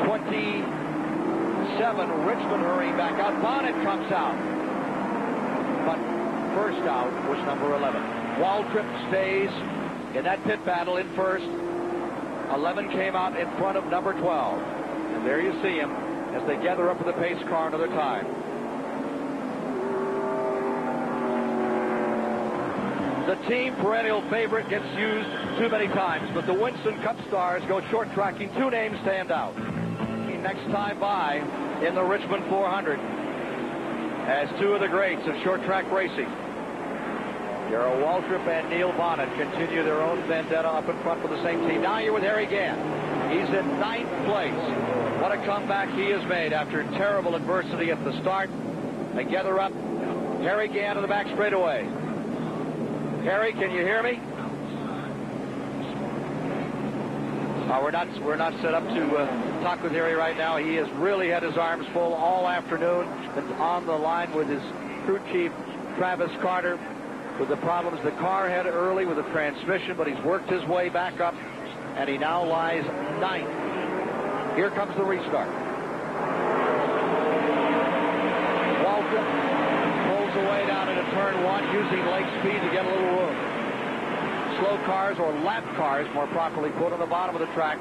27, Richmond, hurrying back out. Bonnet comes out. But first out was number 11. Waltrip stays in that pit battle in first. 11 came out in front of number 12. And there you see him as they gather up with the pace car another time. The team perennial favorite gets used too many times, but the Winston Cup stars go short tracking. 2 names stand out. Next time by in the Richmond 400 as 2 of the greats of short track racing. Darrell Waltrip and Neil Bonnet continue their own vendetta up in front for the same team. Now you're with Harry Gant. He's in 9th place. What a comeback he has made after terrible adversity at the start. They gather up. Harry Gant in the back straightaway. Harry, can you hear me? We're not set up to talk with Harry right now. He has really had his arms full all afternoon. Been on the line with his crew chief, Travis Carter, with the problems the car had early with the transmission, but he's worked his way back up, and he now lies 9th. Here comes the restart. Waltrip pulls away down into turn 1, using leg speed to get a little room. Slow cars, or lap cars, more properly put, on the bottom of the track.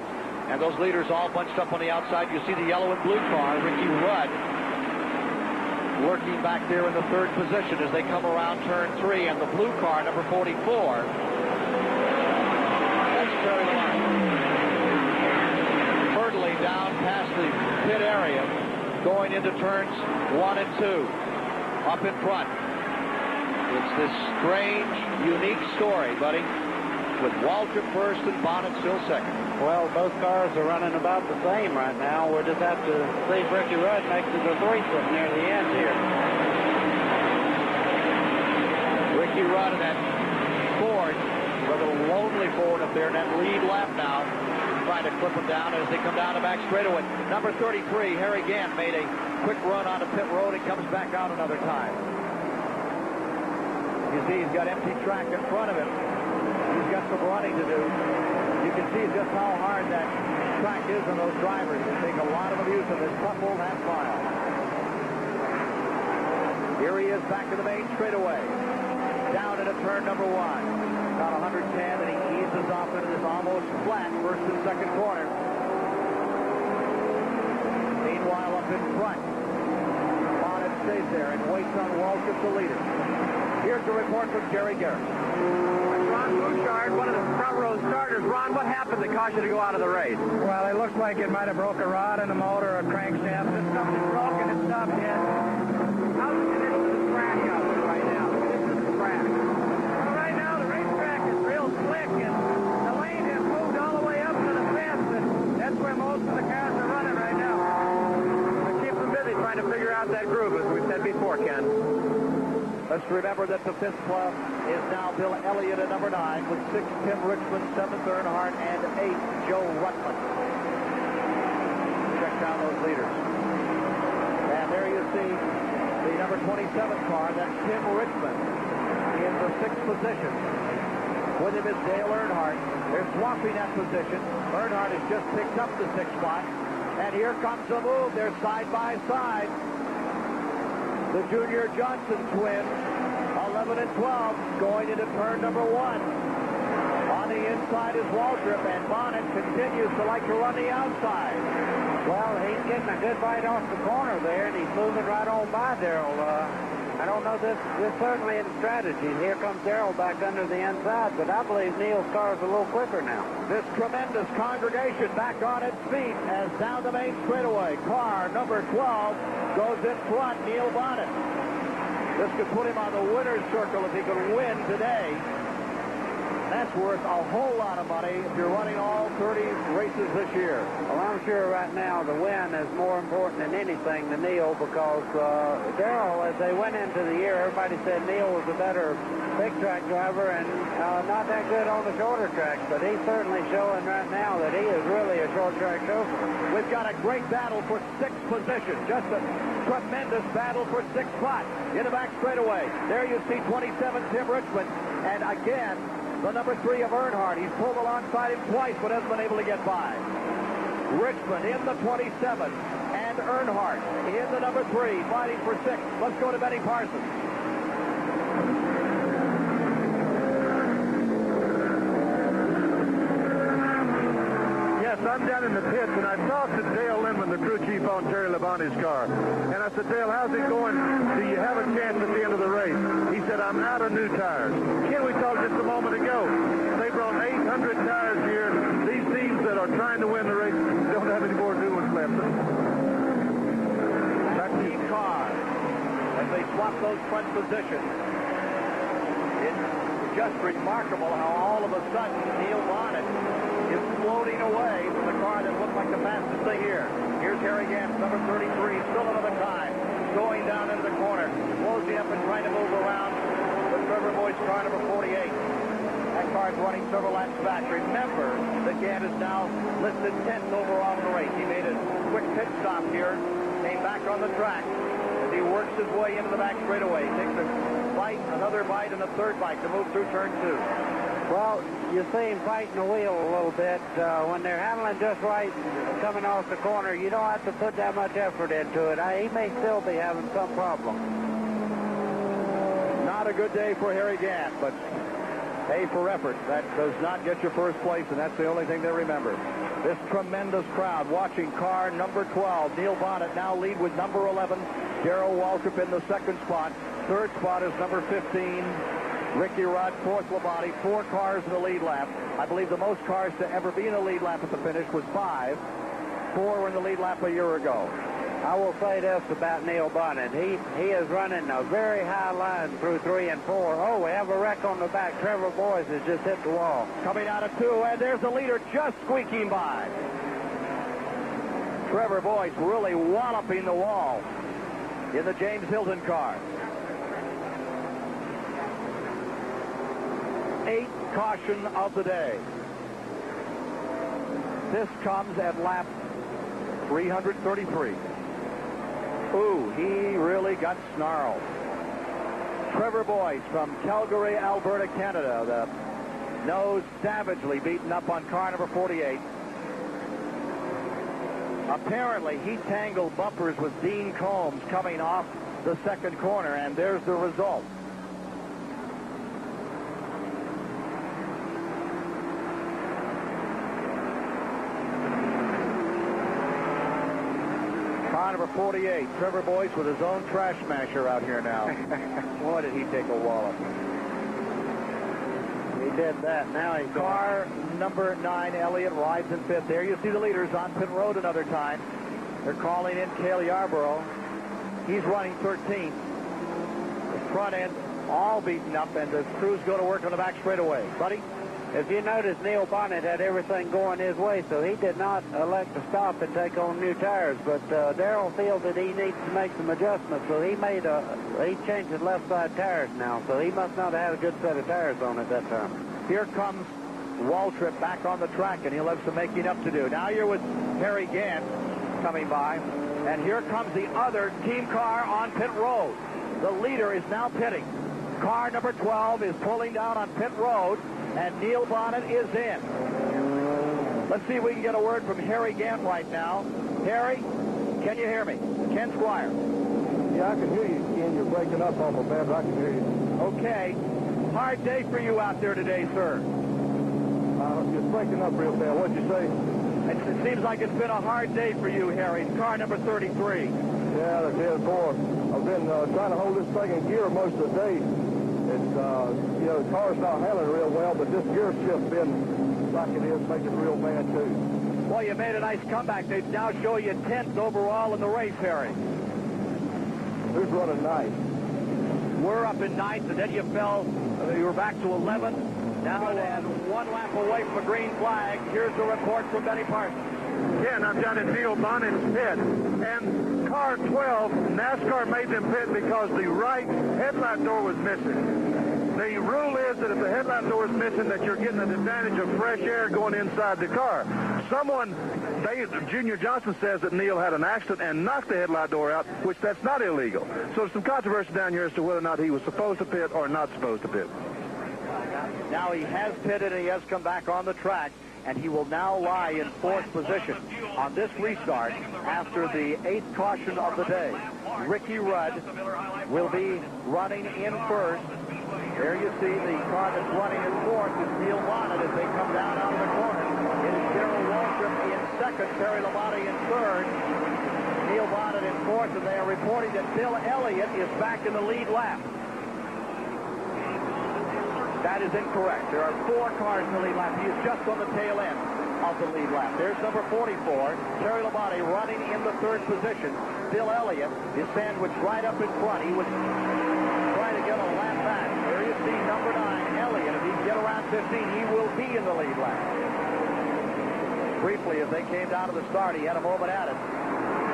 And those leaders all bunched up on the outside. You see the yellow and blue car, Ricky Rudd, working back there in the 3rd position as they come around turn 3. And the blue car, number 44, that's Terry Line. Hurtling down past the pit area, going into turns 1 and 2. Up in front. It's this strange, unique story, buddy, with Waltrip first and Bonnet still second. Well, both cars are running about the same right now. We'll just have to see if Ricky Rudd makes it a threesome near the end here. Ricky Rudd in that Ford, rather lonely Ford up there in that lead lap now, trying to clip them down as they come down the back straightaway. Number 33, Harry Gant, made a quick run onto pit road and comes back out another time. You see he's got empty track in front of him. He's got some running to do. You can see just how hard that track is on those drivers. They take a lot of abuse of this tough old half mile. Here he is back to the main straightaway. Down into turn number 1. About 110, and he eases off into this almost flat first and second corner. Meanwhile, up in front, Bonnet stays there and waits on Waltrip, the leader. Here's the report from Jerry Garrett. Ron Bouchard, one of the front row starters. Ron, what happened that caused you to go out of the race? Well, it looked like it might have broke a rod in the motor or a crankshaft. If something broke and it stopped yet. How's the condition of the track out there right now? The condition of the track? Well, right now the racetrack is real slick, and the lane has moved all the way up to the fence, and that's where most of the cars are running right now. Keep them busy trying to figure out that groove, as we said before, Ken. Let's remember that the fifth club is now Bill Elliott at number 9, with 6, Tim Richmond, 7th, Earnhardt, and 8, Joe Rutland. Check down those leaders. And there you see the number 27 car, that's Tim Richmond, in the 6th position. With him is Dale Earnhardt. They're swapping that position. Earnhardt has just picked up the 6th spot. And here comes the move. They're side by side. The Junior Johnson twins, 11 and 12, going into turn number 1. On the inside is Waltrip, and Bonnet continues to like to run the outside. Well, he's getting a good bite off the corner there, and he's moving right on by Darrell. I don't know, this certainly is strategy. Here comes Darrell back under the inside, but I believe Neil's car is a little quicker now. This tremendous congregation back on its feet as down the main straightaway. Car number 12 goes in front, Neil Bonnet. This could put him on the winner's circle if he could win today. That's worth a whole lot of money if you're running all 30 races this year. Well, I'm sure right now the win is more important than anything to Neil, because Darrell, as they went into the year, everybody said Neil was a better big track driver and not that good on the shorter tracks, but he's certainly showing right now that he is really a short track chauffeur. We've got a great battle for 6th position. Just a tremendous battle for 6th spot. In the back straightaway. There you see 27 Tim Richmond. And again, the number 3 of Earnhardt. He's pulled alongside him twice, but hasn't been able to get by. Richmond in the 27, and Earnhardt in the number 3, fighting for 6. Let's go to Benny Parsons. Yes, I'm down in the pits, and I talked to Dale Lindman, the crew chief on Terry Labonte's car. And I said, Dale, how's it going? Do you have a chance at the end of the race? He said, I'm out of new tires. Ken, we talked just a moment ago. They brought 800 tires here. These teams that are trying to win the race don't have any more new ones left. That team car, as they swap those front positions, it's just remarkable how all of a sudden Neil Bonnet is floating away from the car that looked like the fastest thing here. Here's Harry Gant, number 33, still another time, going down into the corner, closing up and trying to move around with Trevor Boyd's car, number 48. That car's running several laps back. Remember that Gant is now listed 10th overall in the race. He made a quick pit stop here, came back on the track as he works his way into the back straightaway. He takes a bite, another bite, and a third bite to move through turn 2. Well, you see him fighting the wheel a little bit. When they're handling just right coming off the corner, you don't have to put that much effort into it. He may still be having some problem. Not a good day for Harry Gant, but A for effort. That does not get you first place, and that's the only thing they remember. This tremendous crowd watching car number 12. Neil Bonnet now lead with number 11. Darrell Waltrip in the 2nd spot. 3rd spot is number 15. Ricky Rudd, 4th Labonte, 4 cars in the lead lap. I believe the most cars to ever be in the lead lap at the finish was 5. 4 were in the lead lap a year ago. I will say this about Neil Bonnet. He is running a very high line through 3 and 4. Oh, we have a wreck on the back. Trevor Boyce has just hit the wall. Coming out of 2, and there's the leader just squeaking by. Trevor Boyce really walloping the wall in the James Hilton car. 8th caution of the day. This comes at lap 333. Ooh, he really got snarled. Trevor Boyce from Calgary, Alberta, Canada. The nose savagely beaten up on car number 48. Apparently, he tangled bumpers with Dean Combs coming off the 2nd corner, and there's the result. Car number 48, Trevor Boyce with his own trash smasher out here now. Boy, did he take a wallop. He did that. Now he's Car number 9, Elliott, rides in 5th. There you see the leaders on pit road another time. They're calling in Cale Yarborough. He's running 13th. The front end all beaten up, and the crews go to work on the back straightaway. Buddy? If you notice, Neil Bonnet had everything going his way, so he did not elect to stop and take on new tires. But Darrell feels that he needs to make some adjustments, so he changed his left side tires now. So he must not have had a good set of tires on at that time. Here comes Waltrip back on the track, and he'll have some making up to do. Now you're with Harry Gant coming by, and here comes the other team car on pit road. The leader is now pitting. Car number 12 is pulling down on pit road, and Neil Bonnet is in. Let's see if we can get a word from Harry Gant right now. Harry, can you hear me? Ken Squire. Yeah, I can hear you, Ken. You're breaking up awful bad, but I can hear you. Okay. Hard day for you out there today, sir. You're breaking up real bad. What'd you say? It seems like it's been a hard day for you, Harry. Car number 33. Yeah, the day before. I've been trying to hold this thing in gear most of the day. It's, the car's not handling real well, but this gear shift been like it is, making it real bad, too. Well, you made a nice comeback. They now show you 10th overall in the race, Harry. Who's running 9th? We're up in 9th, and then you fell. You were back to 11th. Now and 1 lap away from a green flag. Here's a report from Benny Parsons. Again, I'm down at Neil Bonnet's pit. And car 12, NASCAR made them pit because the right headlight door was missing. The rule is that if the headlight door is missing, that you're getting an advantage of fresh air going inside the car. Junior Johnson says that Neil had an accident and knocked the headlight door out, which that's not illegal. So there's some controversy down here as to whether or not he was supposed to pit or not supposed to pit. Now he has pitted and he has come back on the track, and he will now lie in 4th position on this restart after the 8th caution of the day. Ricky Rudd will be running in 1st. There you see the car that's running in 4th is Neil Bonnet as they come down out of the corner. It is Darrell Waltrip in 2nd, Terry Labonte in 3rd, Neil Bonnet in 4th, and they are reporting that Bill Elliott is back in the lead lap. That is incorrect. There are 4 cars in the lead lap. He is just on the tail end of the lead lap. There's number 44, Terry Labonte, running in the 3rd position. Bill Elliott is sandwiched right up in front. He was trying to get a lap back. There you see number 9, Elliott. If he can get around 15, he will be in the lead lap. Briefly, as they came down to the start, he had a moment at it.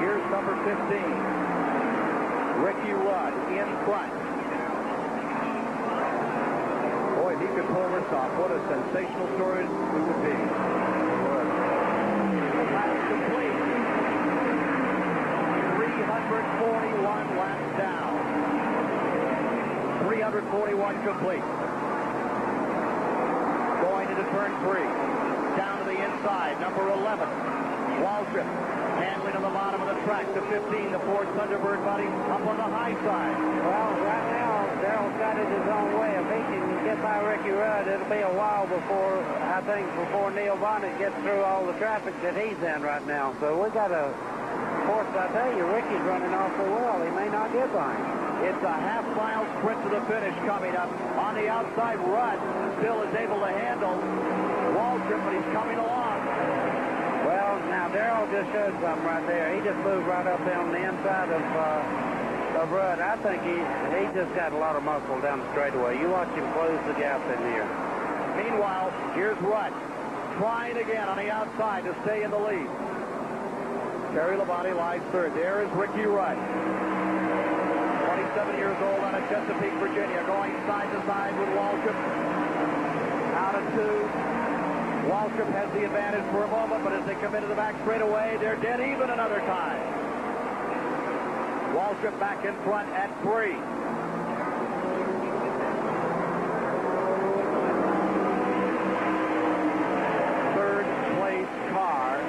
Here's number 15, Ricky Rudd in front. Boy, if he could pull this off, what a sensational story it would be. Last complete. 341 laps down. 341 complete. Going into turn 3. Down to the inside, number 11, Waltrip. Handling on the bottom of the track to 15, the Ford Thunderbird buddy up on the high side. Well, right now, Darrell's got it his own way. If he can get by Ricky Rudd, it'll be a while before Neil Bonnet gets through all the traffic that he's in right now. So we got to, of course, I tell you, Ricky's running awful well. He may not get by him. It's a half-mile sprint to the finish coming up. On the outside, Rudd still is able to handle Waltrip, but he's coming along. Well, now Darrell just showed something right there. He just moved right up on the inside of Rudd. I think he just got a lot of muscle down the straightaway. You watch him close the gap in here. Meanwhile, here's Rudd trying again on the outside to stay in the lead. Terry Labonte lies 3rd. There is Ricky Rudd. 27 years old out of Chesapeake, Virginia, going side to side with Waltrip. Out of 2. Waltrip has the advantage for a moment, but as they come into the back straightaway, they're dead even another time. Waltrip back in front at 3. Third place car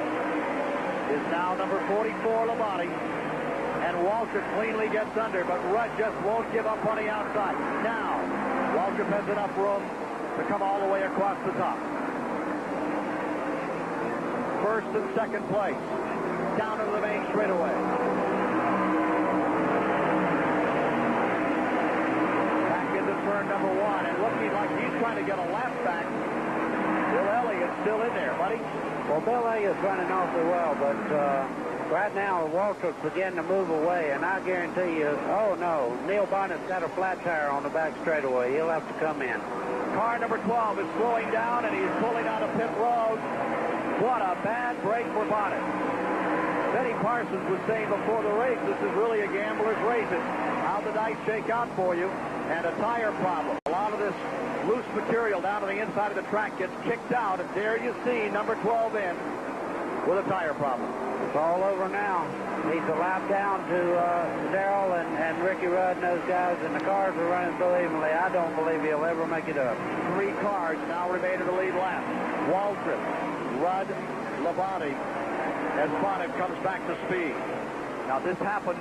is now number 44, Labonte. And Waltrip cleanly gets under, but Rudd just won't give up on the outside. Now, Waltrip has enough room to come all the way across the top. First and second place. Down into the main straightaway. Back into turn turn number 1, and looking like he's trying to get a lap back. Bill Elliott's still in there, buddy. Well, Bill Elliott's running awfully well, but right now Waltrip's beginning to move away, and I guarantee you, oh no, Neil Bonnet's got a flat tire on the back straightaway. He'll have to come in. Car number 12 is slowing down, and he's pulling out of pit road. What a bad break for Bonnet. Benny Parsons was saying before the race, this is really a gambler's race. It's how the dice shake out for you, and a tire problem. A lot of this loose material down to the inside of the track gets kicked out, and there you see number 12 in with a tire problem. It's all over now. He's a lap down to Darrell and Ricky Rudd and those guys, and the cars are running so evenly, I don't believe he'll ever make it up. 3 cars now remain in the lead lap. Waltrip, Rudd, Labonte, as Bonnet comes back to speed. Now this happened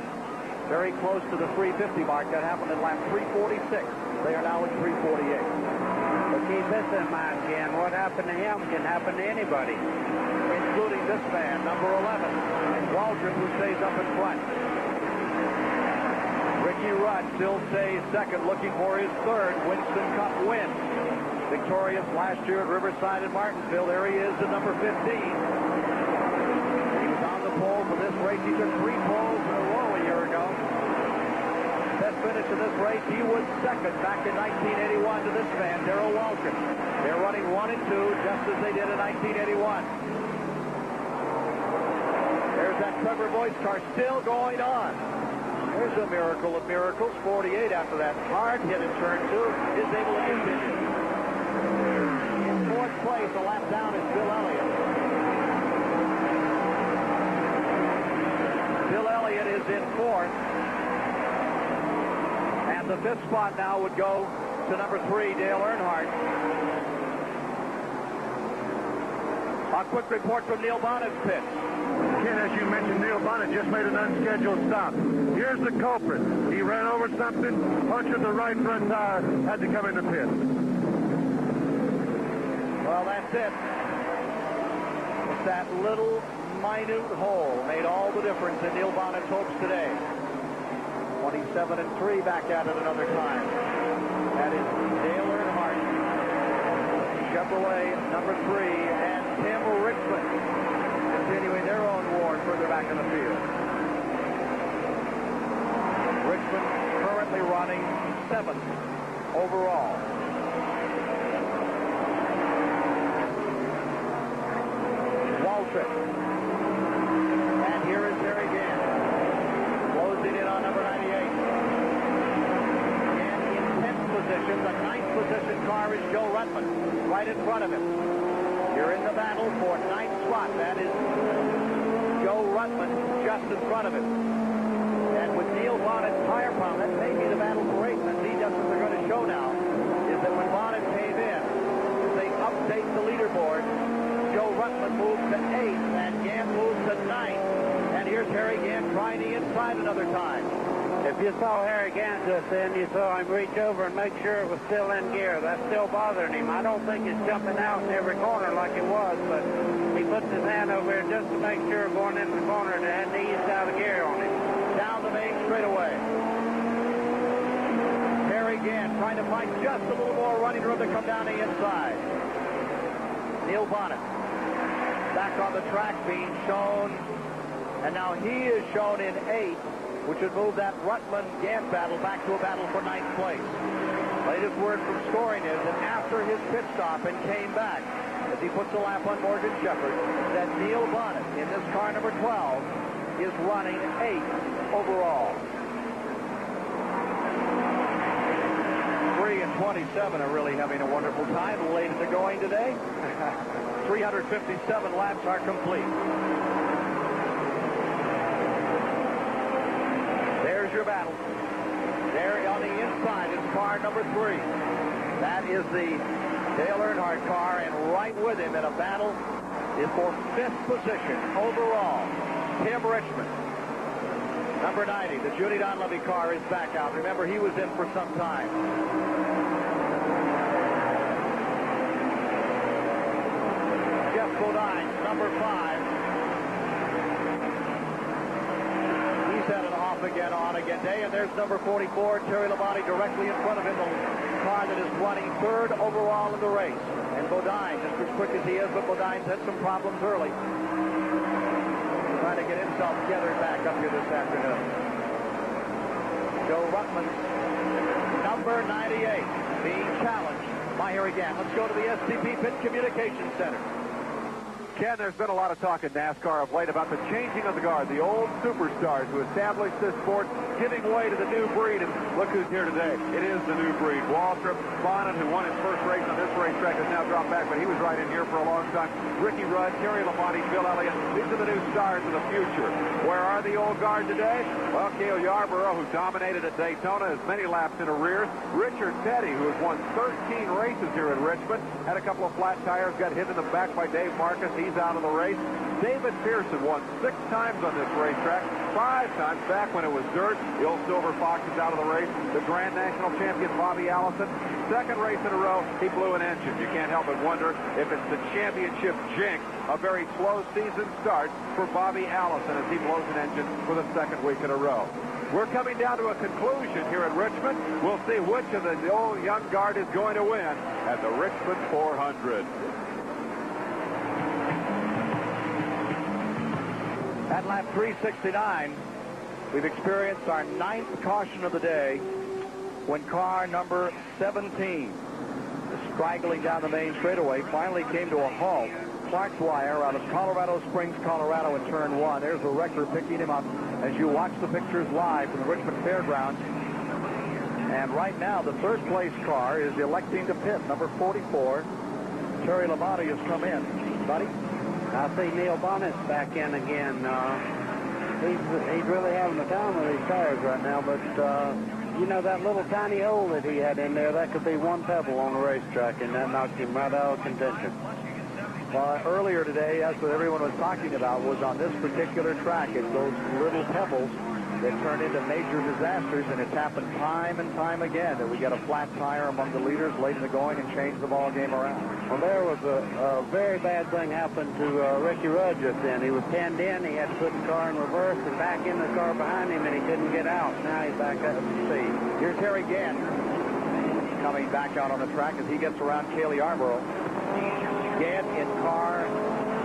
very close to the 350 mark. That happened in lap 346. They are now at 348. But keep this in mind, Ken. What happened to him can happen to anybody, including this man, number 11, Waldron, who stays up in front. Ricky Rudd still stays second, looking for his third Winston Cup win. Victorious last year at Riverside and Martinsville. There he is at number 15. He was on the pole for this race. He took 3 poles in a row a year ago. Best finish of this race, he was second back in 1981 to this man, Darrell Waltrip. They're running 1 and 2 just as they did in 1981. There's that Trevor Boyce car still going on. There's a miracle of miracles. 48 after that hard hit in turn 2 is able to continue. In 4th place, a lap down is Bill Elliott. Bill Elliott is in 4th. And the 5th spot now would go to number 3, Dale Earnhardt. A quick report from Neil Bonnet's pit. Ken, as you mentioned, Neil Bonnet just made an unscheduled stop. Here's the culprit. He ran over something, punctured the right front tire, had to come in the pit. Well, that's it. It's that little minute hole made all the difference in Neil Bonnet's hopes today. 27 and 3 back at it another time. That is Dale Earnhardt, Chevrolet number 3, and Tim Richmond continuing their own war further back in the field. Richmond currently running 7th overall. Waltrip. And here is Harry Gant. Closing in on number 98. And in 10th position, the 9th position car is Joe Ruttman, right in front of him. You're in the battle for 9th spot. That is Joe Ruttman just in front of him. And with Neil Bonnet's tire problem, that may be the battle for 8th. And see, just what they're going to show now is that when Bonnet came in, they update the leaderboard. Joe Ruttman moved to 8th, and Gant moved to 9th. And here's Harry Gant trying the inside another time. If you saw Harry Gant just then, you saw him reach over and make sure it was still in gear. That's still bothering him. I don't think it's jumping out in every corner like it was, but he puts his hand over here just to make sure going into the corner and it hadn't eased out of gear on him. Down the main straightaway. Harry Gant trying to find just a little more running room to come down the inside. Neil Bonnet back on the track being shown, and now he is shown in 8th, which would move that Ruttman-Gant battle back to a battle for 9th place. Latest word from scoring is that after his pit stop and came back, as he puts a lap on Morgan Shepherd, that Neil Bonnet in this car number 12 is running 8th overall. 3 and 27 are really having a wonderful time late in the going today. 357 laps are complete. There's your battle. There on the inside is car number 3. That is the Dale Earnhardt car, and right with him in a battle is for 5th position overall, Tim Richmond. Number 90, the Judy Donlevy car is back out. Remember, he was in for some time. Jeff Bodine, number 5. He's had an off again on again day, and there's number 44, Terry Labonte, directly in front of him, the car that is running third overall in the race. And Bodine, just as quick as he is, but Bodine's had some problems early. Trying to get himself together back up here this afternoon. Joe Ruttman's number 98 being challenged by here again. Let's go to the SCP Pit Communications Center. Ken, there's been a lot of talk in NASCAR of late about the changing of the guard, the old superstars who established this sport, giving way to the new breed, and look who's here today. It is the new breed. Waltrip, Bonnet, who won his first race on this racetrack, has now dropped back, but he was right in here for a long time. Ricky Rudd, Terry Labonte, Bill Elliott, these are the new stars of the future. Where are the old guard today? Well, Cale Yarborough, who dominated at Daytona, has many laps in arrears. Richard Petty, who has won 13 races here in Richmond, had a couple of flat tires, got hit in the back by Dave Marcus. He's out of the race. David Pearson won 6 times on this racetrack, 5 times back when it was dirt. The old Silver Fox is out of the race. The Grand National champion, Bobby Allison, second race in a row, he blew an engine. You can't help but wonder if it's the championship jinx. A very slow season start for Bobby Allison as he blows an engine for the second week in a row. We're coming down to a conclusion here at Richmond. We'll see which of the old young guard is going to win at the Richmond 400. At lap 369, we've experienced our 9th caution of the day when car number 17, straggling down the main straightaway, finally came to a halt. Clark Dwyer out of Colorado Springs, Colorado in turn 1. There's the wrecker picking him up as you watch the pictures live from the Richmond Fairgrounds. And right now, the third place car is electing to pit. Number 44, Terry Labonte has come in. Buddy? I see Neil Bonnet's back in again. He's really having a time with these tires right now, but you know, that little tiny hole that he had in there, that could be one pebble on the racetrack, and that knocked him right out of contention. Earlier today, that's what everyone was talking about, was on this particular track, it's those little pebbles that turn into major disasters, and it's happened time and time again that we get a flat tire among the leaders late in the going and change the ball game around. Well, there was a very bad thing happened to Ricky Rudd just then. He was pinned in, he had to put the car in reverse and back in the car behind him, and he couldn't get out. Now he's back up to speed. Here's Harry Gant coming back out on the track as he gets around Cale Yarborough. Gant in car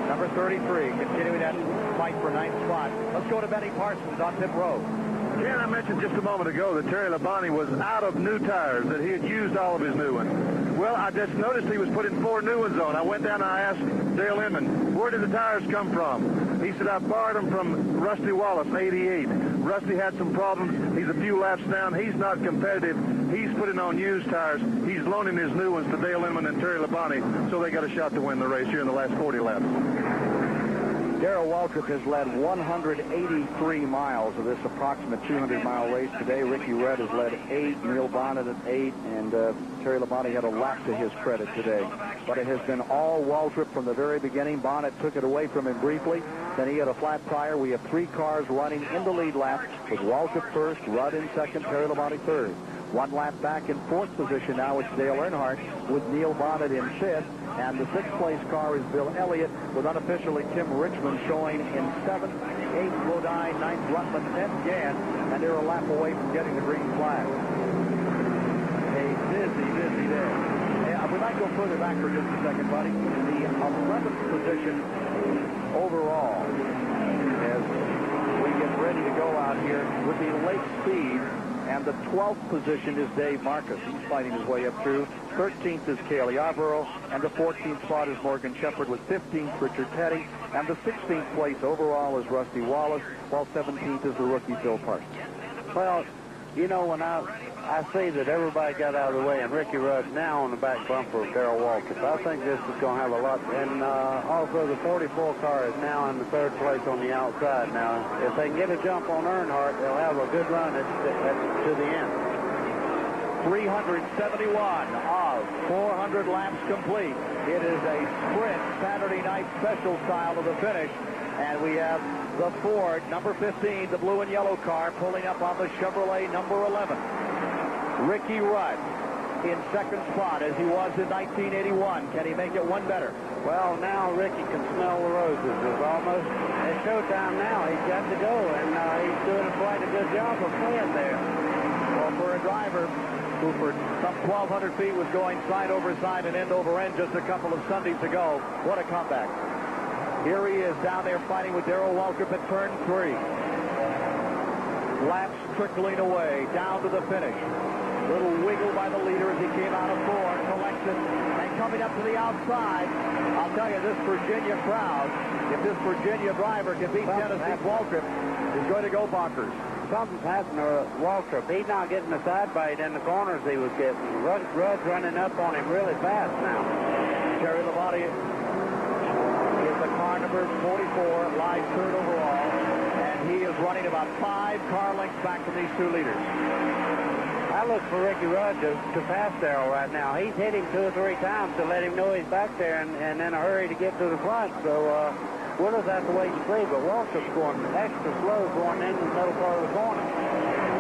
number 33, continuing that fight for 9th spot. Let's go to Benny Parsons on pit road. Ken, I mentioned just a moment ago that Terry Labonte was out of new tires, that he had used all of his new ones. Well, I just noticed he was putting 4 new ones on. I went down and I asked Dale Inman, where did the tires come from? He said, I borrowed them from Rusty Wallace, 88. Rusty had some problems. He's a few laps down. He's not competitive. He's putting on used tires. He's loaning his new ones to Dale Inman and Terry Labonte, so they got a shot to win the race here in the last 40 laps. Darrell Waltrip has led 183 miles of this approximate 200-mile race today. Ricky Rudd has led 8, Neil Bonnet at 8, and Terry Labonte had a lap to his credit today. But it has been all Waltrip from the very beginning. Bonnet took it away from him briefly. Then he had a flat tire. We have 3 cars running in the lead lap with Waltrip first, Rudd in second, Terry Labonte third. 1 lap back in 4th position now it's Dale Earnhardt with Neil Bonnet in 5th. And the 6th place car is Bill Elliott with unofficially Tim Richmond showing in 7th, 8th Bodine, 9th Rutland, 10th Gant, and they're a lap away from getting the green flag. A busy day. We might go further back for just a second, buddy. The 11th position overall as we get ready to go out here would be Lake Speed. And the 12th position is Dave Marcus. He's fighting his way up through. 13th is Cale Yarborough. And the 14th spot is Morgan Shepherd with 15th Richard Petty. And the 16th place overall is Rusty Wallace, while 17th is the rookie Phil Parsons. Well, you know, when I see that everybody got out of the way, and Ricky Rudd now on the back bumper of Darrell Waltrip, I think this is going to have a lot. And also the 44 car is now in the 3rd place on the outside. Now, if they can get a jump on Earnhardt, they'll have a good run to the end. 371 of 400 laps complete. It is a sprint Saturday night special style to the finish. And we have the Ford, number 15, the blue and yellow car, pulling up on the Chevrolet number 11. Ricky Rudd in second spot as he was in 1981. Can he make it one better? Well, now Ricky can smell the roses. It's almost at showtime now. He's got to go, and he's doing quite a good job of playing there. Well, for a driver who for some 1,200 feet was going side over side and end over end just a couple of Sundays ago, what a comeback. Here he is down there fighting with Darrell Waltrip at turn 3. Laps trickling away down to the finish. Little wiggle by the leader as he came out of 4, collects it, and coming up to the outside. I'll tell you, this Virginia crowd, if this Virginia driver can beat Tennessee's Waltrip, is going to go bonkers. Something's happened to Waltrip. He's not getting the side bite in the corners he was getting. Rudd's running up on him really fast now. Terry Labonte is the car number 44, live third overall, and he is running about 5 car lengths back from these 2 leaders. I look for Ricky Rudd to pass Darrell right now. He's hit him 2 or 3 times to let him know he's back there and in a hurry to get to the front. So we'll just have to wait and see. But Waltrip's going extra slow going into the middle part of the corner.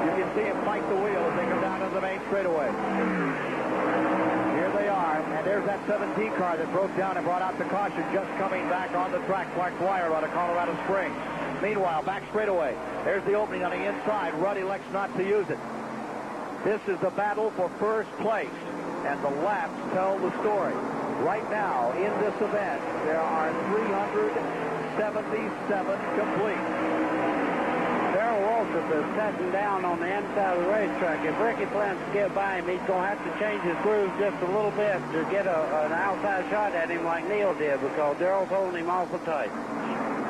You can see him fight the wheel as they come down to the main straightaway. Here they are, and there's that 17 car that broke down and brought out the caution just coming back on the track. Clark Dwyer out of Colorado Springs. Meanwhile, back straightaway. There's the opening on the inside. Rudd elects not to use it. This is the battle for first place, and the laps tell the story. Right now, in this event, there are 377 complete. Darrell Waltrip is setting down on the inside of the racetrack. If Ricky plans to get by him, he's going to have to change his groove just a little bit to get an outside shot at him like Neil did, because Darrell's holding him awful tight.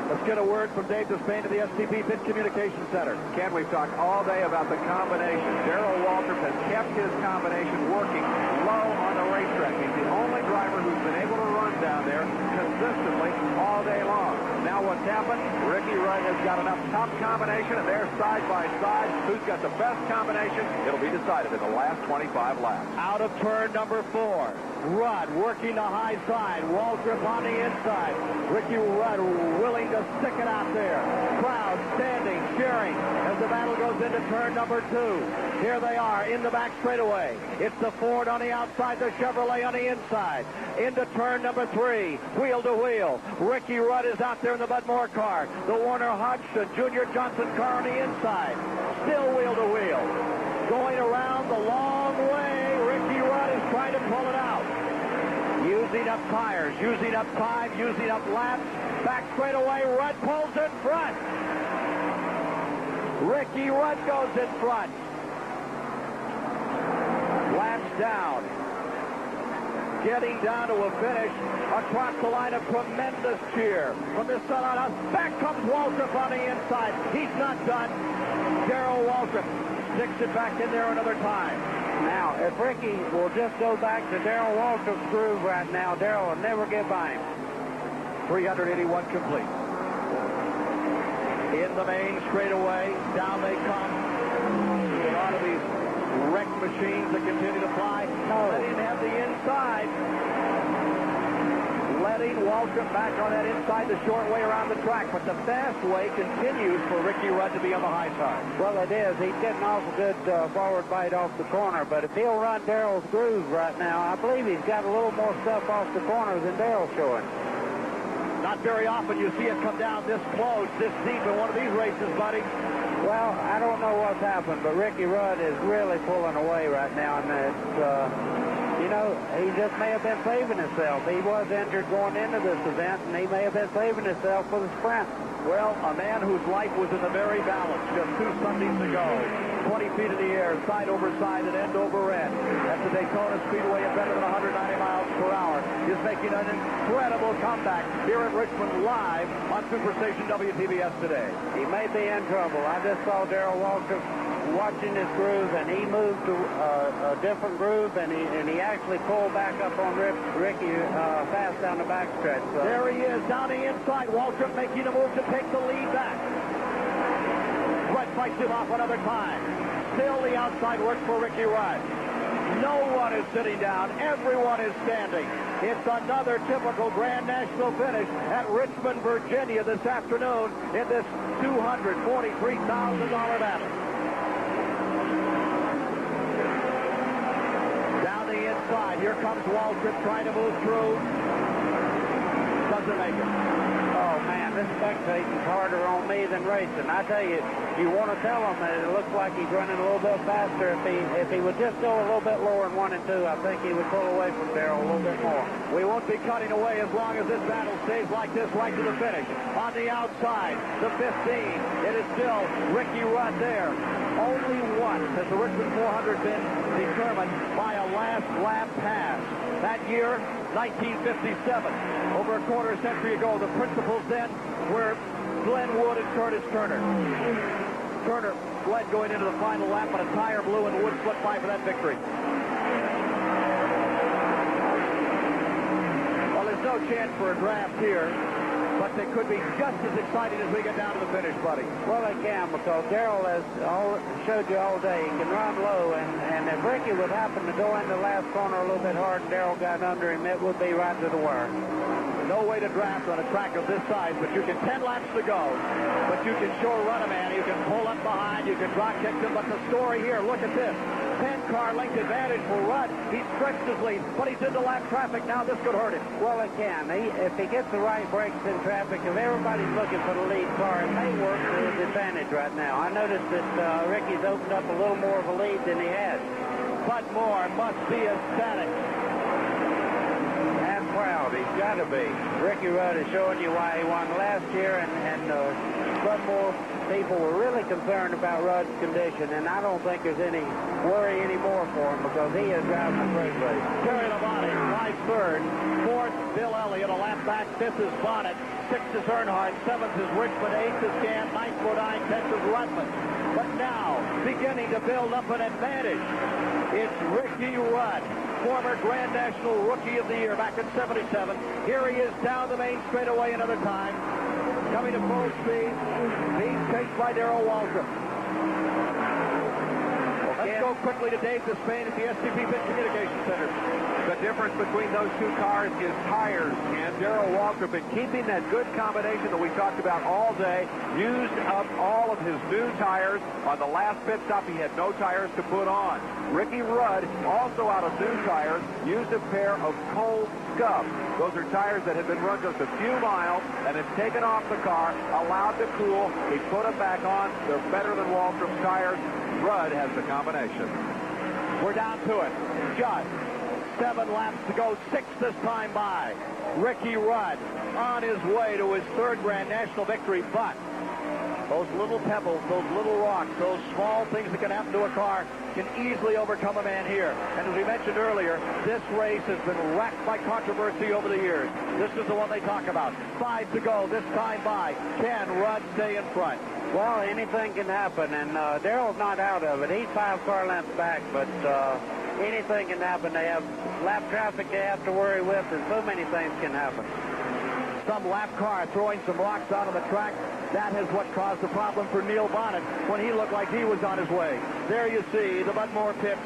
Let's get a word from Dave Despain to the STP Pit Communications Center. Ken, we've talked all day about the combination. Darrell Waltrip has kept his combination working low on the racetrack. He's the only driver who's been able to run down there consistently all day long. Now what's happened? Ricky Rudd has got enough top combination, and they're side by side. Who's got the best combination? It'll be decided in the last 25 laps. Out of turn number 4. Rudd working the high side. Waltrip on the inside. Ricky Rudd willing to stick it out there. Crowd standing, cheering as the battle goes into turn number 2. Here they are in the back straightaway. It's the Ford on the outside, the Chevrolet on the inside. Into turn number 3, wheel to wheel. Ricky Rudd is out there in the Bud Moore car. The Warner Hodgson Junior Johnson car on the inside. Still wheel to wheel. Going around the long way. Ricky Rudd is trying to pull it out. Using up tires, using up time, using up laps. Back straightaway, Rudd pulls in front. Ricky Rudd goes in front. Laps down. Getting down to a finish across the line, of tremendous cheer from this side on. Back comes Waltrip on the inside. He's not done. Darrell Waltrip sticks it back in there another time. Now, if Ricky will just go back to Darrell Waltrip's groove right now, Darrell will never get by him. 381 complete. In the main straightaway, down they come. A lot of these wreck machines that continue to fly. Let him have the inside. Letting Waltrip back on that inside, the short way around the track, but the fast way continues for Ricky Rudd to be on the high side. Well, it is. He's getting awful good forward bite off the corner, but if he'll run Darrell's groove right now, I believe he's got a little more stuff off the corner than Darrell's showing. Not very often you see it come down this close, this deep in one of these races, buddy. Well, I don't know what's happened, but Ricky Rudd is really pulling away right now, and it's, you know, he just may have been saving himself. He was injured going into this event, and he may have been saving himself for the sprint. Well, a man whose life was in the very balance just 2 Sundays ago. 20 feet in the air, side over side, and end over end. At the Daytona Speedway at better than 190 miles per hour. Is making an incredible comeback here at Richmond live on Superstation WTBS today. He may be in trouble. I just saw Darrell Waltrip watching his groove, and he moved to a different groove, and he actually pulled back up on Ricky fast down the backstretch. So. There he is down the inside. Waltrip making a move to take the lead back. Rudd fights him off another time. Still the outside work for Ricky Rudd. No one is sitting down. Everyone is standing. It's another typical Grand National finish at Richmond, Virginia this afternoon in this $243,000 battle. Down the outside. Here comes Waltrip trying to move through. Doesn't make it. Oh, man, this spectating's harder on me than racing. I tell you, you want to tell him that it looks like he's running a little bit faster. If he would just go a little bit lower in 1 and 2, I think he would pull away from Darrell a little bit more. We won't be cutting away as long as this battle stays like this right to the finish. On the outside, the 15. It is still Ricky Rudd there. Only once has the Richmond 400 been determined by a last lap pass. That year, 1957. Over a quarter century ago, the principals then were Glenn Wood and Curtis Turner. Turner led going into the final lap, but a tire blew and Wood slipped by for that victory. Well, there's no chance for a draft here, but they could be just as excited as we get down to the finish, buddy. Well, they can, because Darrell has showed you all day. He can run low, and if Ricky would happen to go in the last corner a little bit hard and Darrell got under him, it would be right to the wire. No way to draft on a track of this size, but you can 10 laps to go. But you can sure run a man. You can pull up behind. You can drop kick him. But the story here, look at this. 10-car length advantage for Rudd. He stretched his lead, but he's into lap traffic now. This could hurt him. Well, it can. If he gets the right brakes in traffic, if everybody's looking for the lead car, it may work to his advantage right now. I noticed that Ricky's opened up a little more of a lead than he had. Bud Moore must be ecstatic. And proud. He's got to be. Ricky Rudd is showing you why he won last year, and Bud Moore people were really concerned about Rudd's condition, and I don't think there's any worry anymore for him because he is driving a great race. Terry Labonte flies third. Fourth, Bill Elliott, a lap back. Fifth is Bonnet. Sixth is Earnhardt. Seventh is Richmond. Eighth is Gant. Ninth, Bodine. 10th is Rudman. But now, beginning to build up an advantage, it's Ricky Rudd, former Grand National Rookie of the Year back in '77. Here he is down the main straightaway another time, coming to full speed, being chased by Darrell Waltrip. Let's go quickly to Dave Despain at the STP Pit Communication Center. The difference between those two cars is tires, and Darrell Waltrip, in keeping that good combination that we talked about all day, used up all of his new tires. On the last pit stop, he had no tires to put on. Ricky Rudd, also out of new tires, used a pair of cold scuffs. Those are tires that had been run just a few miles and had taken off the car, allowed to cool. He put them back on. They're better than Waltrip's tires. Rudd has the combination. We're down to it. Just 7 laps to go. 6 this time by Ricky Rudd on his way to his third Grand National victory. But those little pebbles, those little rocks, those small things that can happen to a car can easily overcome a man here. And as we mentioned earlier, this race has been racked by controversy over the years. This is the one they talk about. 5 to go this time by. Can Rudd stay in front? Well, anything can happen, and Darrell's not out of it. He's 5 car lengths back, but anything can happen. They have lap traffic they have to worry with, and so many things can happen. Some lap car throwing some rocks out on the track. That is what caused the problem for Neil Bonnet when he looked like he was on his way. There you see the Bud Moore pits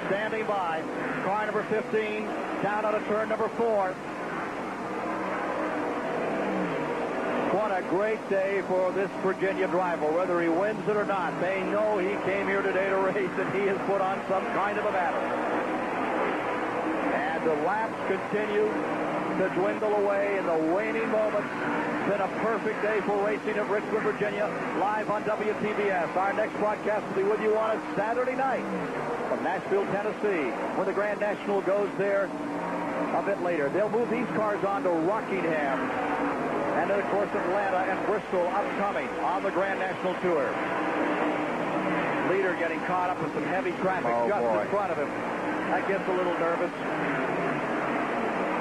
standing by. Car number 15 down on a turn number 4. What a great day for this Virginia driver. Whether he wins it or not, they know he came here today to race, and he has put on some kind of a battle. And the laps continue to dwindle away in the waning moments. It's been a perfect day for racing at Richmond, Virginia, live on WTBS. Our next broadcast will be with you on a Saturday night from Nashville, Tennessee, where the Grand National goes there a bit later. They'll move these cars on to Rockingham. And then, of course, Atlanta and Bristol upcoming on the Grand National Tour. Leader getting caught up with some heavy traffic just in front of him. That gets a little nervous.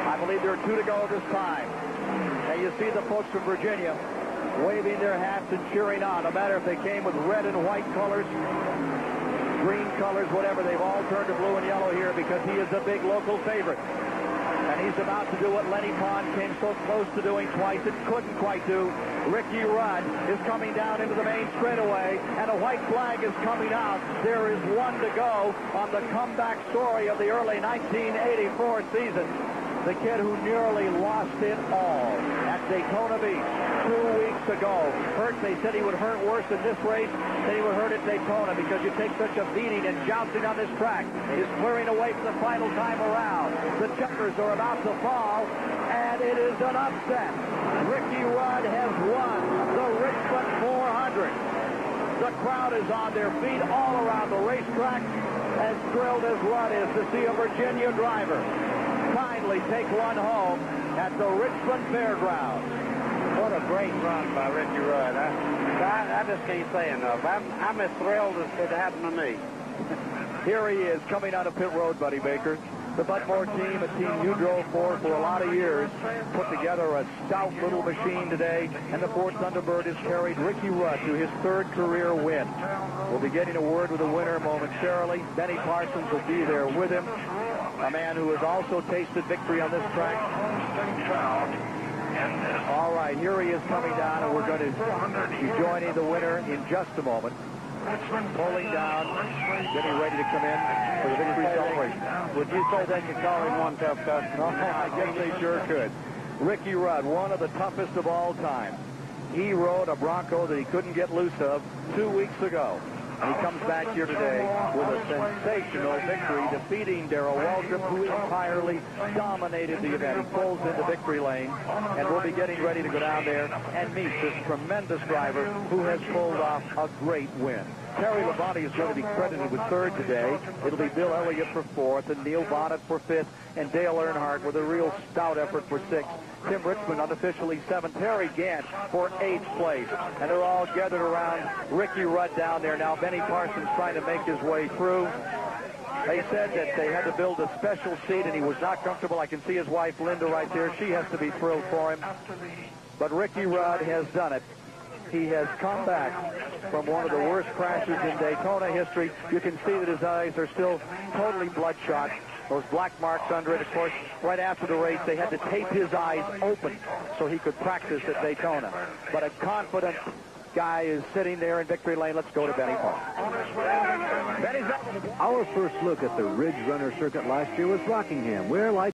I believe there are 2 to go this time. And you see the folks from Virginia waving their hats and cheering on. No matter if they came with red and white colors, green colors, whatever, they've all turned to blue and yellow here because he is a big local favorite. And he's about to do what Lenny Pond came so close to doing twice and couldn't quite do. Ricky Rudd is coming down into the main straightaway, and a white flag is coming out. There is 1 to go on the comeback story of the early 1984 season. The kid who nearly lost it all at Daytona Beach 2 weeks ago. Hurt, they said he would hurt worse in this race than he would hurt at Daytona because you take such a beating, and jouncing on this track is clearing away for the final time around. The checkers are about to fall, and it is an upset. Ricky Rudd has won the Richmond 400. The crowd is on their feet all around the racetrack, as thrilled as Rudd is to see a Virginia driver finally take one home at the Richmond Fairgrounds. What a great run by Ricky Rudd. I just can't say enough. I'm as thrilled as it happened to me. Here he is coming out of pit road, Buddy Baker. The Budmore team, a team you drove for a lot of years, put together a stout little machine today, and the Ford Thunderbird has carried Ricky Rudd to his third career win. We'll be getting a word with the winner momentarily. Benny Parsons will be there with him, a man who has also tasted victory on this track. All right, here he is coming down, and we're going to be joining the winner in just a moment. Pulling down, getting ready to come in for the victory celebration. Would you say they could call him one tough customer? I guess they sure could. Ricky Rudd, one of the toughest of all time. He rode a Bronco that he couldn't get loose of 2 weeks ago. And he comes back here today with a sensational victory, defeating Darrell Waltrip, who entirely dominated the event. He pulls into victory lane, and we'll be getting ready to go down there and meet this tremendous driver who has pulled off a great win. Terry Labonte is going to be credited with third today. It'll be Bill Elliott for fourth, and Neil Bonnet for fifth, and Dale Earnhardt with a real stout effort for sixth. Tim Richmond unofficially seventh. Terry Gant for eighth place. And they're all gathered around Ricky Rudd down there. Now Benny Parsons trying to make his way through. They said that they had to build a special seat, and he was not comfortable. I can see his wife, Linda, right there. She has to be thrilled for him. But Ricky Rudd has done it. He has come back from one of the worst crashes in Daytona history. You can see that his eyes are still totally bloodshot. Those black marks under it. Of course, right after the race, they had to tape his eyes open so he could practice at Daytona. But a confident guy is sitting there in victory lane. Let's go to Benny Paul. Our first look at the Ridge Runner circuit last year was Rockingham, where, like